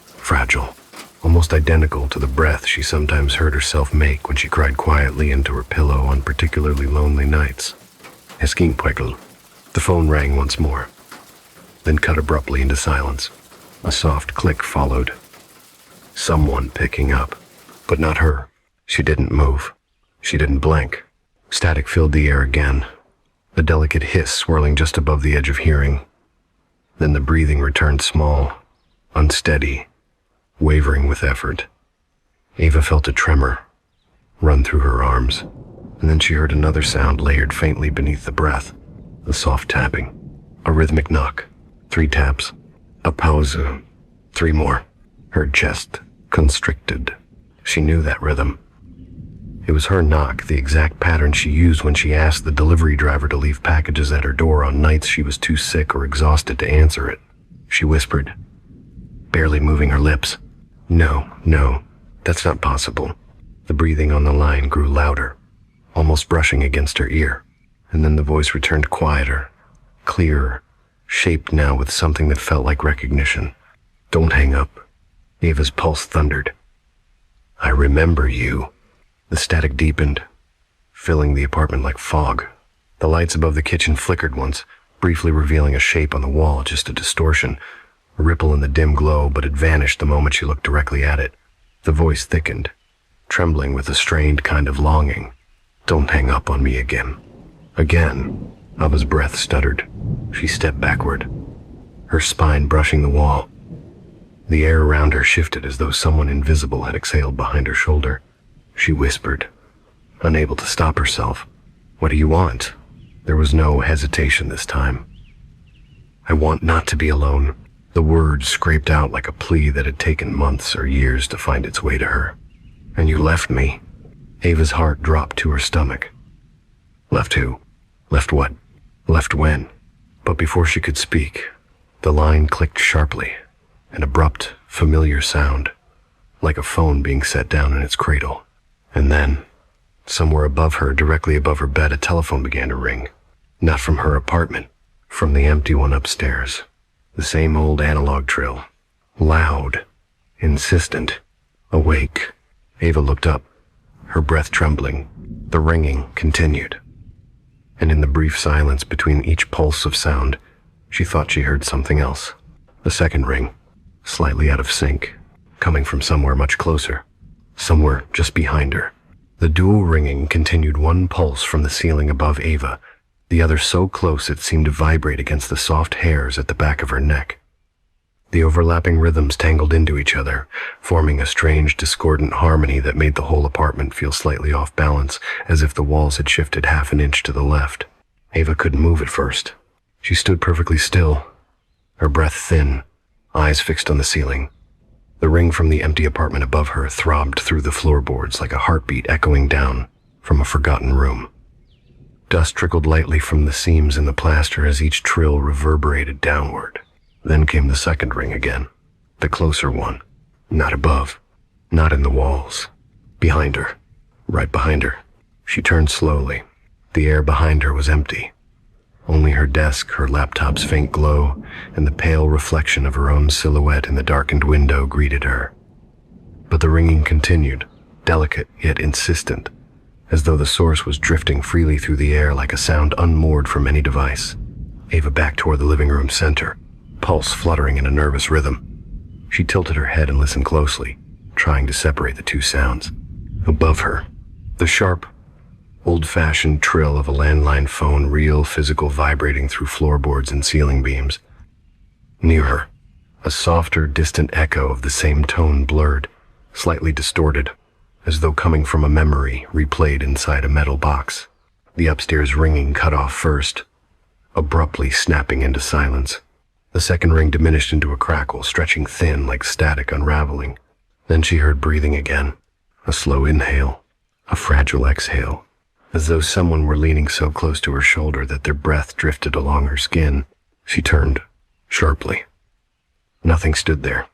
fragile, almost identical to the breath she sometimes heard herself make when she cried quietly into her pillow on particularly lonely nights. Esquinpuegle. The phone rang once more, then cut abruptly into silence. A soft click followed. Someone picking up, but not her. She didn't move. She didn't blink. Static filled the air again, a delicate hiss swirling just above the edge of hearing. Then the breathing returned small, unsteady, wavering with effort. Ava felt a tremor run through her arms, and then she heard another sound layered faintly beneath the breath, a soft tapping, a rhythmic knock, 3 taps, a pause, 3 more. Her chest constricted. She knew that rhythm. It was her knock, the exact pattern she used when she asked the delivery driver to leave packages at her door on nights she was too sick or exhausted to answer it. She whispered, barely moving her lips, No, that's not possible." The breathing on the line grew louder, almost brushing against her ear, and then the voice returned quieter, clearer, shaped now with something that felt like recognition. "Don't hang up." Ava's pulse thundered. "I remember you." The static deepened, filling the apartment like fog. The lights above the kitchen flickered once, briefly revealing a shape on the wall, just a distortion, a ripple in the dim glow, but it vanished the moment she looked directly at it. The voice thickened, trembling with a strained kind of longing. "Don't hang up on me again." Again, Ava's breath stuttered. She stepped backward, her spine brushing the wall. The air around her shifted as though someone invisible had exhaled behind her shoulder. She whispered, unable to stop herself, "What do you want?" There was no hesitation this time. "I want not to be alone." The words scraped out like a plea that had taken months or years to find its way to her. "And you left me." Ava's heart dropped to her stomach. Left who? Left what? Left when? But before she could speak, the line clicked sharply, an abrupt, familiar sound, like a phone being set down in its cradle. And then, somewhere above her, directly above her bed, a telephone began to ring. Not from her apartment, from the empty one upstairs. The same old analog trill. Loud, insistent, awake. Ava looked up, her breath trembling. The ringing continued. And in the brief silence between each pulse of sound, she thought she heard something else. A second ring, slightly out of sync, coming from somewhere much closer. Somewhere just behind her. The dual ringing continued, one pulse from the ceiling above Ava, the other so close it seemed to vibrate against the soft hairs at the back of her neck. The overlapping rhythms tangled into each other, forming a strange, discordant harmony that made the whole apartment feel slightly off balance, as if the walls had shifted half an inch to the left. Ava couldn't move at first. She stood perfectly still, her breath thin, eyes fixed on the ceiling. The ring from the empty apartment above her throbbed through the floorboards like a heartbeat echoing down from a forgotten room. Dust trickled lightly from the seams in the plaster as each trill reverberated downward. Then came the second ring again, the closer one, not above, not in the walls. Behind her, right behind her. She turned slowly. The air behind her was empty. Only her desk, her laptop's faint glow, and the pale reflection of her own silhouette in the darkened window greeted her. But the ringing continued, delicate yet insistent, as though the source was drifting freely through the air like a sound unmoored from any device. Ava backed toward the living room center, pulse fluttering in a nervous rhythm. She tilted her head and listened closely, trying to separate the two sounds. Above her, the sharp, old-fashioned trill of a landline phone, real, physical, vibrating through floorboards and ceiling beams. Near her, a softer, distant echo of the same tone, blurred, slightly distorted, as though coming from a memory replayed inside a metal box. The upstairs ringing cut off first, abruptly snapping into silence. The second ring diminished into a crackle, stretching thin like static unraveling. Then she heard breathing again, a slow inhale, a fragile exhale, as though someone were leaning so close to her shoulder that their breath drifted along her skin. She turned, sharply. Nothing stood there,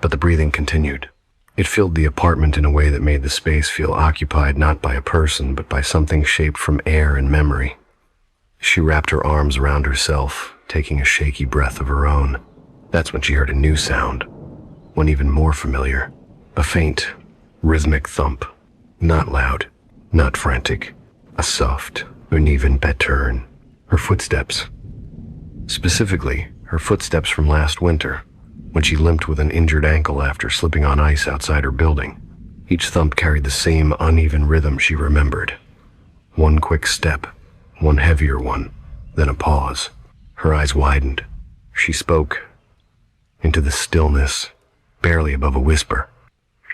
but the breathing continued. It filled the apartment in a way that made the space feel occupied not by a person, but by something shaped from air and memory. She wrapped her arms around herself, taking a shaky breath of her own. That's when she heard a new sound, one even more familiar. A faint, rhythmic thump. Not loud, not frantic. A soft, uneven pattern. Her footsteps. Specifically, her footsteps from last winter, when she limped with an injured ankle after slipping on ice outside her building. Each thump carried the same uneven rhythm she remembered. One quick step, one heavier one, then a pause. Her eyes widened. She spoke into the stillness, barely above a whisper.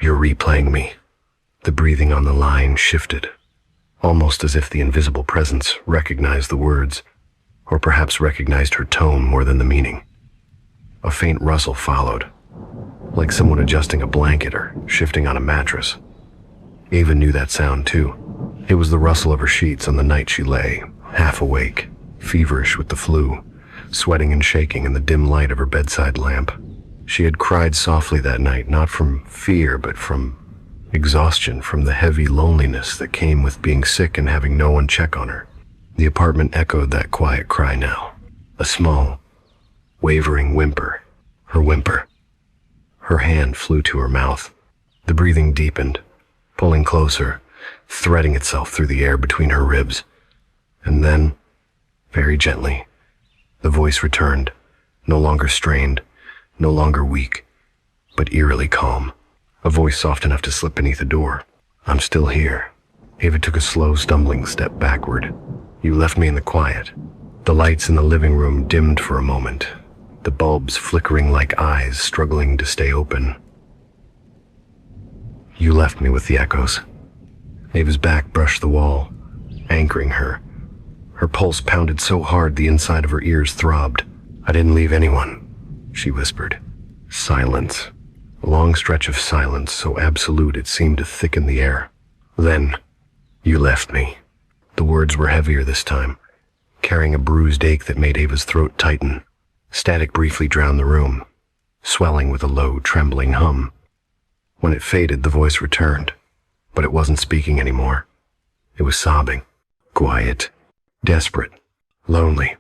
"You're replaying me." The breathing on the line shifted, almost as if the invisible presence recognized the words, or perhaps recognized her tone more than the meaning. A faint rustle followed, like someone adjusting a blanket or shifting on a mattress. Ava knew that sound too. It was the rustle of her sheets on the night she lay, half awake, feverish with the flu, sweating and shaking in the dim light of her bedside lamp. She had cried softly that night, not from fear, but from exhaustion, from the heavy loneliness that came with being sick and having no one check on her. The apartment echoed that quiet cry now. A small, wavering whimper. Her whimper. Her hand flew to her mouth. The breathing deepened, pulling closer, threading itself through the air between her ribs. And then, very gently, the voice returned, no longer strained, no longer weak, but eerily calm. A voice soft enough to slip beneath a door. "I'm still here." Ava took a slow, stumbling step backward. "You left me in the quiet." The lights in the living room dimmed for a moment, the bulbs flickering like eyes struggling to stay open. "You left me with the echoes." Ava's back brushed the wall, anchoring her. Her pulse pounded so hard the inside of her ears throbbed. "I didn't leave anyone," she whispered. Silence. A long stretch of silence, so absolute it seemed to thicken the air. Then, "You left me." The words were heavier this time, carrying a bruised ache that made Ava's throat tighten. Static briefly drowned the room, swelling with a low, trembling hum. When it faded, the voice returned, but it wasn't speaking anymore. It was sobbing, quiet, desperate, lonely.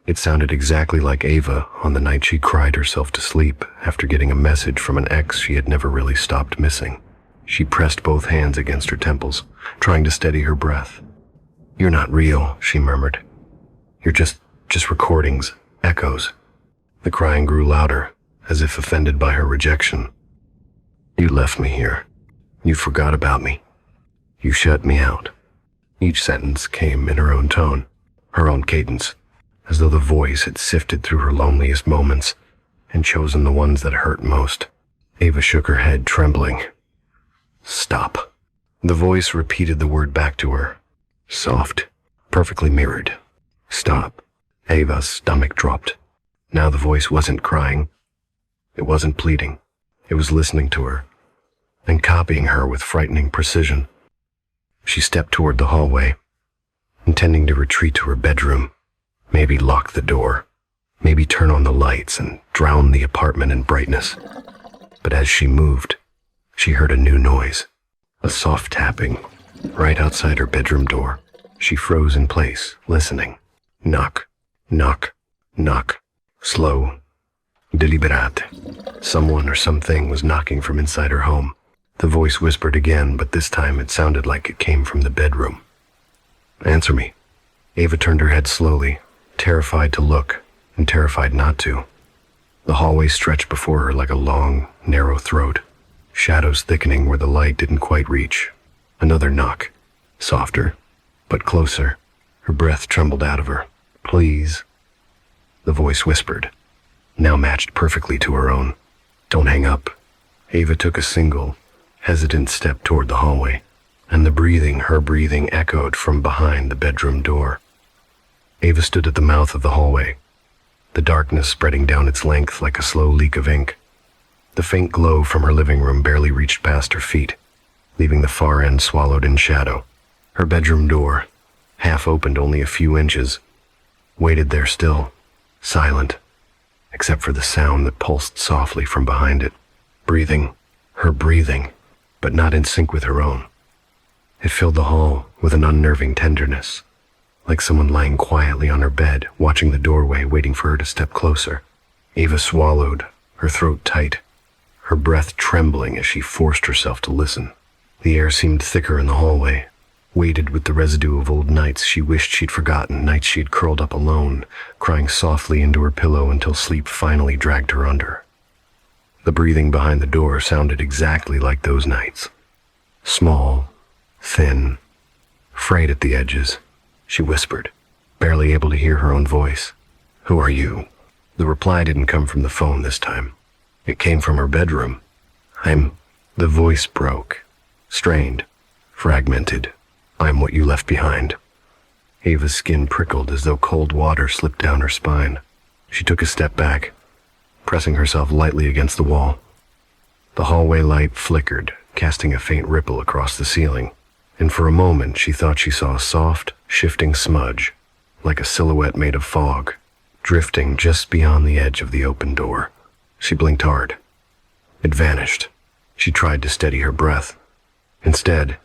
It sounded exactly like Ava on the night she cried herself to sleep after getting a message from an ex she had never really stopped missing. She pressed both hands against her temples, trying to steady her breath. "You're not real," she murmured. "You're just recordings, echoes." The crying grew louder, as if offended by her rejection. "You left me here. You forgot about me. You shut me out." Each sentence came in her own tone, her own cadence, as though the voice had sifted through her loneliest moments and chosen the ones that hurt most. Ava shook her head, trembling. "Stop." The voice repeated the word back to her, soft, perfectly mirrored. "Stop." Ava's stomach dropped. Now the voice wasn't crying. It wasn't pleading. It It was listening to her and copying her with frightening precision. She stepped toward the hallway, intending to retreat to her bedroom, maybe lock the door, maybe turn on the lights and drown the apartment in brightness. But as she moved, she heard a new noise, a soft tapping, right outside her bedroom door. She froze in place, listening. Knock, knock, knock. Slow, deliberate. Someone or something was knocking from inside her home. The voice whispered again, but this time it sounded like it came from the bedroom. Answer me. Ava turned her head slowly, terrified to look and terrified not to. The hallway stretched before her like a long, narrow throat, shadows thickening where the light didn't quite reach. Another knock, softer, but closer. Her breath trembled out of her. Please. The voice whispered, now matched perfectly to her own. Don't hang up. Ava took a single, hesitant step toward the hallway, and her breathing echoed from behind the bedroom door. Ava stood at the mouth of the hallway, the darkness spreading down its length like a slow leak of ink. The faint glow from her living room barely reached past her feet, leaving the far end swallowed in shadow. Her bedroom door, half opened only a few inches, waited there still, silent, except for the sound that pulsed softly from behind it. Breathing, her breathing, but not in sync with her own. It filled the hall with an unnerving tenderness, like someone lying quietly on her bed, watching the doorway, waiting for her to step closer. Ava swallowed, her throat tight, her breath trembling as she forced herself to listen. The air seemed thicker in the hallway, weighted with the residue of old nights she wished she'd forgotten, nights she had curled up alone, crying softly into her pillow until sleep finally dragged her under. The breathing behind the door sounded exactly like those nights. Small, thin, frayed at the edges. She whispered, barely able to hear her own voice. Who are you? The reply didn't come from the phone this time. It came from her bedroom. The voice broke, strained, fragmented. I'm what you left behind. Ava's skin prickled as though cold water slipped down her spine. She took a step back, pressing herself lightly against the wall. The hallway light flickered, casting a faint ripple across the ceiling, and for a moment she thought she saw a soft, shifting smudge, like a silhouette made of fog, drifting just beyond the edge of the open door. She blinked hard. It vanished. She tried to steady her breath. Instead,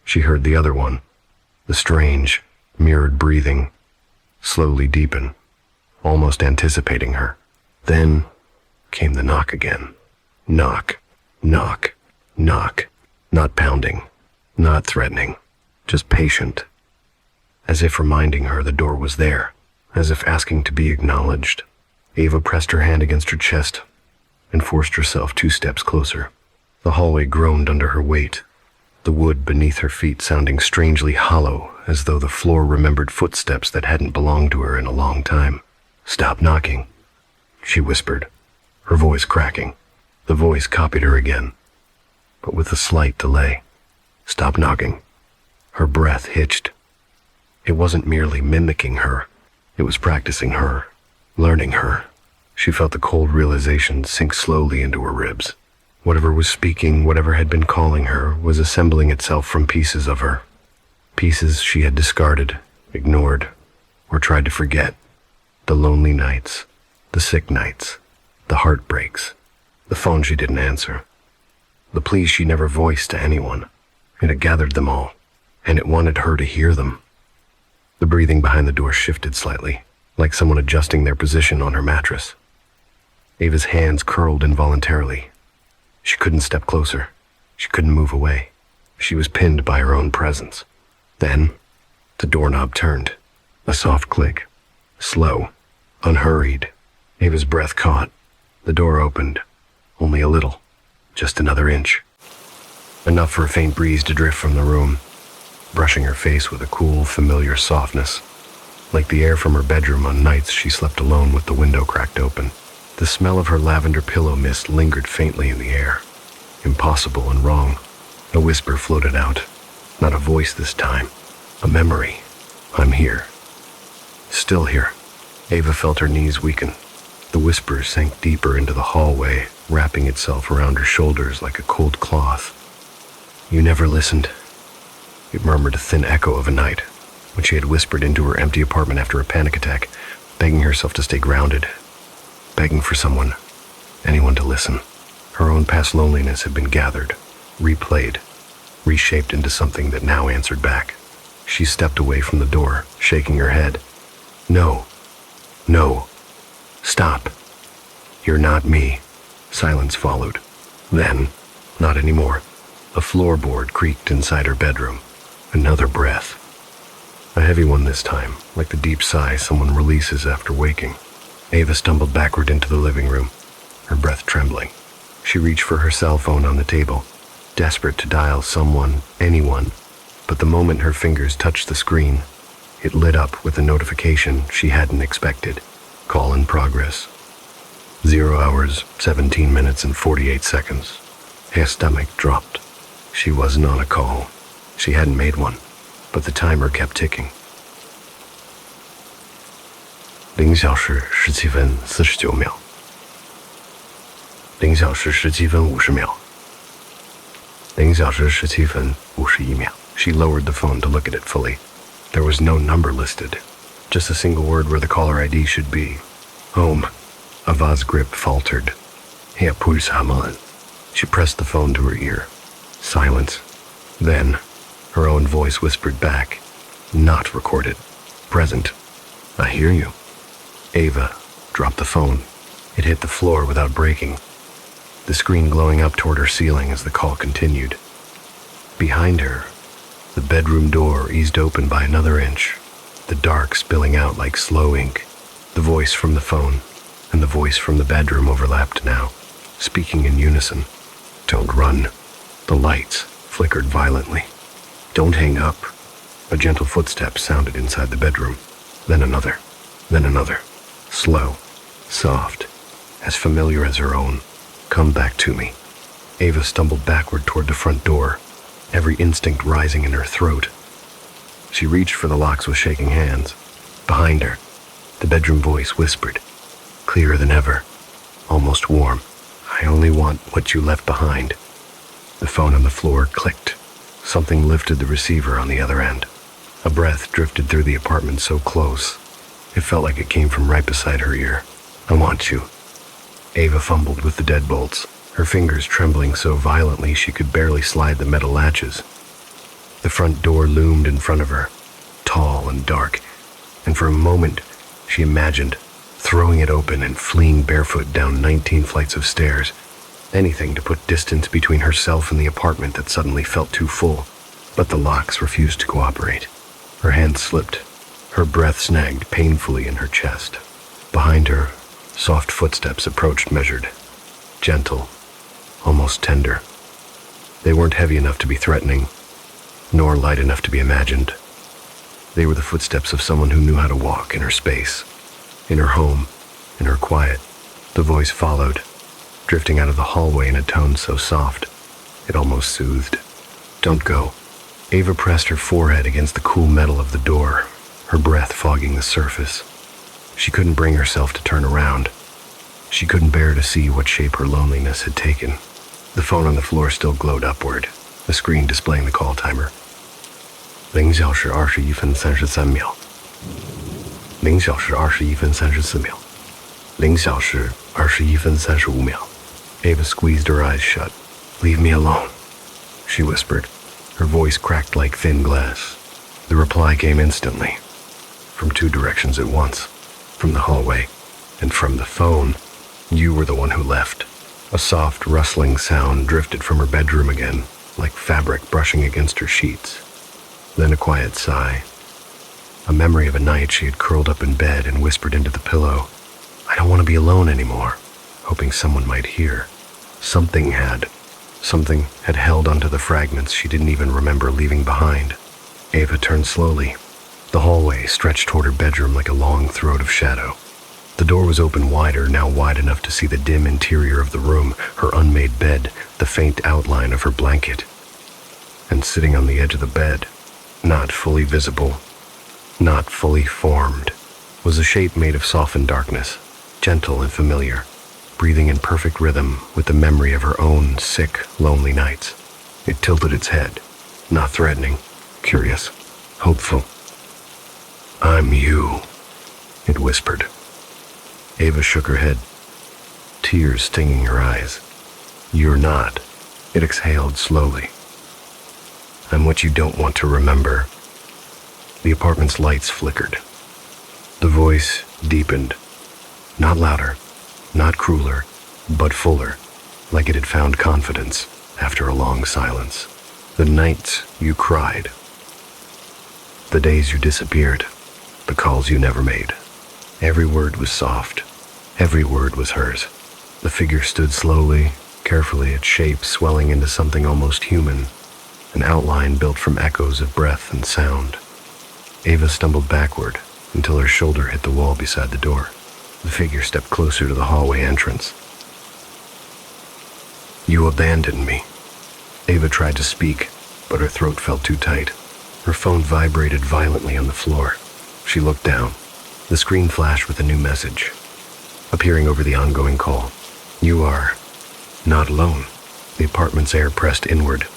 she heard the other one, the strange, mirrored breathing, slowly deepen, almost anticipating her. Then came the knock again. Knock, knock, knock. Not pounding, not threatening, just patient. As if reminding her the door was there, as if asking to be acknowledged. Ava pressed her hand against her chest and forced herself 2 steps closer. The hallway groaned under her weight, the wood beneath her feet sounding strangely hollow, as though the floor remembered footsteps that hadn't belonged to her in a long time. Stop knocking, she whispered, her voice cracking. The voice copied her again, but with a slight delay. Stop knocking. Her breath hitched. It wasn't merely mimicking her. It was practicing her, learning her. She felt the cold realization sink slowly into her ribs. Whatever was speaking, whatever had been calling her, was assembling itself from pieces of her. Pieces she had discarded, ignored, or tried to forget. The lonely nights, the sick nights, the heartbreaks, the phone she didn't answer, the pleas she never voiced to anyone. It had gathered them all, and it wanted her to hear them. The breathing behind the door shifted slightly, like someone adjusting their position on her mattress. Ava's hands curled involuntarily. She couldn't step closer. She couldn't move away. She was pinned by her own presence. Then, the doorknob turned. A soft click. Slow, unhurried. Ava's breath caught. The door opened. Only a little. Just another inch. Enough for a faint breeze to drift from the room, brushing her face with a cool, familiar softness, like the air from her bedroom on nights she slept alone with the window cracked open. The smell of her lavender pillow mist lingered faintly in the air. Impossible and wrong. A whisper floated out. Not a voice this time. A memory. I'm here. Still here. Ava felt her knees weaken. The whisper sank deeper into the hallway, wrapping itself around her shoulders like a cold cloth. "You never listened," it murmured, a thin echo of a night when she had whispered into her empty apartment after a panic attack, begging herself to stay grounded, begging for someone, anyone to listen. Her own past loneliness had been gathered, replayed, reshaped into something that now answered back. She stepped away from the door, shaking her head. "No, no, stop. You're not me." Silence followed. Then, not anymore. A floorboard creaked inside her bedroom. Another breath. A heavy one this time, like the deep sigh someone releases after waking. Ava stumbled backward into the living room, her breath trembling. She reached for her cell phone on the table, desperate to dial someone, anyone. But the moment her fingers touched the screen, it lit up with a notification she hadn't expected. Call in progress. 0 hours, 17 minutes, and 48 seconds. Her stomach dropped. She wasn't on a call. She hadn't made one, but the timer kept ticking. 0小时17分49秒。0小时17分50秒。0小时17分51秒。She lowered the phone to look at it fully. There was no number listed, just a single word where the caller ID should be. Home. Ava's grip faltered. She pressed the phone to her ear. Silence. Then, her own voice whispered back. Not recorded. Present. "I hear you." Ava dropped the phone. It hit the floor without breaking, the screen glowing up toward her ceiling as the call continued. Behind her, the bedroom door eased open by another inch, the dark spilling out like slow ink. The voice from the phone and the voice from the bedroom overlapped now, speaking in unison. "Don't run." The lights flickered violently. "Don't hang up." A gentle footstep sounded inside the bedroom. Then another. Then another. Slow. Soft. As familiar as her own. "Come back to me." Ava stumbled backward toward the front door, every instinct rising in her throat. She reached for the locks with shaking hands. Behind her, the bedroom voice whispered, clearer than ever, almost warm. "I only want what you left behind." The phone on the floor clicked. Something lifted the receiver on the other end. A breath drifted through the apartment so close, it felt like it came from right beside her ear. "I want you." Ava fumbled with the deadbolts, her fingers trembling so violently she could barely slide the metal latches. The front door loomed in front of her, tall and dark, and for a moment she imagined throwing it open and fleeing barefoot down 19 flights of stairs. Anything to put distance between herself and the apartment that suddenly felt too full. But the locks refused to cooperate. Her hand slipped. Her breath snagged painfully in her chest. Behind her, soft footsteps approached measured, gentle, almost tender. They weren't heavy enough to be threatening, nor light enough to be imagined. They were the footsteps of someone who knew how to walk in her space, in her home, in her quiet. The voice followed, drifting out of the hallway in a tone so soft, it almost soothed. "Don't go." Ava pressed her forehead against the cool metal of the door, her breath fogging the surface. She couldn't bring herself to turn around. She couldn't bear to see what shape her loneliness had taken. The phone on the floor still glowed upward, the screen displaying the call timer. 0小时21分33秒。0小时21分34秒。0小时21分35秒。Ava squeezed her eyes shut. "Leave me alone," she whispered. Her voice cracked like thin glass. The reply came instantly, from two directions at once, from the hallway and from the phone. "You were the one who left." A soft, rustling sound drifted from her bedroom again, like fabric brushing against her sheets. Then a quiet sigh, a memory of a night she had curled up in bed and whispered into the pillow, "I don't want to be alone anymore," hoping someone might hear. Something had held onto the fragments she didn't even remember leaving behind. Ava turned slowly. The hallway stretched toward her bedroom like a long throat of shadow. The door was open wider, now wide enough to see the dim interior of the room, her unmade bed, the faint outline of her blanket. And sitting on the edge of the bed, not fully visible, not fully formed, was a shape made of softened darkness, gentle and familiar, breathing in perfect rhythm with the memory of her own sick, lonely nights. It tilted its head, not threatening, curious, hopeful. "I'm you," it whispered. Ava shook her head, tears stinging her eyes. "You're not," it exhaled slowly. "I'm what you don't want to remember." The apartment's lights flickered. The voice deepened, not louder, not crueler, but fuller, like it had found confidence after a long silence. "The nights you cried, the days you disappeared, the calls you never made." Every word was soft, every word was hers. The figure stood slowly, carefully, its shape swelling into something almost human, an outline built from echoes of breath and sound. Ava stumbled backward until her shoulder hit the wall beside the door. The figure stepped closer to the hallway entrance. "You abandoned me." Ava tried to speak, but her throat felt too tight. Her phone vibrated violently on the floor. She looked down. The screen flashed with a new message, appearing over the ongoing call. "You are not alone." The apartment's air pressed inward,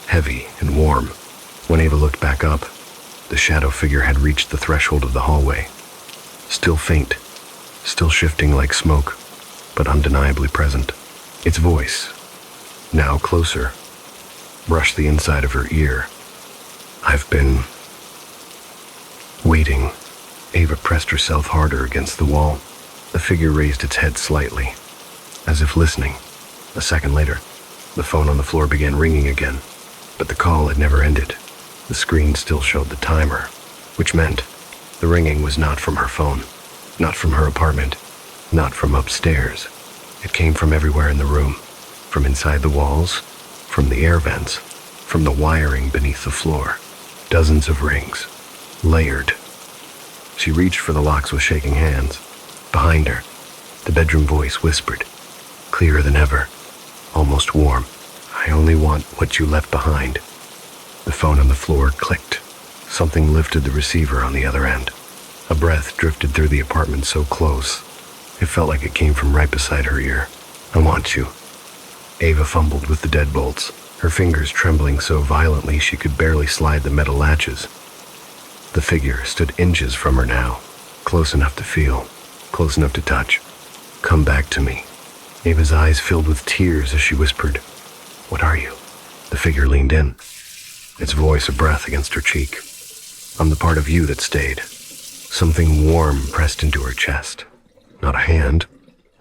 heavy and warm. When Ava looked back up, the shadow figure had reached the threshold of the hallway. Still faint, still shifting like smoke, but undeniably present. Its voice, now closer, brushed the inside of her ear. "I've been waiting." Ava pressed herself harder against the wall. The figure raised its head slightly, as if listening. A second later, the phone on the floor began ringing again, but the call had never ended. The screen still showed the timer, which meant the ringing was not from her phone, not from her apartment, not from upstairs. It came from everywhere in the room, from inside the walls, from the air vents, from the wiring beneath the floor. Dozens of rings, layered. She reached for the locks with shaking hands. Behind her, the bedroom voice whispered, clearer than ever, almost warm. "I only want what you left behind." The phone on the floor clicked. Something lifted the receiver on the other end. A breath drifted through the apartment so close, it felt like it came from right beside her ear. "I want you." Ava fumbled with the deadbolts, her fingers trembling so violently she could barely slide the metal latches. The figure stood inches from her now, close enough to feel, close enough to touch. "Come back to me." Ava's eyes filled with tears as she whispered, "What are you?" The figure leaned in, its voice a breath against her cheek. "I'm the part of you that stayed." Something warm pressed into her chest. Not a hand,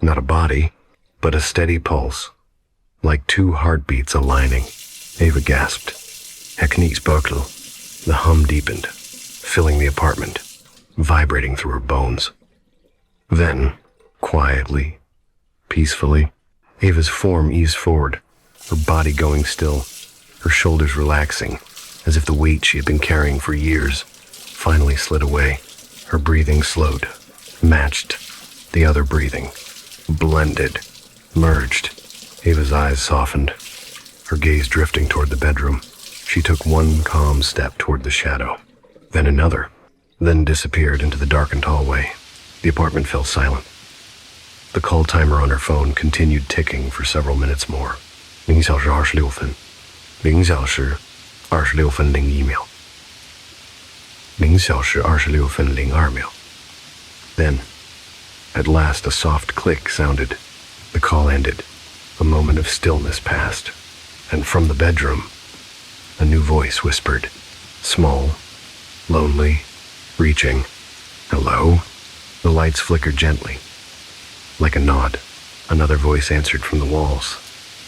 not a body, but a steady pulse, like two heartbeats aligning. Ava gasped. Ekniksbökel. The hum deepened, filling the apartment, vibrating through her bones. Then, quietly, peacefully, Ava's form eased forward, her body going still, her shoulders relaxing, as if the weight she had been carrying for years finally slid away. Her breathing slowed, matched the other breathing, blended, merged. Ava's eyes softened, her gaze drifting toward the bedroom. She took one calm step toward the shadow, then another, then disappeared into the darkened hallway. The apartment fell silent. The call timer on her phone continued ticking for several minutes more. 0小时26分 0小时26分01秒 0小时26分02秒 Then, at last, a soft click sounded. The call ended. A moment of stillness passed, and from the bedroom, a new voice whispered, small, lonely, reaching, "Hello?" The lights flickered gently. Like a nod, another voice answered from the walls.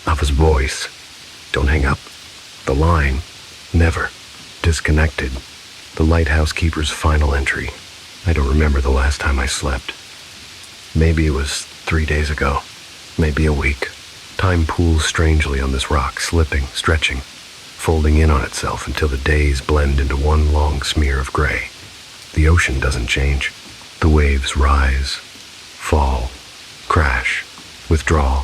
Ava's voice. "Don't hang up." The line, never, disconnected. The lighthouse keeper's final entry. I don't remember the last time I slept. Maybe it was 3 days ago, maybe a week. Time pools strangely on this rock, slipping, stretching, folding in on itself until the days blend into one long smear of gray. The ocean doesn't change. The waves rise, fall, crash, withdraw,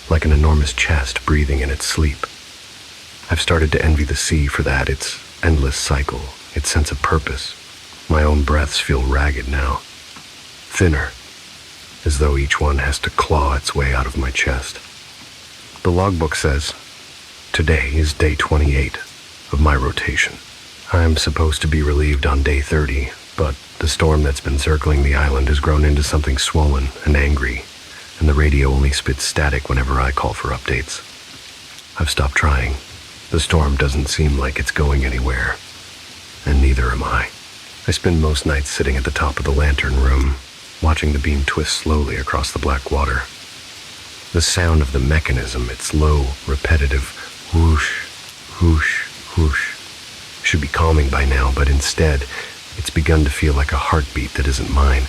like an enormous chest breathing in its sleep. I've started to envy the sea for that, its endless cycle, its sense of purpose. My own breaths feel ragged now, thinner, as though each one has to claw its way out of my chest. The logbook says, "Today is day 28 of my rotation. I'm supposed to be relieved on day 30, but the storm that's been circling the island has grown into something swollen and angry, and the radio only spits static whenever I call for updates. I've stopped trying. The storm doesn't seem like it's going anywhere, and neither am I. I spend most nights sitting at the top of the lantern room, watching the beam twist slowly across the black water. The sound of the mechanism, its low, repetitive whoosh, whoosh, whoosh, should be calming by now, but instead, it's begun to feel like a heartbeat that isn't mine,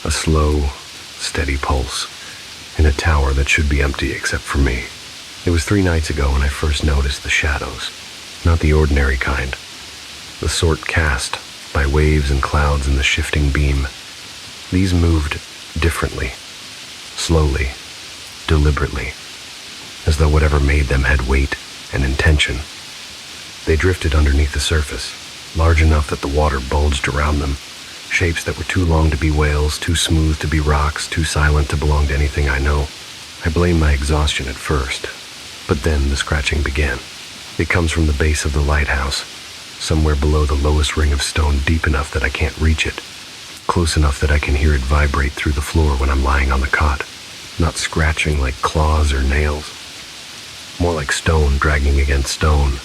a slow, steady pulse, in a tower that should be empty except for me. It was 3 nights ago when I first noticed the shadows, not the ordinary kind, the sort cast by waves and clouds in the shifting beam. These moved differently, slowly, deliberately, as though whatever made them had weight and intention. They drifted underneath the surface, large enough that the water bulged around them, shapes that were too long to be whales, too smooth to be rocks, too silent to belong to anything I know. I blamed my exhaustion at first, but then the scratching began. It comes from the base of the lighthouse, somewhere below the lowest ring of stone, deep enough that I can't reach it, close enough that I can hear it vibrate through the floor when I'm lying on the cot, not scratching like claws or nails, more like stone dragging against stone,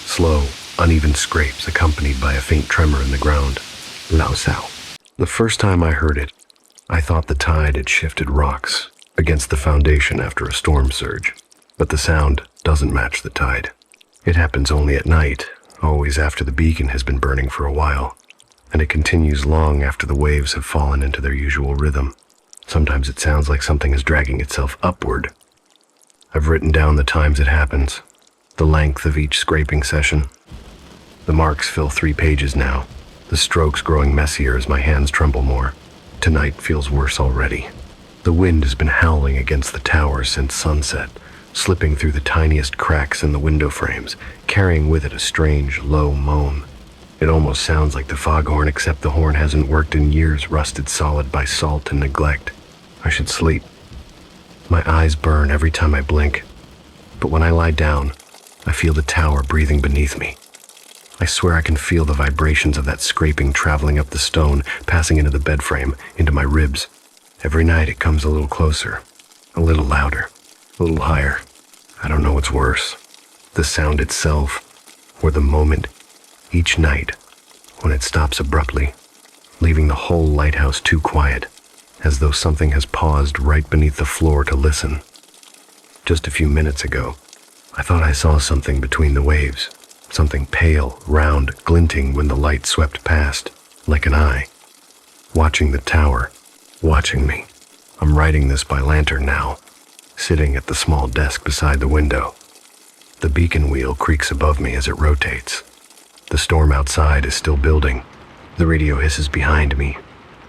slow, uneven scrapes accompanied by a faint tremor in the ground. Lao-sao. The first time I heard it, I thought the tide had shifted rocks against the foundation after a storm surge, but the sound doesn't match the tide. It happens only at night, always after the beacon has been burning for a while, and it continues long after the waves have fallen into their usual rhythm. Sometimes it sounds like something is dragging itself upward. I've written down the times it happens, the length of each scraping session. The marks fill 3 pages now, the strokes growing messier as my hands tremble more. Tonight feels worse already. The wind has been howling against the tower since sunset, slipping through the tiniest cracks in the window frames, carrying with it a strange, low moan. It almost sounds like the foghorn, except the horn hasn't worked in years, rusted solid by salt and neglect. I should sleep. My eyes burn every time I blink, but when I lie down, I feel the tower breathing beneath me. I swear I can feel the vibrations of that scraping traveling up the stone, passing into the bed frame, into my ribs. Every night it comes a little closer, a little louder, a little higher. I don't know what's worse, the sound itself, or the moment, each night, when it stops abruptly, leaving the whole lighthouse too quiet, as though something has paused right beneath the floor to listen. Just a few minutes ago, I thought I saw something between the waves, something pale, round, glinting when the light swept past, like an eye. Watching the tower, watching me. I'm writing this by lantern now, sitting at the small desk beside the window. The beacon wheel creaks above me as it rotates. The storm outside is still building. The radio hisses behind me,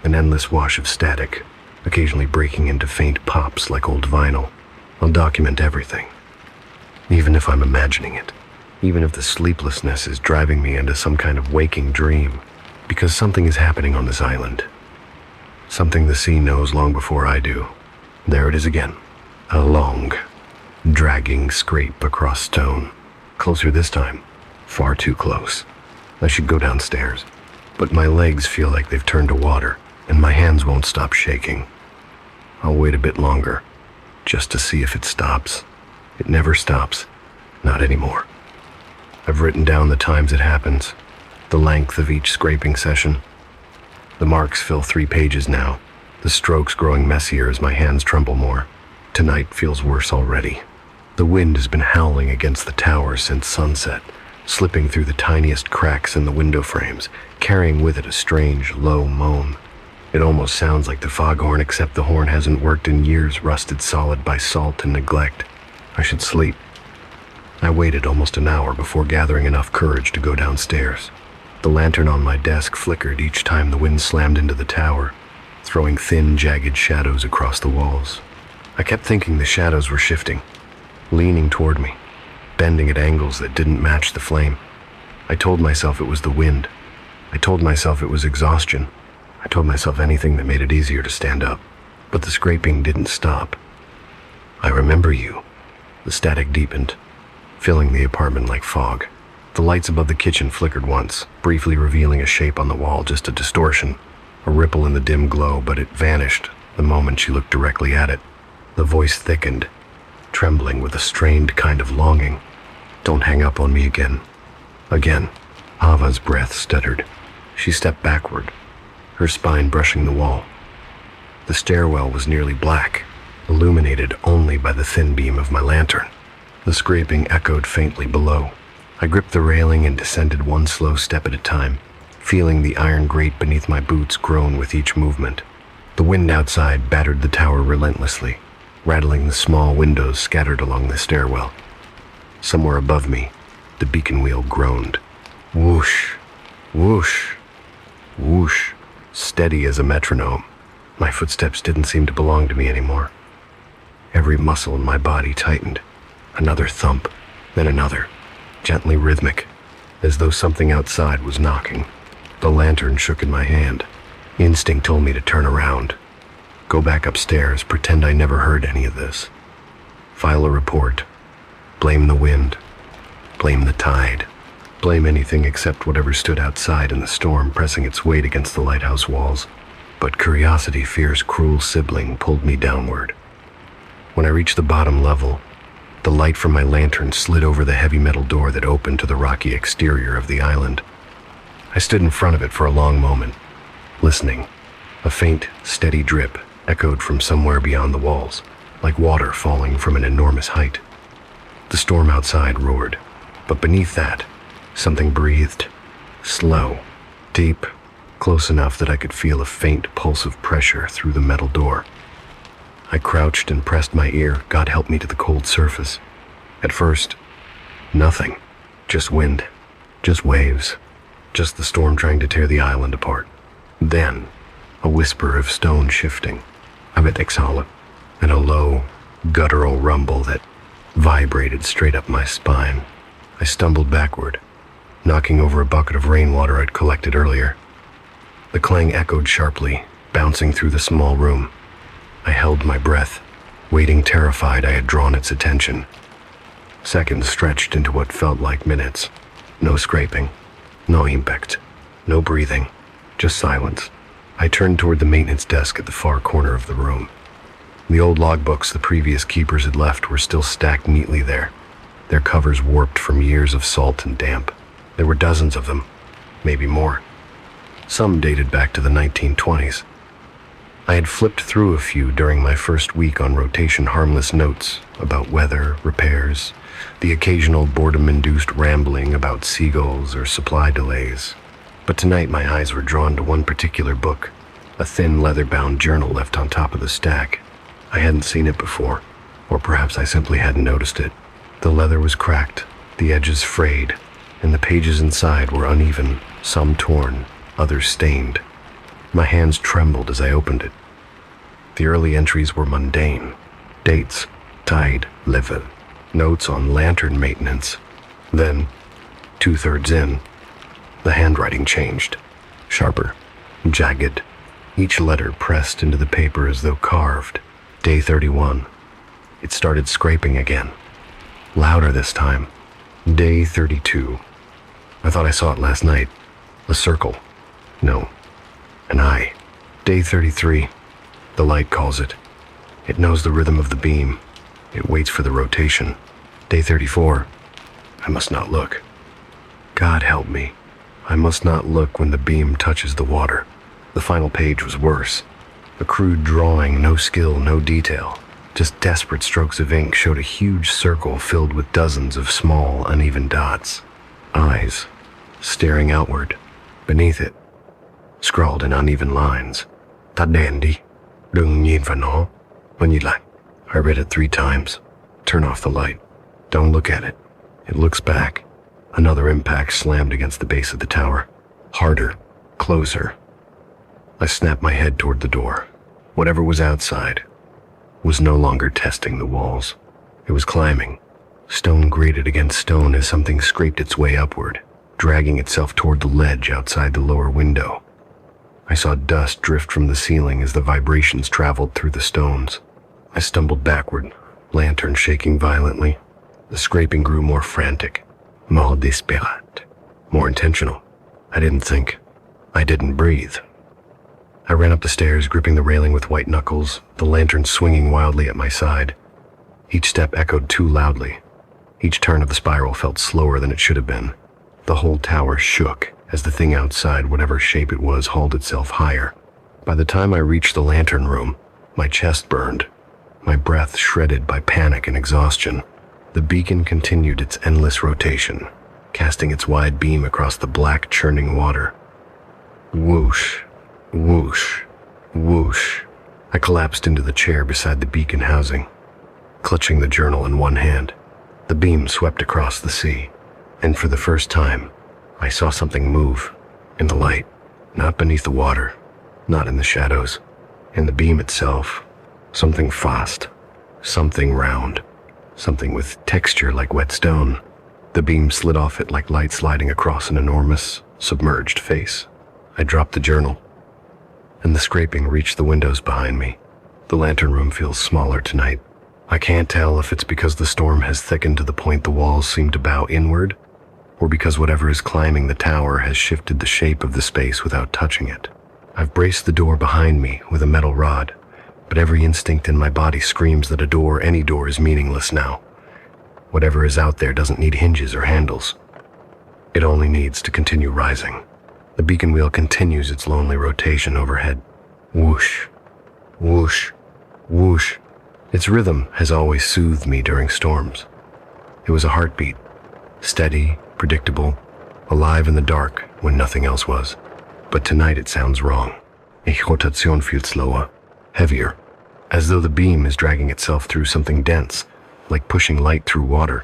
an endless wash of static, occasionally breaking into faint pops like old vinyl. I'll document everything, even if I'm imagining it, even if the sleeplessness is driving me into some kind of waking dream, because something is happening on this island. Something the sea knows long before I do. There it is again, a long, dragging scrape across stone. Closer this time, far too close. I should go downstairs, but my legs feel like they've turned to water, and my hands won't stop shaking. I'll wait a bit longer, just to see if it stops. It never stops, not anymore. I've written down the times it happens, the length of each scraping session. The marks fill 3 pages now, the strokes growing messier as my hands tremble more. Tonight feels worse already. The wind has been howling against the tower since sunset, slipping through the tiniest cracks in the window frames, carrying with it a strange, low moan. It almost sounds like the foghorn, except the horn hasn't worked in years, rusted solid by salt and neglect. I should sleep. I waited almost an hour before gathering enough courage to go downstairs. The lantern on my desk flickered each time the wind slammed into the tower, throwing thin, jagged shadows across the walls. I kept thinking the shadows were shifting, leaning toward me, bending at angles that didn't match the flame. I told myself it was the wind. I told myself it was exhaustion. I told myself anything that made it easier to stand up. but the scraping didn't stop. "I remember you." The static deepened, filling the apartment like fog. The lights above the kitchen flickered once, briefly revealing a shape on the wall, just a distortion, a ripple in the dim glow, but it vanished the moment she looked directly at it. The voice thickened, trembling with a strained kind of longing. "Don't hang up on me again." Again. Ava's breath stuttered. She stepped backward, her spine brushing the wall. The stairwell was nearly black, illuminated only by the thin beam of my lantern. The scraping echoed faintly below. I gripped the railing and descended one slow step at a time, feeling the iron grate beneath my boots groan with each movement. The wind outside battered the tower relentlessly, rattling the small windows scattered along the stairwell. Somewhere above me, the beacon wheel groaned. Whoosh, whoosh, whoosh, steady as a metronome. My footsteps didn't seem to belong to me anymore. Every muscle in my body tightened. Another thump, then another, gently rhythmic, as though something outside was knocking. The lantern shook in my hand. Instinct told me to turn around, go back upstairs, pretend I never heard any of this. File a report. Blame the wind. Blame the tide. Blame anything except whatever stood outside in the storm, pressing its weight against the lighthouse walls. But curiosity, fear's cruel sibling, pulled me downward. When I reached the bottom level, the light from my lantern slid over the heavy metal door that opened to the rocky exterior of the island. I stood in front of it for a long moment, listening. A faint, steady drip echoed from somewhere beyond the walls, like water falling from an enormous height. The storm outside roared, but beneath that, something breathed, slow, deep, close enough that I could feel a faint pulse of pressure through the metal door. I crouched and pressed my ear, God help me, to the cold surface. At first, nothing. Just wind, just waves, just the storm trying to tear the island apart. Then, a whisper of stone shifting, a bit exhaled, and a low, guttural rumble that vibrated straight up my spine. I stumbled backward, knocking over a bucket of rainwater I'd collected earlier. The clang echoed sharply, bouncing through the small room. I held my breath, waiting, terrified I had drawn its attention. Seconds stretched into what felt like minutes. No scraping, no impact, no breathing, just silence. I turned toward the maintenance desk at the far corner of the room. The old logbooks the previous keepers had left were still stacked neatly there, their covers warped from years of salt and damp. There were dozens of them, maybe more. Some dated back to the 1920s. I had flipped through a few during my first week on rotation, harmless notes about weather, repairs, the occasional boredom-induced rambling about seagulls or supply delays. But tonight my eyes were drawn to one particular book, a thin leather-bound journal left on top of the stack. I hadn't seen it before, or perhaps I simply hadn't noticed it. The leather was cracked, the edges frayed, and the pages inside were uneven, some torn, others stained. My hands trembled as I opened it. The early entries were mundane. Dates, tide, level, notes on lantern maintenance. Then, 2/3 in, the handwriting changed. Sharper, jagged, each letter pressed into the paper as though carved. Day 31. It started scraping again. Louder this time. Day 32. I thought I saw it last night. A circle. No. An eye. Day 33. The light calls it. It knows the rhythm of the beam. It waits for the rotation. Day 34. I must not look. God help me. I must not look when the beam touches the water. The final page was worse. A crude drawing, no skill, no detail. Just desperate strokes of ink showed a huge circle filled with dozens of small, uneven dots. Eyes, staring outward. Beneath it, scrawled in uneven lines. Ta đèn đi, đừng nhìn vào nó, mà nhìn lại. I read it 3 times. Turn off the light. Don't look at it. It looks back. Another impact slammed against the base of the tower. Harder, closer. I snapped my head toward the door. Whatever was outside was no longer testing the walls. It was climbing. Stone grated against stone as something scraped its way upward, dragging itself toward the ledge outside the lower window. I saw dust drift from the ceiling as the vibrations traveled through the stones. I stumbled backward, lantern shaking violently. The scraping grew more frantic, more desperate, more intentional. I didn't think. I didn't breathe. I ran up the stairs, gripping the railing with white knuckles, the lantern swinging wildly at my side. Each step echoed too loudly. Each turn of the spiral felt slower than it should have been. The whole tower shook as the thing outside, whatever shape it was, hauled itself higher. By the time I reached the lantern room, my chest burned, my breath shredded by panic and exhaustion. The beacon continued its endless rotation, casting its wide beam across the black, churning water. Whoosh, whoosh, whoosh. I collapsed into the chair beside the beacon housing, clutching the journal in one hand. The beam swept across the sea, and for the first time, I saw something move in the light, not beneath the water, not in the shadows, in the beam itself. Something fast, something round, something with texture like wet stone. The beam slid off it like light sliding across an enormous, submerged face. I dropped the journal, and the scraping reached the windows behind me. The lantern room feels smaller tonight. I can't tell if it's because the storm has thickened to the point the walls seem to bow inward, or because whatever is climbing the tower has shifted the shape of the space without touching it. I've braced the door behind me with a metal rod, but every instinct in my body screams that a door, any door, is meaningless now. Whatever is out there doesn't need hinges or handles. It only needs to continue rising. The beacon wheel continues its lonely rotation overhead. Whoosh, whoosh, whoosh. Its rhythm has always soothed me during storms. It was a heartbeat, steady, predictable, alive in the dark when nothing else was. But tonight it sounds wrong. Ich rotation feels slower, heavier, as though the beam is dragging itself through something dense, like pushing light through water.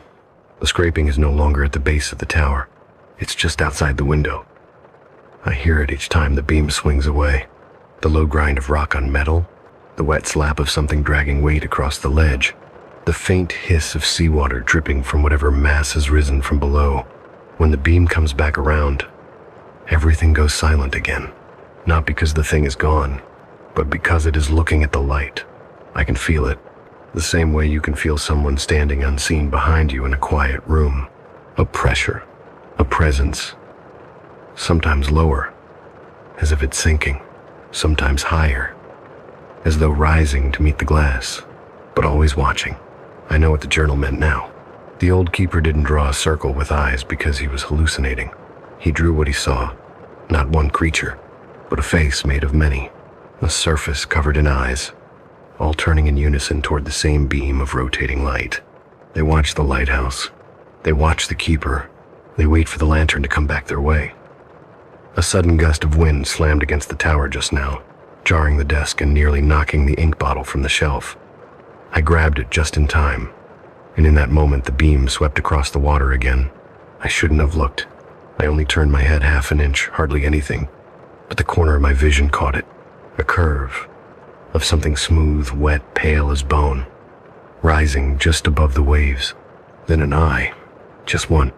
The scraping is no longer at the base of the tower. It's just outside the window. I hear it each time the beam swings away. The low grind of rock on metal, the wet slap of something dragging weight across the ledge, the faint hiss of seawater dripping from whatever mass has risen from below. When the beam comes back around, everything goes silent again. Not because the thing is gone, but because it is looking at the light. I can feel it, the same way you can feel someone standing unseen behind you in a quiet room. A pressure, a presence, sometimes lower, as if it's sinking, sometimes higher, as though rising to meet the glass, but always watching. I know what the journal meant now. The old keeper didn't draw a circle with eyes because he was hallucinating. He drew what he saw, not one creature, but a face made of many, a surface covered in eyes, all turning in unison toward the same beam of rotating light. They watch the lighthouse. They watch the keeper. They wait for the lantern to come back their way. A sudden gust of wind slammed against the tower just now, jarring the desk and nearly knocking the ink bottle from the shelf. I grabbed it just in time, and in that moment the beam swept across the water again. I shouldn't have looked. I only turned my head half an inch, hardly anything, but the corner of my vision caught it, a curve of something smooth, wet, pale as bone, rising just above the waves. Then an eye, just one,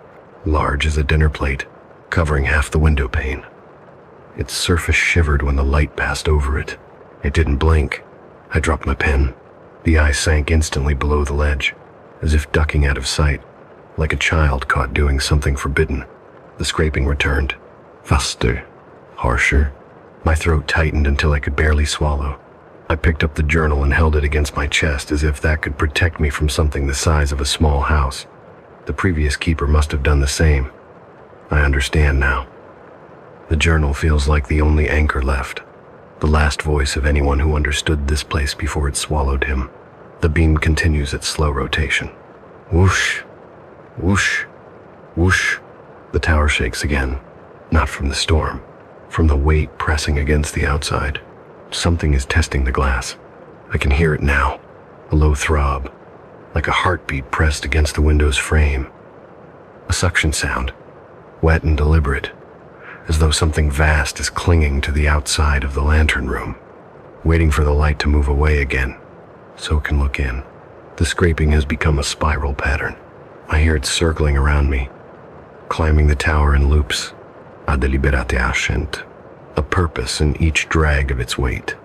large as a dinner plate, covering half the window pane. Its surface shivered when the light passed over it. It didn't blink. I dropped my pen. The eye sank instantly below the ledge, as if ducking out of sight, like a child caught doing something forbidden. The scraping returned, faster, harsher. My throat tightened until I could barely swallow. I picked up the journal and held it against my chest as if that could protect me from something the size of a small house. The previous keeper must have done the same. I understand now. The journal feels like the only anchor left, the last voice of anyone who understood this place before it swallowed him. The beam continues its slow rotation. Whoosh, whoosh, whoosh. The tower shakes again, not from the storm, from the weight pressing against the outside. Something is testing the glass. I can hear it now, a low throb, like a heartbeat pressed against the window's frame. A suction sound, wet and deliberate, as though something vast is clinging to the outside of the lantern room, waiting for the light to move away again, so it can look in. The scraping has become a spiral pattern. I hear it circling around me, climbing the tower in loops. A deliberate ascent, a purpose in each drag of its weight.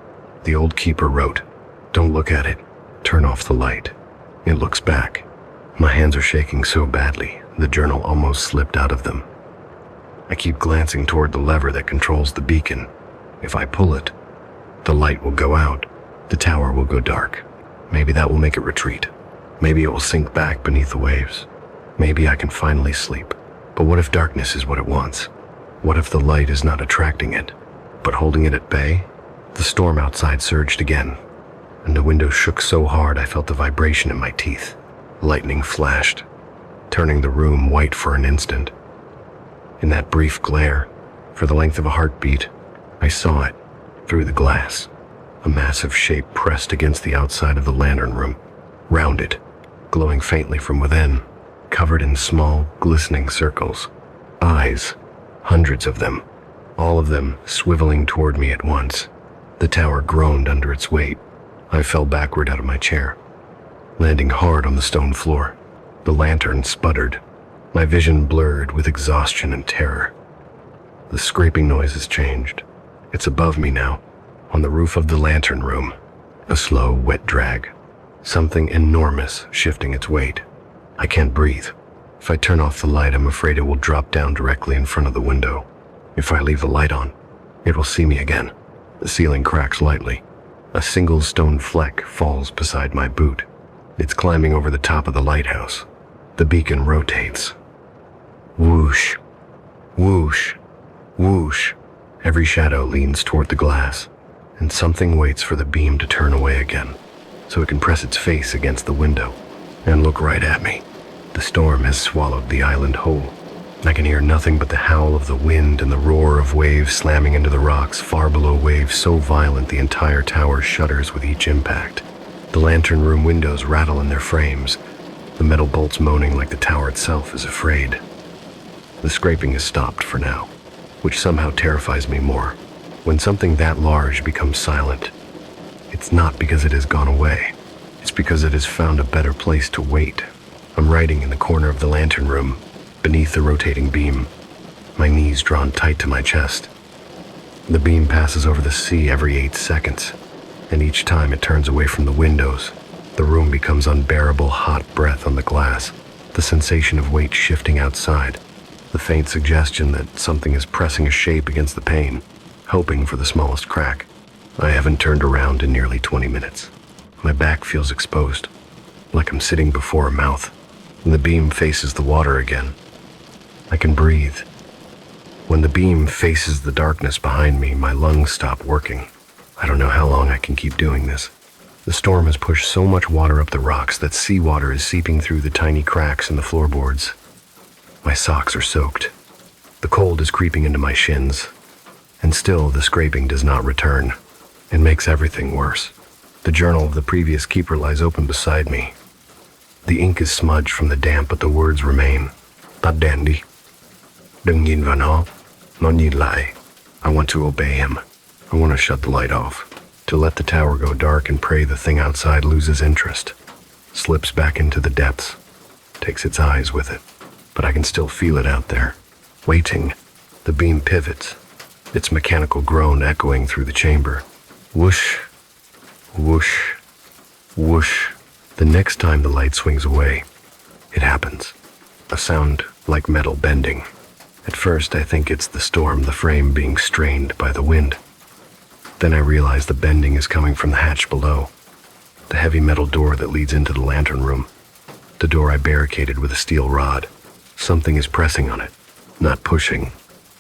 The old keeper wrote, "Don't look at it. Turn off the light." It looks back. My hands are shaking so badly, the journal almost slipped out of them. I keep glancing toward the lever that controls the beacon. If I pull it, the light will go out. The tower will go dark. Maybe that will make it retreat. Maybe it will sink back beneath the waves. Maybe I can finally sleep. But what if darkness is what it wants? What if the light is not attracting it, but holding it at bay? The storm outside surged again, and the window shook so hard I felt the vibration in my teeth. Lightning flashed, turning the room white for an instant. In that brief glare, for the length of a heartbeat, I saw it through the glass. A massive shape pressed against the outside of the lantern room, rounded, glowing faintly from within, covered in small, glistening circles. Eyes, hundreds of them, all of them swiveling toward me at once. The tower groaned under its weight. I fell backward out of my chair, landing hard on the stone floor. The lantern sputtered, my vision blurred with exhaustion and terror. The scraping noise has changed. It's above me now, on the roof of the lantern room. A slow, wet drag. Something enormous shifting its weight. I can't breathe. If I turn off the light, I'm afraid it will drop down directly in front of the window. If I leave the light on, it will see me again. The ceiling cracks lightly. A single stone fleck falls beside my boot. It's climbing over the top of the lighthouse. The beacon rotates. Whoosh, whoosh, whoosh. Every shadow leans toward the glass, and something waits for the beam to turn away again, so it can press its face against the window and look right at me. The storm has swallowed the island whole. I can hear nothing but the howl of the wind and the roar of waves slamming into the rocks far below, waves so violent the entire tower shudders with each impact. The lantern room windows rattle in their frames, the metal bolts moaning like the tower itself is afraid. The scraping is stopped for now, which somehow terrifies me more. When something that large becomes silent, it's not because it has gone away. It's because it has found a better place to wait. I'm writing in the corner of the lantern room, beneath the rotating beam, my knees drawn tight to my chest. The beam passes over the sea every 8 seconds, and each time it turns away from the windows, the room becomes unbearable hot breath on the glass, the sensation of weight shifting outside, the faint suggestion that something is pressing a shape against the pane, hoping for the smallest crack. I haven't turned around in nearly 20 minutes. My back feels exposed, like I'm sitting before a mouth, and the beam faces the water again. I can breathe. When the beam faces the darkness behind me, my lungs stop working. I don't know how long I can keep doing this. The storm has pushed so much water up the rocks that seawater is seeping through the tiny cracks in the floorboards. My socks are soaked. The cold is creeping into my shins, and still the scraping does not return. It makes everything worse. The journal of the previous keeper lies open beside me. The ink is smudged from the damp, but the words remain. "Ta dandy. Đừng nhìn vào nó. Nó nhìn lại." I want to obey him. I want to shut the light off, to let the tower go dark and pray the thing outside loses interest, slips back into the depths, takes its eyes with it. But I can still feel it out there, waiting. The beam pivots, its mechanical groan echoing through the chamber. Whoosh, whoosh, whoosh. The next time the light swings away, it happens. A sound like metal bending. At first, I think it's the storm, the frame being strained by the wind. Then I realize the bending is coming from the hatch below, the heavy metal door that leads into the lantern room, the door I barricaded with a steel rod. Something is pressing on it, not pushing,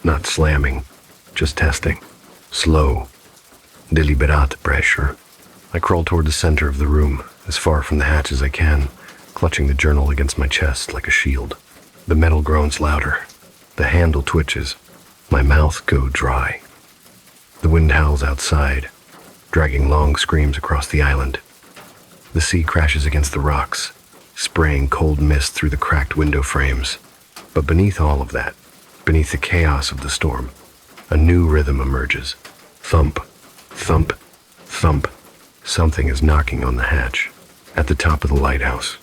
not slamming, just testing. Slow, deliberate pressure. I crawl toward the center of the room, as far from the hatch as I can, clutching the journal against my chest like a shield. The metal groans louder. The handle twitches. My mouth goes dry. The wind howls outside, dragging long screams across the island. The sea crashes against the rocks, spraying cold mist through the cracked window frames. But beneath all of that, beneath the chaos of the storm, a new rhythm emerges. Thump, thump, thump. Something is knocking on the hatch, at the top of the lighthouse.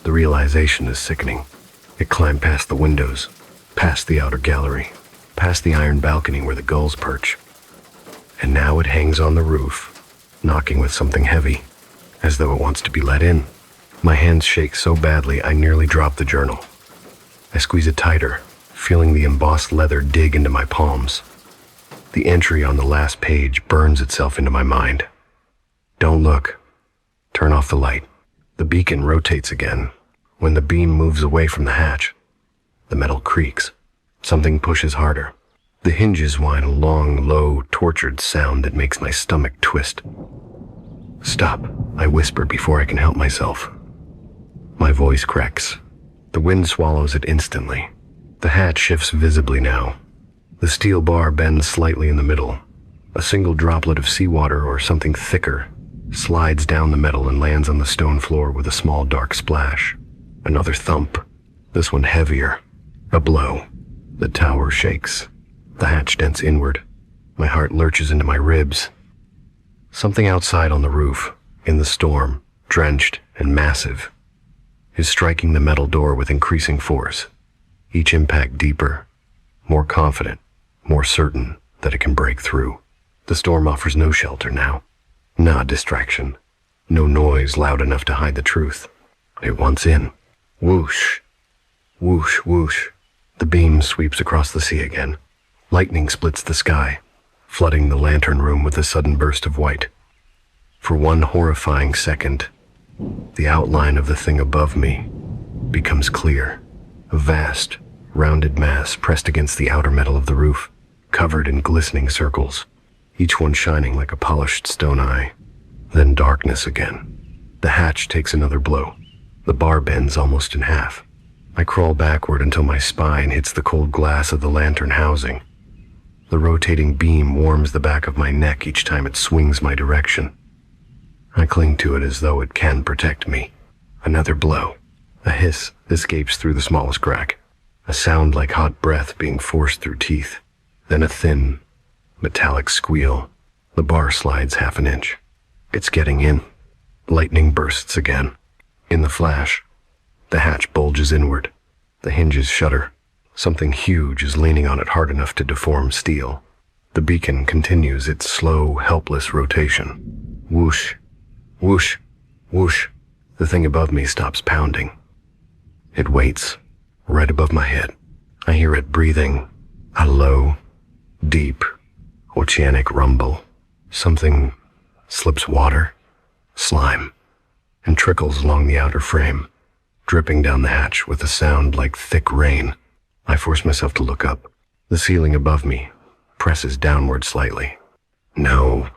The realization is sickening. It climbed past the windows, past the outer gallery, past the iron balcony where the gulls perch. and now it hangs on the roof, knocking with something heavy, as though it wants to be let in. My hands shake so badly I nearly drop the journal. I squeeze it tighter, feeling the embossed leather dig into my palms. The entry on the last page burns itself into my mind. Don't look. Turn off the light. The beacon rotates again. When the beam moves away from the hatch, the metal creaks. Something pushes harder. The hinges whine a long, low, tortured sound that makes my stomach twist. Stop, I whisper before I can help myself. My voice cracks. The wind swallows it instantly. The hatch shifts visibly now. The steel bar bends slightly in the middle. A single droplet of seawater or something thicker slides down the metal and lands on the stone floor with a small dark splash. Another thump. This one heavier. A blow. The tower shakes. The hatch dents inward. My heart lurches into my ribs. Something outside on the roof, in the storm, drenched and massive, is striking the metal door with increasing force. Each impact deeper, more confident, more certain that it can break through. The storm offers no shelter now. No distraction. No noise loud enough to hide the truth. It wants in. Whoosh. Whoosh, whoosh. The beam sweeps across the sea again. Lightning splits the sky, flooding the lantern room with a sudden burst of white. For one horrifying second, the outline of the thing above me becomes clear. A vast, rounded mass pressed against the outer metal of the roof, covered in glistening circles, each one shining like a polished stone eye. Then darkness again. The hatch takes another blow. The bar bends almost in half. I crawl backward until my spine hits the cold glass of the lantern housing. The rotating beam warms the back of my neck each time it swings my direction. I cling to it as though it can protect me. Another blow. A hiss escapes through the smallest crack. A sound like hot breath being forced through teeth. Then a thin, metallic squeal. The bar slides half an inch. It's getting in. Lightning bursts again. In the flash, the hatch bulges inward. The hinges shudder. Something huge is leaning on it hard enough to deform steel. The beacon continues its slow, helpless rotation. Whoosh, whoosh, whoosh. The thing above me stops pounding. It waits, right above my head. I hear it breathing, a low, deep, oceanic rumble. Something slips water, slime, and trickles along the outer frame, dripping down the hatch with a sound like thick rain. I force myself to look up. The ceiling above me presses downward slightly. No,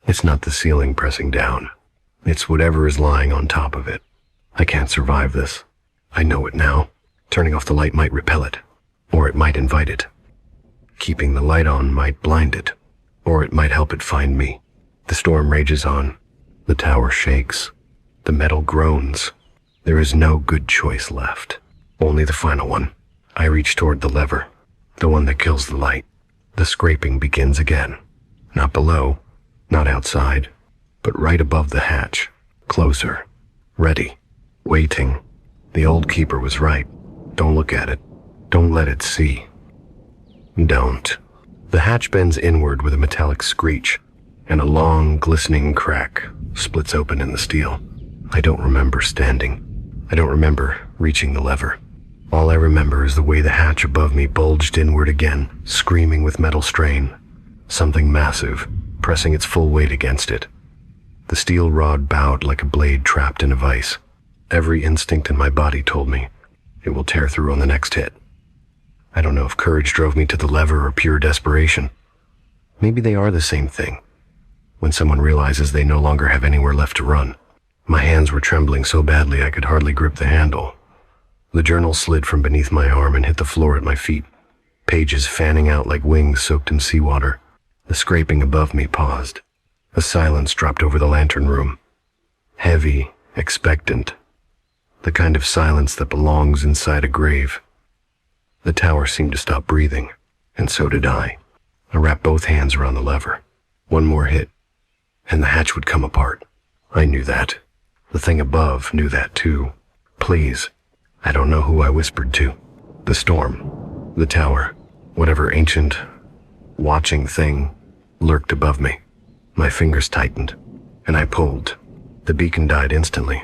it's not the ceiling pressing down. It's whatever is lying on top of it. I can't survive this. I know it now. Turning off the light might repel it, or it might invite it. Keeping the light on might blind it, or it might help it find me. The storm rages on. The tower shakes. The metal groans. There is no good choice left. Only the final one. I reach toward the lever, the one that kills the light. The scraping begins again. Not below, not outside, but right above the hatch. Closer. Ready. Waiting. The old keeper was right. Don't look at it. Don't let it see. Don't. The hatch bends inward with a metallic screech, and a long, glistening crack splits open in the steel. I don't remember standing. I don't remember reaching the lever. All I remember is the way the hatch above me bulged inward again, screaming with metal strain. Something massive, pressing its full weight against it. The steel rod bowed like a blade trapped in a vise. Every instinct in my body told me it will tear through on the next hit. I don't know if courage drove me to the lever or pure desperation. Maybe they are the same thing. When someone realizes they no longer have anywhere left to run. My hands were trembling so badly I could hardly grip the handle. The journal slid from beneath my arm and hit the floor at my feet, pages fanning out like wings soaked in seawater. The scraping above me paused. A silence dropped over the lantern room. Heavy, expectant. The kind of silence that belongs inside a grave. The tower seemed to stop breathing, and so did I. I wrapped both hands around the lever. One more hit, and the hatch would come apart. I knew that. The thing above knew that too. Please. I don't know who I whispered to. The storm. The tower. Whatever ancient, watching thing lurked above me. My fingers tightened, and I pulled. The beacon died instantly.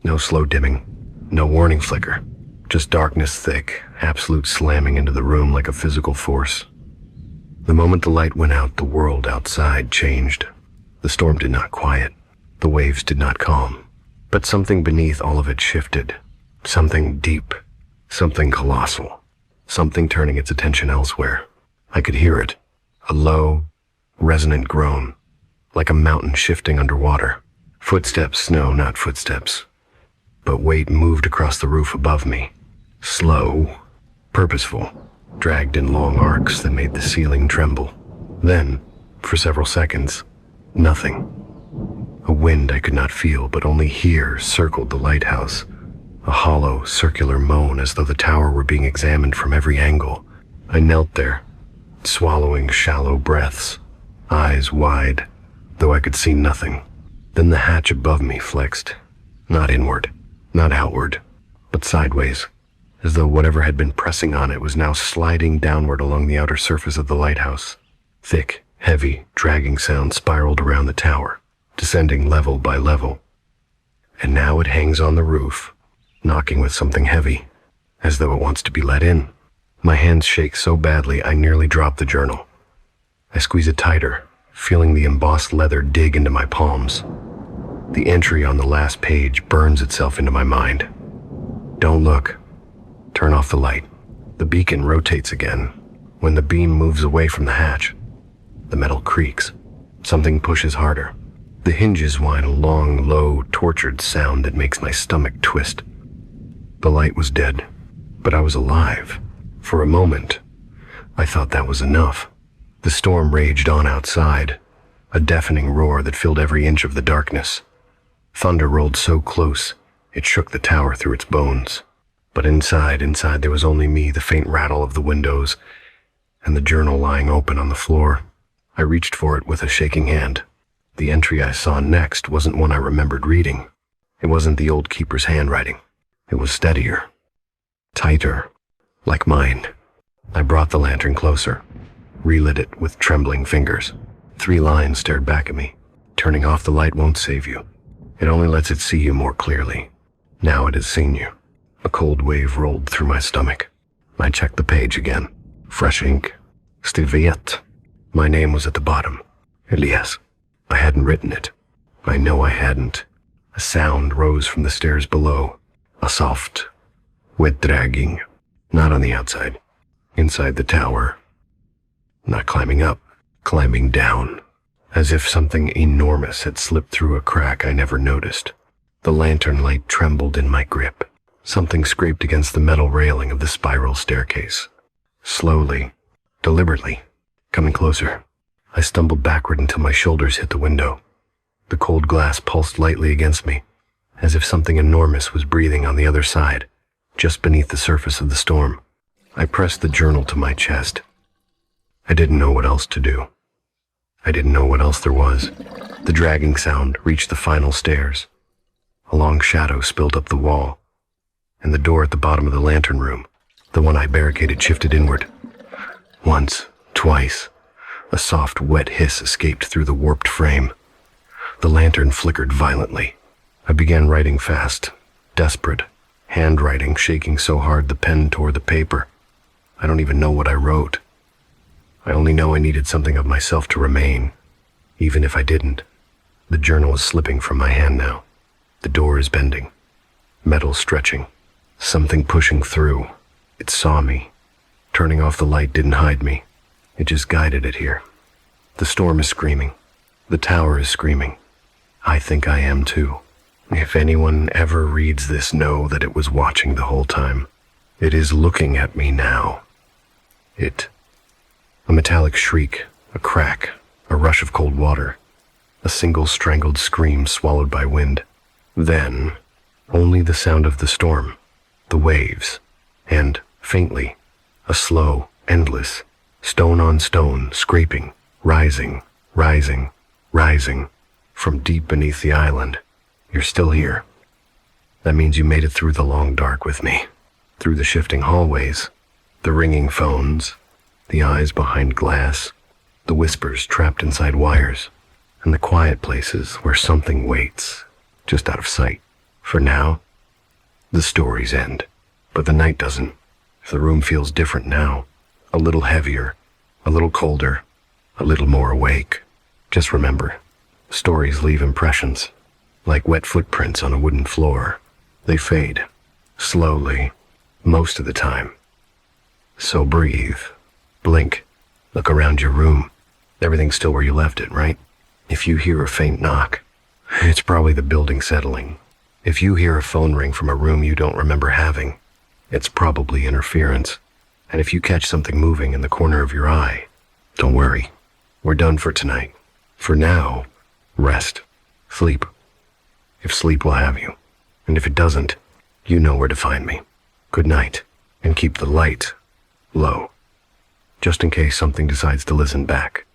No slow dimming, no warning flicker. Just darkness thick, absolute slamming into the room like a physical force. The moment the light went out, the world outside changed. The storm did not quiet. The waves did not calm. But something beneath all of it shifted. Something deep. Something colossal. Something turning its attention elsewhere. I could hear it. A low, resonant groan. Like a mountain shifting underwater. Footsteps, no, not footsteps. But weight moved across the roof above me. Slow, purposeful, dragged in long arcs that made the ceiling tremble. Then, for several seconds, nothing. A wind I could not feel but only hear circled the lighthouse. A hollow, circular moan as though the tower were being examined from every angle. I knelt there, swallowing shallow breaths, eyes wide, though I could see nothing. Then the hatch above me flexed, not inward, not outward, but sideways, as though whatever had been pressing on it was now sliding downward along the outer surface of the lighthouse. Thick, heavy, dragging sound spiraled around the tower, descending level by level. And now it hangs on the roof, knocking with something heavy, as though it wants to be let in. My hands shake so badly I nearly drop the journal. I squeeze it tighter, feeling the embossed leather dig into my palms. The entry on the last page burns itself into my mind. Don't look. Turn off the light. The beacon rotates again. When the beam moves away from the hatch, the metal creaks. Something pushes harder. The hinges whine a long, low, tortured sound that makes my stomach twist. The light was dead, but I was alive. For a moment, I thought that was enough. The storm raged on outside, a deafening roar that filled every inch of the darkness. Thunder rolled so close, it shook the tower through its bones. But inside there was only me, the faint rattle of the windows, and the journal lying open on the floor. I reached for it with a shaking hand. The entry I saw next wasn't one I remembered reading. It wasn't the old keeper's handwriting. It was steadier, tighter, like mine. I brought the lantern closer, relit it with trembling fingers. 3 lines stared back at me. Turning off the light won't save you. It only lets it see you more clearly. Now it has seen you. A cold wave rolled through my stomach. I checked the page again. Fresh ink. Stiviet. My name was at the bottom. Elias. I hadn't written it. I know I hadn't. A sound rose from the stairs below. A soft, wet dragging. Not on the outside. Inside the tower. Not climbing up. Climbing down. As if something enormous had slipped through a crack I never noticed. The lantern light trembled in my grip. Something scraped against the metal railing of the spiral staircase. Slowly, deliberately, coming closer. I stumbled backward until my shoulders hit the window. The cold glass pulsed lightly against me, as if something enormous was breathing on the other side, just beneath the surface of the storm. I pressed the journal to my chest. I didn't know what else to do. I didn't know what else there was. The dragging sound reached the final stairs. A long shadow spilled up the wall, and the door at the bottom of the lantern room, the one I barricaded, shifted inward. Once, twice, a soft, wet hiss escaped through the warped frame. The lantern flickered violently. I began writing fast, desperate, handwriting shaking so hard the pen tore the paper. I don't even know what I wrote. I only know I needed something of myself to remain, even if I didn't. The journal is slipping from my hand now. The door is bending, metal stretching, something pushing through. It saw me. Turning off the light didn't hide me. It just guided it here. The storm is screaming. The tower is screaming. I think I am too. If anyone ever reads this, know that it was watching the whole time. It is looking at me now. A metallic shriek, a crack, a rush of cold water, a single strangled scream swallowed by wind. Then, only the sound of the storm, the waves, and, faintly, a slow, endless, stone on stone, scraping, rising, rising, rising, from deep beneath the island. You're still here. That means you made it through the long dark with me, through the shifting hallways, the ringing phones, the eyes behind glass, The whispers trapped inside wires, and the quiet places where something waits, just out of sight. For now, the stories end, but the night doesn't. If the room feels different now, a little heavier, a little colder, a little more awake, just remember, stories leave impressions, like wet footprints on a wooden floor. They fade, slowly, most of the time. So breathe, blink, look around your room. Everything's still where you left it, right? If you hear a faint knock, it's probably the building settling. If you hear a phone ring from a room you don't remember having, it's probably interference. And if you catch something moving in the corner of your eye, don't worry. We're done for tonight. For now, rest, sleep. If sleep will have you. And if it doesn't, you know where to find me. Good night, and keep the light low, just in case something decides to listen back.